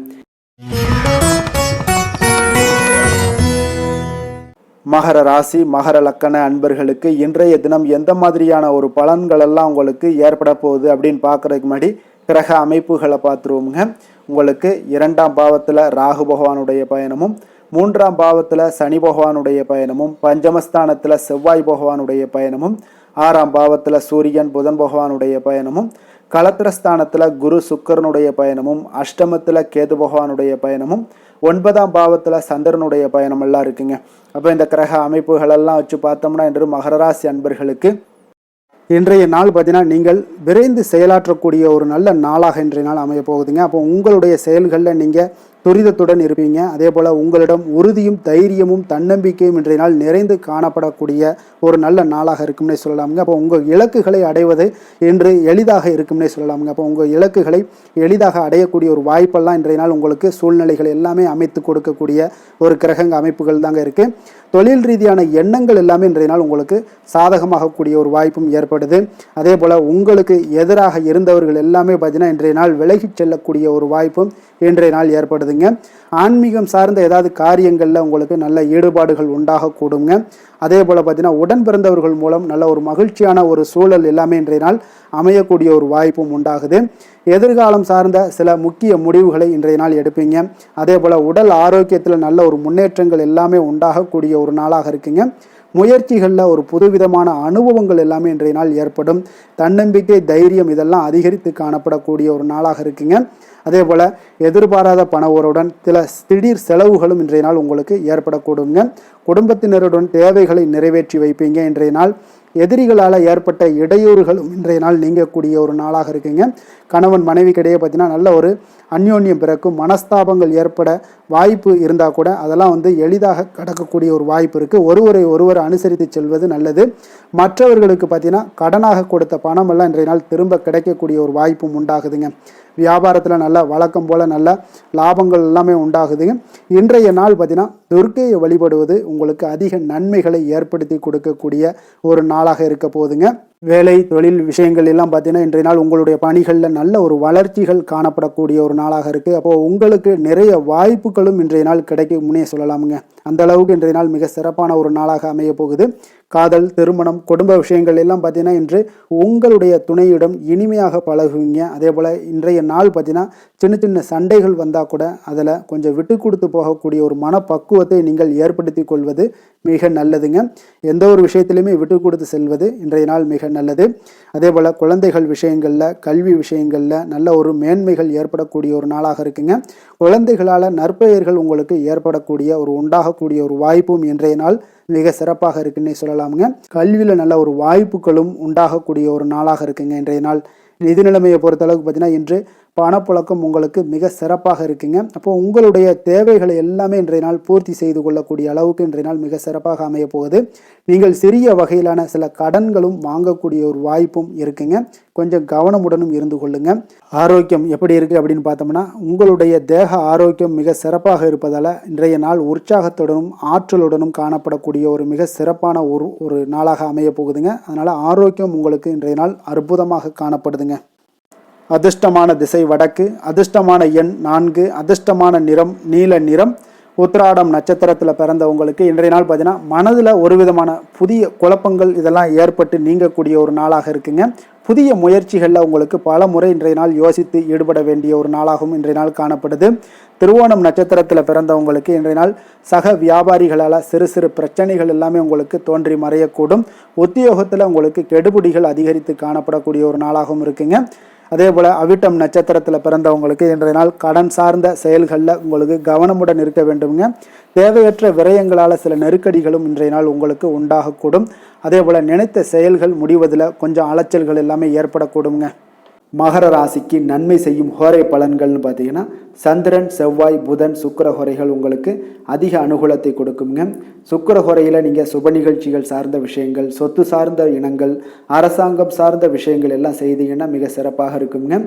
மகர ராசி, மகர லக்கண அன்பர்களுக்கு இன்றைய தினம் எந்த மாதிரியான ஒரு பலன்கள் எல்லாம் உங்களுக்கு ஏற்பட போகுது அப்படின்னு பார்க்கறதுக்கு முன்னாடி கிரக அமைப்புகளை பார்த்துருவோமுங்க. உங்களுக்கு 2ஆம் பாவத்தில் ராகு பகவானுடைய பயணமும், 3ஆம் பாவத்தில் சனி பகவானுடைய பயணமும், பஞ்சமஸ்தானத்தில் செவ்வாய் பகவானுடைய பயணமும், 6ஆம் பாவத்தில் சூரியன் புதன் பகவானுடைய பயணமும், களத்திரஸ்தானத்தில் குரு சுக்கரனுடைய பயணமும், அஷ்டமத்தில் கேது பகவானுடைய பயணமும், 9ஆம் பாவத்தில் சந்திரனுடைய பயணம் எல்லாம் இருக்குங்க. அப்போ இந்த கிரக அமைப்புகளெல்லாம் வச்சு பார்த்தோம்னா இன்று மகர ராசி அன்பர்களுக்கு இன்றைய நாள் பார்த்தீங்கன்னா நீங்கள் விரைந்து செயலாற்றக்கூடிய ஒரு நல்ல நாளாக இன்றைய நாள் அமைய போகுதுங்க. அப்போ உங்களுடைய செயல்களில் நீங்கள் துரிதத்துடன் இருப்பீங்க. அதே போல் உங்களிடம் உறுதியும் தைரியமும் தன்னம்பிக்கையும் இன்றைய நாள் நிறைந்து காணப்படக்கூடிய ஒரு நல்ல நாளாக இருக்கும்னே சொல்லலாமுங்க. அப்போ உங்கள் இலக்குகளை அடைவது இன்று எளிதாக இருக்கும்னே சொல்லலாமுங்க. அப்போ உங்கள் இலக்குகளை எளிதாக அடையக்கூடிய ஒரு வாய்ப்பெல்லாம் இன்றைய நாள் உங்களுக்கு சூழ்நிலைகள் எல்லாமே அமைத்து கொடுக்கக்கூடிய ஒரு கிரகங்க அமைப்புகள் தாங்க இருக்குது. தொழில் ரீதியான எண்ணங்கள் எல்லாமே இன்றைய நாள் உங்களுக்கு சாதகமாகக்கூடிய ஒரு வாய்ப்பும் ஏற்படுது. அதே போல் உங்களுக்கு எதிராக இருந்தவர்கள் எல்லாமே பார்த்தீங்கன்னா இன்றைய நாள் விலகிச் செல்லக்கூடிய ஒரு வாய்ப்பும் இன்றைய நாள் ஏற்படுதுங்க. ஆன்மீகம் சார்ந்த ஏதாவது காரியங்களில் உங்களுக்கு நல்ல ஈடுபாடுகள் உண்டாகக்கூடுங்க. அதே போல் பார்த்தீங்கன்னா உடன் பிறந்தவர்கள் மூலம் நல்ல ஒரு மகிழ்ச்சியான ஒரு சூழல் எல்லாமே இன்றைய நாள் அமையக்கூடிய ஒரு வாய்ப்பும் உண்டாகுது. எதிர்காலம் சார்ந்த சில முக்கிய முடிவுகளை இன்றைய நாள் எடுப்பீங்க. அதே போல் உடல் ஆரோக்கியத்தில் நல்ல ஒரு முன்னேற்றங்கள் எல்லாமே உண்டாகக்கூடிய ஒரு நாளாக இருக்குங்க. முயற்சிகளில் ஒரு புதுவிதமான அனுபவங்கள் எல்லாமே இன்றைய நாள் ஏற்படும். தன்னம்பிக்கை, தைரியம் இதெல்லாம் அதிகரித்து காணப்படக்கூடிய ஒரு நாளாக இருக்குங்க. அதே போல் எதிர்பாராத பண உறவுடன் சில திடீர் செலவுகளும் இன்றைய நாள் உங்களுக்கு ஏற்படக்கூடுங்க. குடும்பத்தினருடன் தேவைகளை நிறைவேற்றி வைப்பீங்க. இன்றைய நாள் எதிரிகளால் ஏற்பட்ட இடையூறுகளும் இன்றைய நாள் நீங்கக்கூடிய ஒரு நாளாக இருக்குங்க. கணவன் மனைவிக்கிடையே பார்த்தீங்கன்னா நல்ல ஒரு அந்யோன்யம் பிறக்கும். மனஸ்தாபங்கள் ஏற்பட வாய்ப்பு இருந்தால் கூட அதெல்லாம் எளிதாக கடக்கக்கூடிய ஒரு வாய்ப்பு இருக்குது. ஒருவரை ஒருவர் அனுசரித்து செல்வது நல்லது. மற்றவர்களுக்கு பார்த்தீங்கன்னா கடனாக கொடுத்த பணமெல்லாம் இன்றைய நாள் திரும்ப கிடைக்கக்கூடிய ஒரு வாய்ப்பும் உண்டாகுதுங்க. வியாபாரத்தில் நல்ல வழக்கம் போல் நல்ல லாபங்கள் எல்லாமே உண்டாகுதுங்க. இன்றைய நாள் பார்த்தீங்கன்னா துர்க்கையை வழிபடுவது உங்களுக்கு அதிக நன்மைகளை ஏற்படுத்தி கொடுக்கக்கூடிய ஒரு நாளாக இருக்க போகுதுங்க. வேலை தொழில் விஷயங்கள் எல்லாம் பார்த்தீங்கன்னா இன்றைய நாள் உங்களுடைய பணிகளில் நல்ல ஒரு வளர்ச்சிகள் காணப்படக்கூடிய ஒரு நாளாக இருக்குது. அப்போது உங்களுக்கு நிறைய வாய்ப்புகளும் இன்றைய நாள் கிடைக்க முன்னே சொல்லலாமுங்க. அந்த அளவுக்கு இன்றைய நாள் மிக சிறப்பான ஒரு நாளாக அமைய போகுது. காதல், திருமணம், குடும்ப விஷயங்கள் எல்லாம் பார்த்தீங்கன்னா இன்று உங்களுடைய துணையிடம் இனிமையாக பழகுவீங்க. அதே போல் இன்றைய நாள் பார்த்தீங்கன்னா சின்ன சின்ன சண்டைகள் வந்தால் கூட அதில் கொஞ்சம் விட்டு கொடுத்து போகக்கூடிய ஒரு மனப்பக்குவத்தை நீங்கள் ஏற்படுத்தி கொள்வது மிக நல்லதுங்க. எந்த ஒரு விஷயத்திலையுமே விட்டு கொடுத்து செல்வது இன்றைய நாள் மிக நல்லது. அதே போல் குழந்தைகள் விஷயங்களில், கல்வி விஷயங்களில் நல்ல ஒரு மேன்மைகள் ஏற்படக்கூடிய ஒரு நாளாக இருக்குங்க. குழந்தைகளால் நற்பெயர்கள் உங்களுக்கு ஏற்படக்கூடிய ஒரு உண்டாகக்கூடிய ஒரு வாய்ப்பும் இன்றைய நாள் மிக சிறப்பாக இருக்குன்னே சொல்லலாமுங்க. கல்வியில் நல்ல ஒரு வாய்ப்புகளும் உண்டாகக்கூடிய ஒரு நாளாக இருக்குங்க இன்றைய நாள். நிதி நிலைமையை பொறுத்தளவுக்கு பார்த்தீங்கன்னா இன்று பணப்புழக்கம் உங்களுக்கு மிக சிறப்பாக இருக்குங்க. அப்போ உங்களுடைய தேவைகளை எல்லாமே இன்றைய நாள் பூர்த்தி செய்து கொள்ளக்கூடிய அளவுக்கு இன்றைய நாள் மிக சிறப்பாக அமைய போகுது. நீங்கள் சிறிய வகையிலான சில கடன்களும் வாங்கக்கூடிய ஒரு வாய்ப்பும் இருக்குங்க. கொஞ்சம் கவனமுடனும் இருந்து கொள்ளுங்க. ஆரோக்கியம் எப்படி இருக்கு அப்படின்னு பார்த்தோம்னா உங்களுடைய தேக ஆரோக்கியம் மிக சிறப்பாக இருப்பதால் இன்றைய நாள் உற்சாகத்துடனும் ஆற்றலுடனும் காணப்படக்கூடிய ஒரு மிக சிறப்பான ஒரு நாளாக அமைய போகுதுங்க. அதனால ஆரோக்கியம் உங்களுக்கு இன்றைய நாள் அற்புதமாக காணப்படுதுங்க. அதிர்ஷ்டமான திசை வடக்கு, அதிர்ஷ்டமான எண் 4, அதிர்ஷ்டமான நிறம் நீல நிறம், உத்திராடம் நட்சத்திரத்தில் பிறந்தவங்களுக்கு இன்றைய நாள் பார்த்தீங்கன்னா மனதில் ஒரு விதமான புதிய குழப்பங்கள் இதெல்லாம் ஏற்பட்டு நீங்கக்கூடிய ஒரு நாளாக இருக்குங்க. புதிய முயற்சிகளில் உங்களுக்கு பல முறை இன்றைய நாள் யோசித்து ஈடுபட வேண்டிய ஒரு நாளாகவும் இன்றைய நாள் காணப்படுது. திருவோணம் நட்சத்திரத்தில் பிறந்தவங்களுக்கு இன்றைய நாள் சக வியாபாரிகளால் சிறு சிறு பிரச்சனைகள் எல்லாமே உங்களுக்கு தோன்றி மறையக்கூடும். உத்தியோகத்தில் உங்களுக்கு கெடுபிடிகள் அதிகரித்து காணப்படக்கூடிய ஒரு நாளாகவும் இருக்குங்க. அதே போல் அவிட்டம் நட்சத்திரத்தில் பிறந்தவங்களுக்கு இன்றைய நாள் கடன் சார்ந்த செயல்களில் உங்களுக்கு கவனமுடன் இருக்க வேண்டுங்க. தேவையற்ற விரயங்களால் சில நெருக்கடிகளும் இன்றைய நாள் உங்களுக்கு உண்டாகக்கூடும். அதே போல் நினைத்த செயல்கள் முடிவதில் கொஞ்சம் அலைச்சல்கள் எல்லாமே ஏற்படக்கூடுங்க. மகர ராசிக்கு நன்மை செய்யும் ஹோரை பலன்கள்னு பார்த்தீங்கன்னா சந்திரன், செவ்வாய், புதன், சுக்கிர ஹோரைகள் உங்களுக்கு அதிக அனுகூலத்தை கொடுக்குங்க. சுக்கிர ஹோரையில் நீங்கள் சுப நிகழ்ச்சிகள் சார்ந்த விஷயங்கள், சொத்து சார்ந்த இனங்கள், அரசாங்கம் சார்ந்த விஷயங்கள் எல்லாம் செய்தீங்கன்னா மிக சிறப்பாக இருக்குங்க.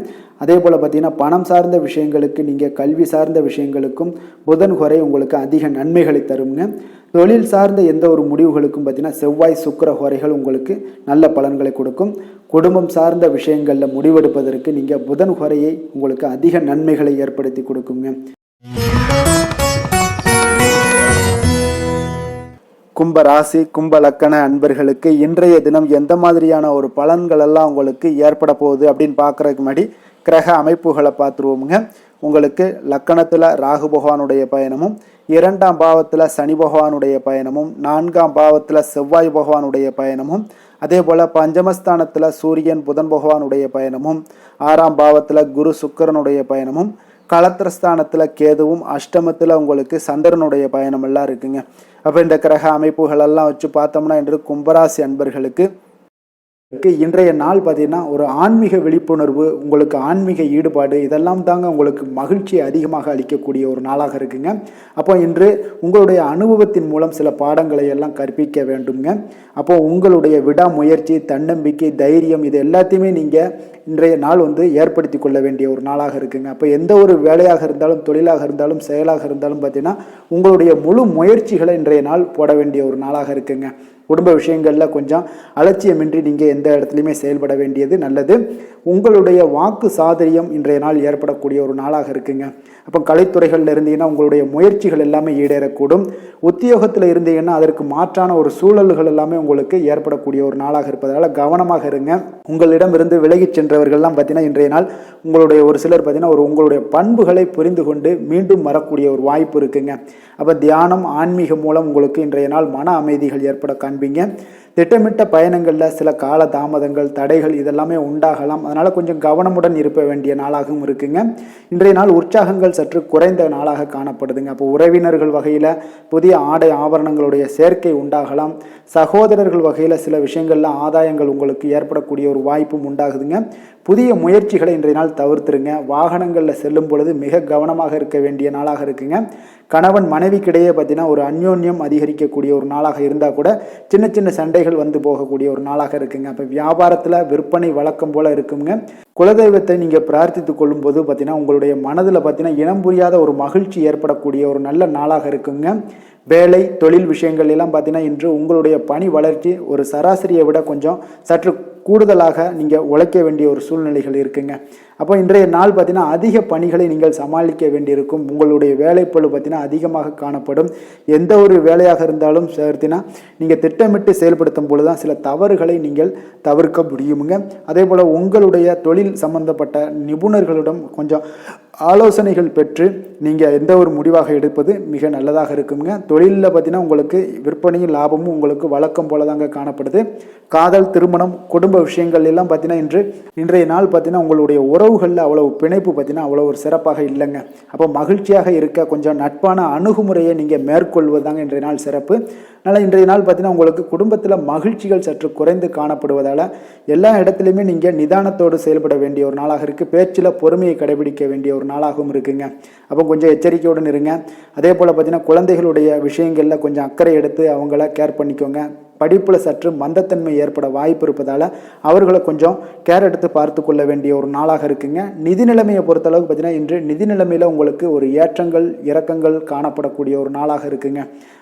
அதே போல் பார்த்தீங்கன்னா பணம் சார்ந்த விஷயங்களுக்கு, நீங்கள் கல்வி சார்ந்த விஷயங்களுக்கும் புதன் ஹோரை உங்களுக்கு அதிக நன்மைகளை தருங்க. தொழில் சார்ந்த எந்த ஒரு முடிவுகளுக்கும் பார்த்தீங்கன்னா செவ்வாய், சுக்கிர ஹோரைகள் உங்களுக்கு நல்ல பலன்களை கொடுக்கும். குடும்பம் சார்ந்த விஷயங்களில் முடிவெடுப்பதற்கு நீங்கள் புதன் ஹோரையை உங்களுக்கு அதிக நன்மைகளை ஏற்படுத்தி கொடுக்குங்க. கும்ப ராசி, கும்ப லக்கண அன்பர்களுக்கு இன்றைய தினம் எந்த மாதிரியான ஒரு பலன்கள் எல்லாம் உங்களுக்கு ஏற்பட போகுது அப்படின்னு பார்க்குறதுக்கு முன்னாடி கிரக அமைப்புகளை பார்த்துருவோமுங்க. உங்களுக்கு லக்கணத்தில் ராகு பகவானுடைய பயணமும், 2ஆம் பாவத்தில் சனி பகவானுடைய பயணமும், 4ஆம் பாவத்தில் செவ்வாய் பகவானுடைய பயணமும், அதே போல் பஞ்சமஸ்தானத்தில் சூரியன் புதன் பகவானுடைய பயணமும், 6ஆம் பாவத்தில் குரு சுக்கிரனுடைய பயணமும், களத்திரஸ்தானத்தில் கேதுவும், அஷ்டமத்தில் உங்களுக்கு சந்திரனுடைய பயணம் எல்லாம் இருக்குங்க. அப்போ இந்த கிரக அமைப்புகள் எல்லாம் வச்சு பார்த்தோம்னா இன்று கும்பராசி அன்பர்களுக்கு இன்றைய நாள் பார்த்தீங்கன்னா ஒரு ஆன்மீக விழிப்புணர்வு, உங்களுக்கு ஆன்மீக ஈடுபாடு இதெல்லாம் தாங்க உங்களுக்கு மகிழ்ச்சியை அதிகமாக அளிக்கக்கூடிய ஒரு நாளாக இருக்குங்க. அப்போ இன்று உங்களுடைய அனுபவத்தின் மூலம் சில பாடங்களை எல்லாம் கற்பிக்க வேண்டுங்க. அப்போ உங்களுடைய விடாமுயற்சி, தன்னம்பிக்கை, தைரியம் இது எல்லாத்தையுமே நீங்கள் இன்றைய நாள் ஏற்படுத்தி கொள்ள வேண்டிய ஒரு நாளாக இருக்குங்க. அப்போ எந்த ஒரு வேலையாக இருந்தாலும், தொழிலாக இருந்தாலும், செயலாக இருந்தாலும் பார்த்தீங்கன்னா உங்களுடைய முழு முயற்சிகளை இன்றைய நாள் போட வேண்டிய ஒரு நாளாக இருக்குங்க. குடும்ப விஷயங்களில் கொஞ்சம் அலட்சியமின்றி நீங்கள் எந்த இடத்துலையுமே செயல்பட வேண்டியது நல்லது. உங்களுடைய வாக்கு சாதுரியம் இன்றைய நாள் ஏற்படக்கூடிய ஒரு நாளாக இருக்குங்க. அப்போ கலைத்துறைகளில் இருந்தீங்கன்னா உங்களுடைய முயற்சிகள் எல்லாமே ஈடேறக்கூடும். உத்தியோகத்தில் இருந்தீங்கன்னா அதற்கு மாற்றான ஒரு சூழல்கள் எல்லாமே உங்களுக்கு ஏற்படக்கூடிய ஒரு நாளாக இருப்பதால் கவனமாக இருங்க. உங்களிடம் இருந்து விலகிச் சென்றவர்கள்லாம் பார்த்தீங்கன்னா இன்றைய நாள் உங்களுடைய ஒரு சிலர் பார்த்தீங்கன்னா உங்களுடைய பண்புகளை புரிந்து கொண்டு மீண்டும் வரக்கூடிய ஒரு வாய்ப்பு இருக்குங்க. அப்போ தியானம், ஆன்மீகம் மூலம் உங்களுக்கு இன்றைய நாள் மன அமைதிகள் ஏற்பட காண்பீங்க. திட்டமிட்ட பயணங்களில் சில கால தாமதங்கள், தடைகள் இதெல்லாமே உண்டாகலாம். அதனால் கொஞ்சம் கவனமுடன் இருக்க வேண்டிய நாளாகவும் இருக்குங்க. இன்றைய நாள் உற்சாகங்கள் சற்று குறைந்த நாளாக காணப்படுதுங்க. அப்போ உறவினர்கள் வகையில் புதிய ஆடை ஆபரணங்களுடைய சேர்க்கை உண்டாகலாம். சகோதரர்கள் வகையில் சில விஷயங்களில் ஆதாயங்கள் உங்களுக்கு ஏற்படக்கூடிய ஒரு வாய்ப்பும் உண்டாகுதுங்க. புதிய முயற்சிகளை இன்றைய நாள் தவிர்த்துருங்க. வாகனங்களில் செல்லும் பொழுது மிக கவனமாக இருக்க வேண்டிய நாளாக இருக்குங்க. கணவன் மனைவிக்கிடையே பார்த்தீங்கன்னா ஒரு அந்யோன்யம் அதிகரிக்கக்கூடிய ஒரு நாளாக இருந்தால் கூட சின்ன சின்ன சண்டைகள் போகக்கூடிய ஒரு நாளாக இருக்குங்க. அப்போ வியாபாரத்தில் விற்பனை வழக்கம் போல் இருக்குங்க. குலதெய்வத்தை நீங்கள் பிரார்த்தித்து கொள்ளும் போது பார்த்தீங்கன்னா உங்களுடைய மனதில் பார்த்தீங்கன்னா இனம் புரியாத ஒரு மகிழ்ச்சி ஏற்படக்கூடிய ஒரு நல்ல நாளாக இருக்குங்க. வேலை, தொழில் விஷயங்கள் எல்லாம் பார்த்தீங்கன்னா இன்று உங்களுடைய பணி வளர்ச்சி ஒரு சராசரியை விட கொஞ்சம் சற்று கூடுதலாக நீங்கள் உழைக்க வேண்டிய ஒரு சூழ்நிலைகள் இருக்குங்க. அப்போ இன்றைய நாள் பார்த்தீங்கன்னா அதிக பணிகளை நீங்கள் சமாளிக்க வேண்டியிருக்கும். உங்களுடைய வேலைப்பளு பார்த்தீங்கன்னா அதிகமாக காணப்படும். எந்த ஒரு வேலையாக இருந்தாலும் சேர்த்தினா நீங்கள் திட்டமிட்டு செயல்படுத்தும் பொழுது தான் சில தவறுகளை நீங்கள் தவிர்க்க முடியுமுங்க. அதே போல் உங்களுடைய தொழில் சம்பந்தப்பட்ட நிபுணர்களிடம் கொஞ்சம் ஆலோசனைகள் பெற்று நீங்கள் எந்த ஒரு முடிவாக எடுப்பது மிக நல்லதாக இருக்குங்க. தொழிலில் பார்த்தீங்கன்னா உங்களுக்கு விற்பனையும் லாபமும் உங்களுக்கு வழக்கம் போல தாங்க காணப்படுது. காதல், திருமணம், குடும்ப விஷயங்கள் எல்லாம் பார்த்தீங்கன்னா இன்றைய நாள் பார்த்தீங்கன்னா உங்களுடைய உறவுகளில் அவ்வளவு பிணைப்பு பார்த்தீங்கன்னா அவ்வளோ ஒரு சிறப்பாக இல்லைங்க. அப்போ மகிழ்ச்சியாக இருக்க கொஞ்சம் நட்பான அணுகுமுறையை நீங்கள் மேற்கொள்வதாங்க இன்றைய நாள் சிறப்பு. அதனால் இன்றைய நாள் பார்த்தீங்கன்னா உங்களுக்கு குடும்பத்தில் மகிழ்ச்சிகள் சற்று குறைந்து காணப்படுவதால் எல்லா இடத்துலையுமே நீங்கள் நிதானத்தோடு செயல்பட வேண்டிய ஒரு நாளாக இருக்குது. பேச்சில் பொறுமையை கடைபிடிக்க வேண்டிய ஒரு நாளாகவும் இருக்குங்க. அப்போ கொஞ்சம் எச்சரிக்கையுடன் இருங்க. அதே போல் பார்த்தீங்கன்னா குழந்தைகளுடைய விஷயங்களில் கொஞ்சம் அக்கறை எடுத்து அவங்கள கேர் பண்ணிக்கோங்க. படிப்பில் சற்று மந்தத்தன்மை ஏற்பட வாய்ப்பு இருப்பதால் அவர்களை கொஞ்சம் கேர் எடுத்து பார்த்து கொள்ள வேண்டிய ஒரு நாளாக இருக்குங்க. நிதி நிலைமையை பொறுத்தளவுக்கு பார்த்தீங்கன்னா இன்று நிதி நிலைமையில் உங்களுக்கு ஒரு ஏற்றங்கள் இறக்கங்கள் காணப்படக்கூடிய ஒரு நாளாக இருக்குங்க.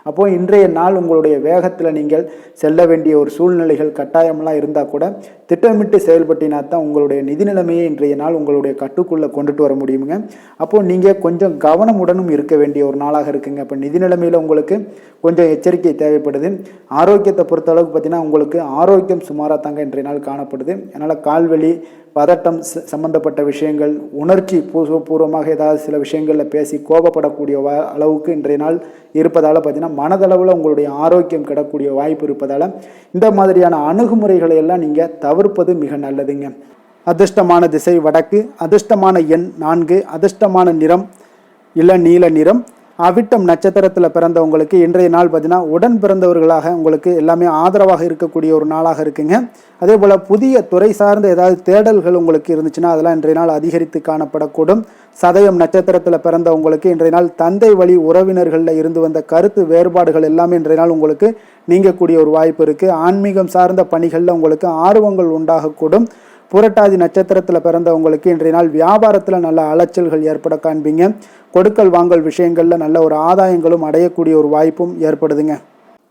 அப்போது இன்றைய நாள் உங்களுடைய வேகத்தில் நீங்கள் செல்ல வேண்டிய ஒரு சூழ்நிலைகள் கட்டாயமெல்லாம் இருந்தால் கூட திட்டமிட்டு செயல்பட்டினா தான் உங்களுடைய நிதி நிலைமையை இன்றைய நாள் உங்களுடைய கட்டுக்குள்ளே கொண்டுட்டு வர முடியுங்க. அப்போது நீங்கள் கொஞ்சம் கவனமுடனும் இருக்க வேண்டிய ஒரு நாளாக இருக்குங்க. இப்போ நிதி நிலைமையில் உங்களுக்கு கொஞ்சம் எச்சரிக்கை தேவைப்படுது. ஆரோக்கியத்தை பொறுத்தளவுக்கு பார்த்தீங்கன்னா உங்களுக்கு ஆரோக்கியம் சுமாராக தாங்க இன்றைய நாள் காணப்படுது. அதனால் கால்வலி பதட்டம் சம்பந்தப்பட்ட விஷயங்கள் உணர்ச்சி பூர்வமாக ஏதாவது சில விஷயங்களில் பேசி கோபப்படக்கூடிய அளவுக்கு இன்றைய நாள் இருப்பதால் பார்த்தீங்கன்னா மனதளவில் உங்களுடைய ஆரோக்கியம் கிடக்கூடிய வாய்ப்பு இருப்பதால் இந்த மாதிரியான அணுகுமுறைகளை எல்லாம் நீங்கள் தவிர்ப்பது மிக நல்லதுங்க. அதிர்ஷ்டமான திசை வடக்கு, அதிர்ஷ்டமான எண் 4, அதிர்ஷ்டமான நிறம் இளநீல நிறம். அவிட்டம் நட்சத்திரத்தில் பிறந்தவங்களுக்கு இன்றைய நாள் பார்த்தீங்கன்னா உடன் பிறந்தவர்களாக உங்களுக்கு எல்லாமே ஆதரவாக இருக்கக்கூடிய ஒரு நாளாக இருக்குங்க. அதே போல் புதிய துறை சார்ந்த ஏதாவது தேடல்கள் உங்களுக்கு இருந்துச்சுன்னா அதெல்லாம் இன்றைய நாள் அதிகரித்து காணப்படக்கூடும். சதயம் நட்சத்திரத்தில் பிறந்தவங்களுக்கு இன்றைய நாள் தந்தை வழி உறவினர்களில் இருந்து வந்த கருத்து வேறுபாடுகள் எல்லாமே இன்றைய நாள் உங்களுக்கு நீங்கக்கூடிய ஒரு வாய்ப்பு இருக்குது. ஆன்மீகம் சார்ந்த பணிகளில் உங்களுக்கு ஆர்வங்கள் உண்டாகக்கூடும். புரட்டாதி நட்சத்திரத்தில் பிறந்தவங்களுக்கு இன்றைய நாள் வியாபாரத்தில் நல்ல அலைச்சல்கள் ஏற்பட காண்பீங்க. கொடுக்கல் வாங்கல் விஷயங்களில் நல்ல ஒரு ஆதாயங்களும் அடையக்கூடிய ஒரு வாய்ப்பும் ஏற்படுதுங்க.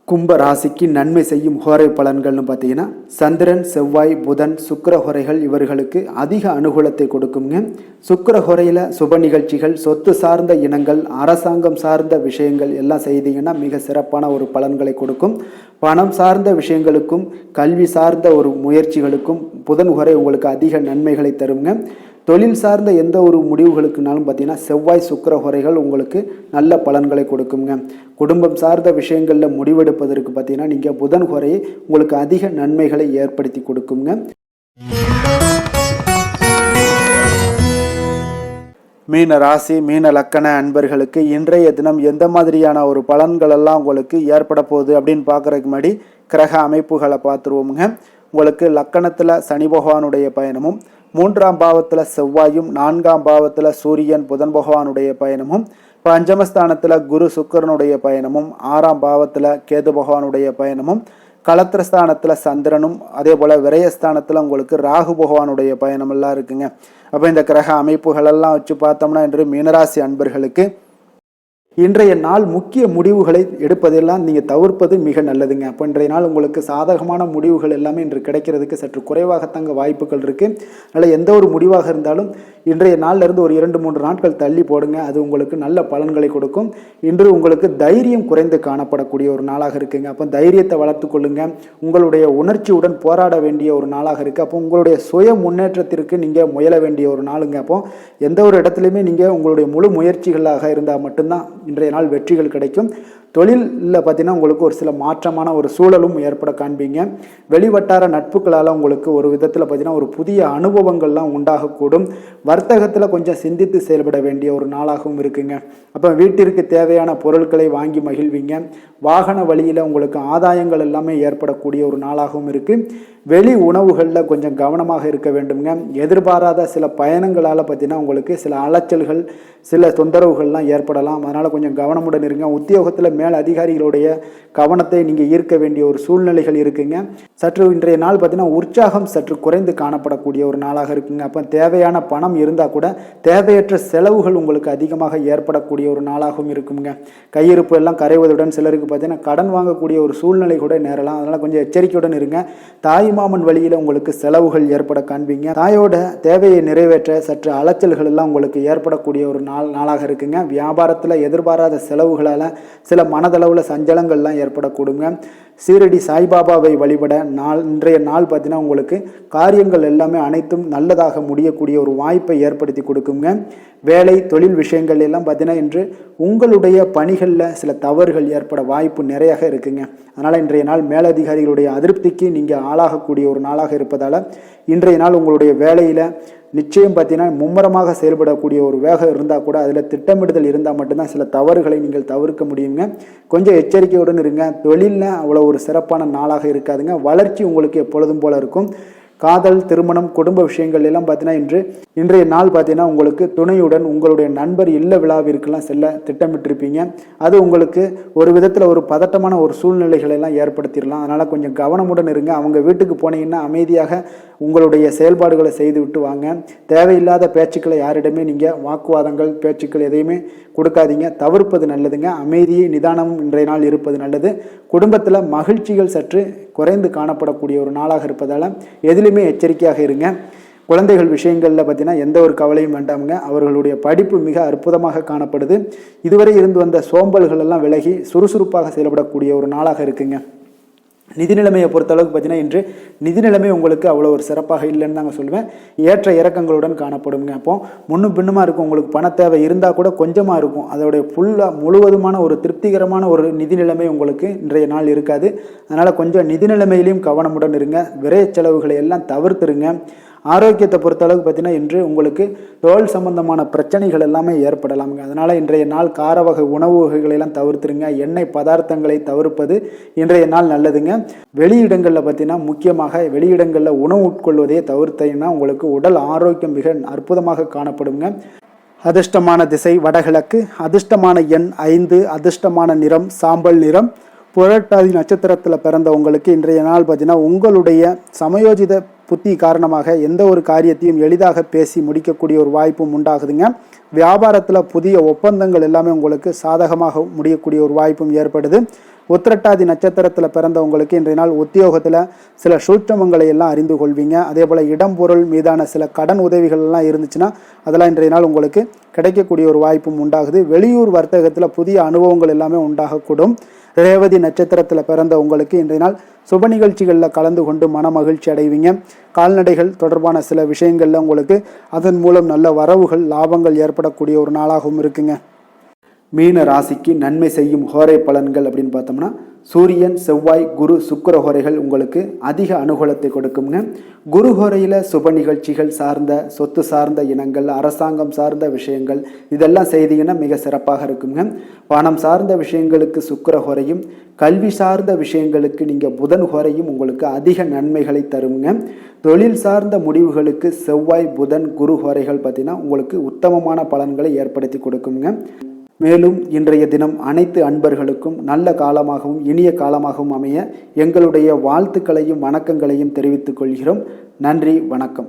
கும்ப ராசிக்கு நன்மை செய்யும் ஹோரை பலன்கள்னு பார்த்தீங்கன்னா சந்திரன் செவ்வாய் புதன் சுக்கிர ஹோரைகள் இவர்களுக்கு அதிக அனுகூலத்தை கொடுக்குங்க. சுக்கிர ஹோரையில் சுப நிகழ்ச்சிகள் சொத்து சார்ந்த இனங்கள் அரசாங்கம் சார்ந்த விஷயங்கள் எல்லாம் செய்தீங்கன்னா மிக சிறப்பான ஒரு பலன்களை கொடுக்கும். பணம் சார்ந்த விஷயங்களுக்கும் கல்வி சார்ந்த ஒரு முயற்சிகளுக்கும் புதன் ஹோரை உங்களுக்கு அதிக நன்மைகளை தருங்க. தொழில் சார்ந்த எந்த ஒரு முடிவுகளுக்குனாலும் பார்த்தீங்கன்னா செவ்வாய் சுக்கிர ஹோரைகள் உங்களுக்கு நல்ல பலன்களை கொடுக்குங்க. குடும்பம் சார்ந்த விஷயங்களில் முடிவெடுப்பதற்கு பார்த்தீங்கன்னா நீங்கள் புதன் ஹோரையை உங்களுக்கு அதிக நன்மைகளை ஏற்படுத்தி கொடுக்குங்க. மீன ராசி மீன லக்கண அன்பர்களுக்கு இன்றைய தினம் எந்த மாதிரியான ஒரு பலன்கள் எல்லாம் உங்களுக்கு ஏற்பட போகுது அப்படின்னு பார்க்குறதுக்கு முன்னாடி கிரக அமைப்புகளை பார்த்துருவோமுங்க. உங்களுக்கு லக்கணத்தில் சனி பகவானுடைய பயணமும் 3ஆம் பாவத்தில் செவ்வாயும் 4ஆம் பாவத்தில் சூரியன் புதன் பகவானுடைய பயணமும் பஞ்சமஸ்தானத்தில் குரு சுக்கிரனுடைய பயணமும் 6ஆம் பாவத்தில் கேது பகவானுடைய பயணமும் களத்திரஸ்தானத்தில் சந்திரனும் அதே போல் விரயஸ்தானத்தில் உங்களுக்கு ராகு பகவானுடைய பயணம் எல்லாம் இருக்குங்க. அப்போ இந்த கிரக அமைப்புகளெல்லாம் வச்சு பார்த்தோம்னா இன்று மீனராசி அன்பர்களுக்கு இன்றைய நாள் முக்கிய முடிவுகளை எடுப்பதெல்லாம் நீங்கள் தவிர்ப்பது மிக நல்லதுங்க. அப்போ இன்றைய நாள் உங்களுக்கு சாதகமான முடிவுகள் எல்லாமே இன்று கிடைக்கிறதுக்கு சற்று குறைவாகத்தாங்க வாய்ப்புகள் இருக்குது. அதனால் எந்த ஒரு முடிவாக இருந்தாலும் இன்றைய நாளிலிருந்து ஒரு 2-3 நாட்கள் தள்ளி போடுங்க. அது உங்களுக்கு நல்ல பலன்களை கொடுக்கும். இன்று உங்களுக்கு தைரியம் குறைந்து காணப்படக்கூடிய ஒரு நாளாக இருக்குங்க. அப்போ தைரியத்தை வளர்த்து கொள்ளுங்க. உங்களுடைய உணர்ச்சியுடன் போராட வேண்டிய ஒரு நாளாக இருக்குது. அப்போ உங்களுடைய சுய முன்னேற்றத்திற்கு நீங்கள் முயல வேண்டிய ஒரு நாளுங்க. அப்போ எந்த ஒரு இடத்துலையுமே நீங்கள் உங்களுடைய முழு முயற்சிகளாக இருந்தால் மட்டும்தான் இன்றைய நாள் வெற்றிகள் கிடைக்கும். தொழிலில் பார்த்தீங்கன்னா உங்களுக்கு ஒரு சில மாற்றமான ஒரு சூழலும் ஏற்பட காண்பீங்க. வெளிவட்டார நட்புகளால் உங்களுக்கு ஒரு விதத்தில் பார்த்தீங்கன்னா ஒரு புதிய அனுபவங்கள்லாம் உண்டாகக்கூடும். வர்த்தகத்தில் கொஞ்சம் சிந்தித்து செயல்பட வேண்டிய ஒரு நாளாகவும் இருக்குங்க. அப்போ வீட்டிற்கு தேவையான பொருட்களை வாங்கி மகிழ்வீங்க. வாகன வழியில் உங்களுக்கு ஆதாயங்கள் எல்லாமே ஏற்படக்கூடிய ஒரு நாளாகவும் இருக்குது. வெளி உணவுகளில் கொஞ்சம் கவனமாக இருக்க வேண்டுங்க. எதிர்பாராத சில பயணங்களால் பார்த்தீங்கன்னா உங்களுக்கு சில அலைச்சல்கள் சில தொந்தரவுகள்லாம் ஏற்படலாம். அதனால் கொஞ்சம் கவனமுடன் இருங்க. உத்தியோகத்தில் மேல் அதிகாரிகளுடைய கவனத்தை நீங்கள் ஈர்க்க வேண்டிய ஒரு சூழ்நிலைகள் இருக்குங்க. சற்று இன்றைய நாள் பார்த்தீங்கன்னா உற்சாகம் சற்று குறைந்து காணப்படக்கூடிய ஒரு நாளாக இருக்குங்க. அப்போ தேவையான பணம் இருந்தால் கூட தேவையற்ற செலவுகள் உங்களுக்கு அதிகமாக ஏற்படக்கூடிய ஒரு நாளாகவும் இருக்குங்க. கையிருப்பு எல்லாம் கரைவதுடன் சிலருக்கு பார்த்தீங்கன்னா கடன் வாங்கக்கூடிய ஒரு சூழ்நிலை கூட நேரலாம். அதனால் கொஞ்சம் எச்சரிக்கையுடன் இருங்க. தாய்மாமன் வழியில் உங்களுக்கு செலவுகள் ஏற்பட காண்பீங்க. தாயோட தேவையை நிறைவேற்ற சற்று அலைச்சல்கள் எல்லாம் உங்களுக்கு ஏற்படக்கூடிய ஒரு நாளாக இருக்குங்க. வியாபாரத்தில் எதிர்பாராத செலவுகளால் சில மனதளவில் சஞ்சலங்கள்லாம் ஏற்படக்கூடுங்க. சீரடி சாய்பாபாவை வழிபட இன்றைய நாள் பார்த்தீங்கன்னா உங்களுக்கு காரியங்கள் எல்லாமே அனைத்தும் நல்லதாக முடியக்கூடிய ஒரு வாய்ப்பை ஏற்படுத்தி கொடுக்குங்க. வேலை தொழில் விஷயங்கள் எல்லாம் பார்த்தீங்கன்னா இன்று உங்களுடைய பணிகளில் சில தவறுகள் ஏற்பட வாய்ப்பு நிறையாக இருக்குங்க. அதனால் இன்றைய நாள் மேலதிகாரிகளுடைய அதிருப்திக்கு நீங்கள் ஆளாகக்கூடிய ஒரு நாளாக இருப்பதால் இன்றைய நாள் உங்களுடைய வேலையில் நிச்சயம் பார்த்தீங்கன்னா மும்முரமாக செயல்படக்கூடிய ஒரு வேகம் இருந்தால் கூட அதில் திட்டமிடுதல் இருந்தால் மட்டும்தான் சில தவறுகளை நீங்கள் தவிர்க்க முடியுங்க. கொஞ்சம் எச்சரிக்கையுடன் இருங்க. தொழிலில் அவ்வளோ ஒரு சிறப்பான நாளாக இருக்காதுங்க. வளர்ச்சி உங்களுக்கு எப்பொழுதும் போல இருக்கும். காதல், திருமணம், குடும்ப விஷயங்கள் எல்லாம் பார்த்தீங்கன்னா இன்றைய நாள் பார்த்தீங்கன்னா உங்களுக்கு துணையுடன் உங்களுடைய நண்பர் இல்ல விழாவிற்கெல்லாம் செல்ல திட்டமிட்டிருப்பீங்க. அது உங்களுக்கு ஒரு விதத்தில் ஒரு பதட்டமான ஒரு சூழ்நிலைகளை எல்லாம் ஏற்படுத்திடலாம். அதனால் கொஞ்சம் கவனமுடன் இருங்க. அவங்க வீட்டுக்கு போனீங்கன்னா அமைதியாக உங்களுடைய செயல்பாடுகளை செய்து விட்டு வாங்க. தேவையில்லாத பேச்சுக்களை யாரிடமே நீங்கள் வாக்குவாதங்கள், பேச்சுக்கள் எதையுமே கொடுக்காதீங்க. தவிர்ப்பது நல்லதுங்க. அமைதியை, நிதானமும் இன்றைய நாள் இருப்பது நல்லது. குடும்பத்தில் மகிழ்ச்சிகள் சற்று குறைந்து காணப்படக்கூடிய ஒரு நாளாக இருப்பதால் எதிலுமே எச்சரிக்கையாக இருங்க. குழந்தைகள் விஷயங்களில் பார்த்தீங்கன்னா எந்த ஒரு கவலையும் வேண்டாமுங்க. அவர்களுடைய படிப்பு மிக அற்புதமாக காணப்படுது. இதுவரை இருந்து வந்த சோம்பல்கள் எல்லாம் விலகி சுறுசுறுப்பாக செயல்படக்கூடிய ஒரு நாளாக இருக்குங்க. நிதி நிலைமையை பொறுத்தளவுக்கு பார்த்தீங்கன்னா இன்று நிதி நிலைமை உங்களுக்கு அவ்வளோ ஒரு சிறப்பாக இல்லைன்னு தாங்க சொல்லுவேன். ஏற்ற இறக்கங்களுடன் காணப்படுங்க. அப்போ முன்னும் பின்னுமா இருக்கும். உங்களுக்கு பண தேவை இருந்தால் கூட கொஞ்சமாக இருக்கும். அதோடைய முழுவதுமான ஒரு திருப்திகரமான ஒரு நிதி நிலைமை உங்களுக்கு இன்றைய நாள் இருக்காது. அதனால் கொஞ்சம் நிதி நிலைமையிலையும் கவனமுடன் இருங்க. விரைய செலவுகளை எல்லாம் தவிர்த்துருங்க. ஆரோக்கியத்தை பொறுத்தளவுக்கு பார்த்தீங்கன்னா இன்று உங்களுக்கு தோல் சம்பந்தமான பிரச்சனைகள் எல்லாமே ஏற்படலாமுங்க. அதனால் இன்றைய நாள் கார வகை உணவு வகைகளெல்லாம் தவிர்த்துருங்க. எண்ணெய் பதார்த்தங்களை தவிர்ப்பது இன்றைய நாள் நல்லதுங்க. வெளியிடங்களில் பார்த்தீங்கன்னா முக்கியமாக வெளியிடங்களில் உணவு உட்கொள்வதையே தவிர்த்தீங்கன்னா உங்களுக்கு உடல் ஆரோக்கியம் மிக அற்புதமாக காணப்படுங்க. அதிர்ஷ்டமான திசை வடகிழக்கு, அதிர்ஷ்டமான எண் 5, அதிர்ஷ்டமான நிறம் சாம்பல் நிறம். புரட்டாதி நட்சத்திரத்தில் பிறந்தவங்களுக்கு இன்றைய நாள் பார்த்தீங்கன்னா உங்களுடைய சமயோஜித புத்தி காரணமாக எந்த ஒரு காரியத்தையும் எளிதாக பேசி முடிக்கக்கூடிய ஒரு வாய்ப்பும் உண்டாகுதுங்க. வியாபாரத்தில் புதிய ஒப்பந்தங்கள் எல்லாமே உங்களுக்கு சாதகமாக முடியக்கூடிய ஒரு வாய்ப்பும் ஏற்படுது. உத்திரட்டாதி நட்சத்திரத்தில் பிறந்தவங்களுக்கு இன்றைய நாள் உத்தியோகத்தில் சில சூட்சமங்களை எல்லாம் அறிந்து கொள்வீங்க. அதே போல் இடம் பொருள் மீதான சில கடன் உதவிகள் எல்லாம் இருந்துச்சுன்னா அதெல்லாம் இன்றைய நாள் உங்களுக்கு கிடைக்கக்கூடிய ஒரு வாய்ப்பும் உண்டாகுது. வெளியூர் வர்த்தகத்தில் புதிய அனுபவங்கள் எல்லாமே உண்டாகக்கூடும். ரேவதி நட்சத்திரத்தில் பிறந்த உங்களுக்கு இன்றைய நாள் சுப நிகழ்ச்சிகளில் கலந்து கொண்டு மன மகிழ்ச்சி அடைவீங்க. கால்நடைகள் தொடர்பான சில விஷயங்களில் உங்களுக்கு அதன் மூலம் நல்ல வரவுகள், லாபங்கள் ஏற்படக்கூடிய ஒரு நாளாகவும் இருக்குங்க. மீன ராசிக்கு நன்மை செய்யும் ஹோரை பலன்கள் அப்படின்னு பார்த்தோம்னா சூரியன், செவ்வாய், குரு, சுக்கிர ஹோரைகள் உங்களுக்கு அதிக அனுகூலத்தை கொடுக்குங்க. குரு ஹோரையில் சுப நிகழ்ச்சிகள் சார்ந்த, சொத்து சார்ந்த இனங்கள், அரசாங்கம் சார்ந்த விஷயங்கள் இதெல்லாம் செய்தீங்கன்னா மிக சிறப்பாக இருக்குங்க. பணம் சார்ந்த விஷயங்களுக்கு சுக்கிர ஹோரையும், கல்வி சார்ந்த விஷயங்களுக்கு நீங்கள் புதன் ஹோரையும் உங்களுக்கு அதிக நன்மைகளை தருங்க. தொழில் சார்ந்த முடிவுகளுக்கு செவ்வாய், புதன், குரு ஹோரைகள் பார்த்தீங்கன்னா உங்களுக்கு உத்தமமான பலன்களை ஏற்படுத்தி கொடுக்குங்க. மேலும் இன்றைய தினம் அனைத்து அன்பர்களுக்கும் நல்ல காலமாகவும் இனிய காலமாகவும் அமைய எங்களுடைய வாழ்த்துக்களையும் வணக்கங்களையும் தெரிவித்துக் கொள்கிறோம். நன்றி, வணக்கம்.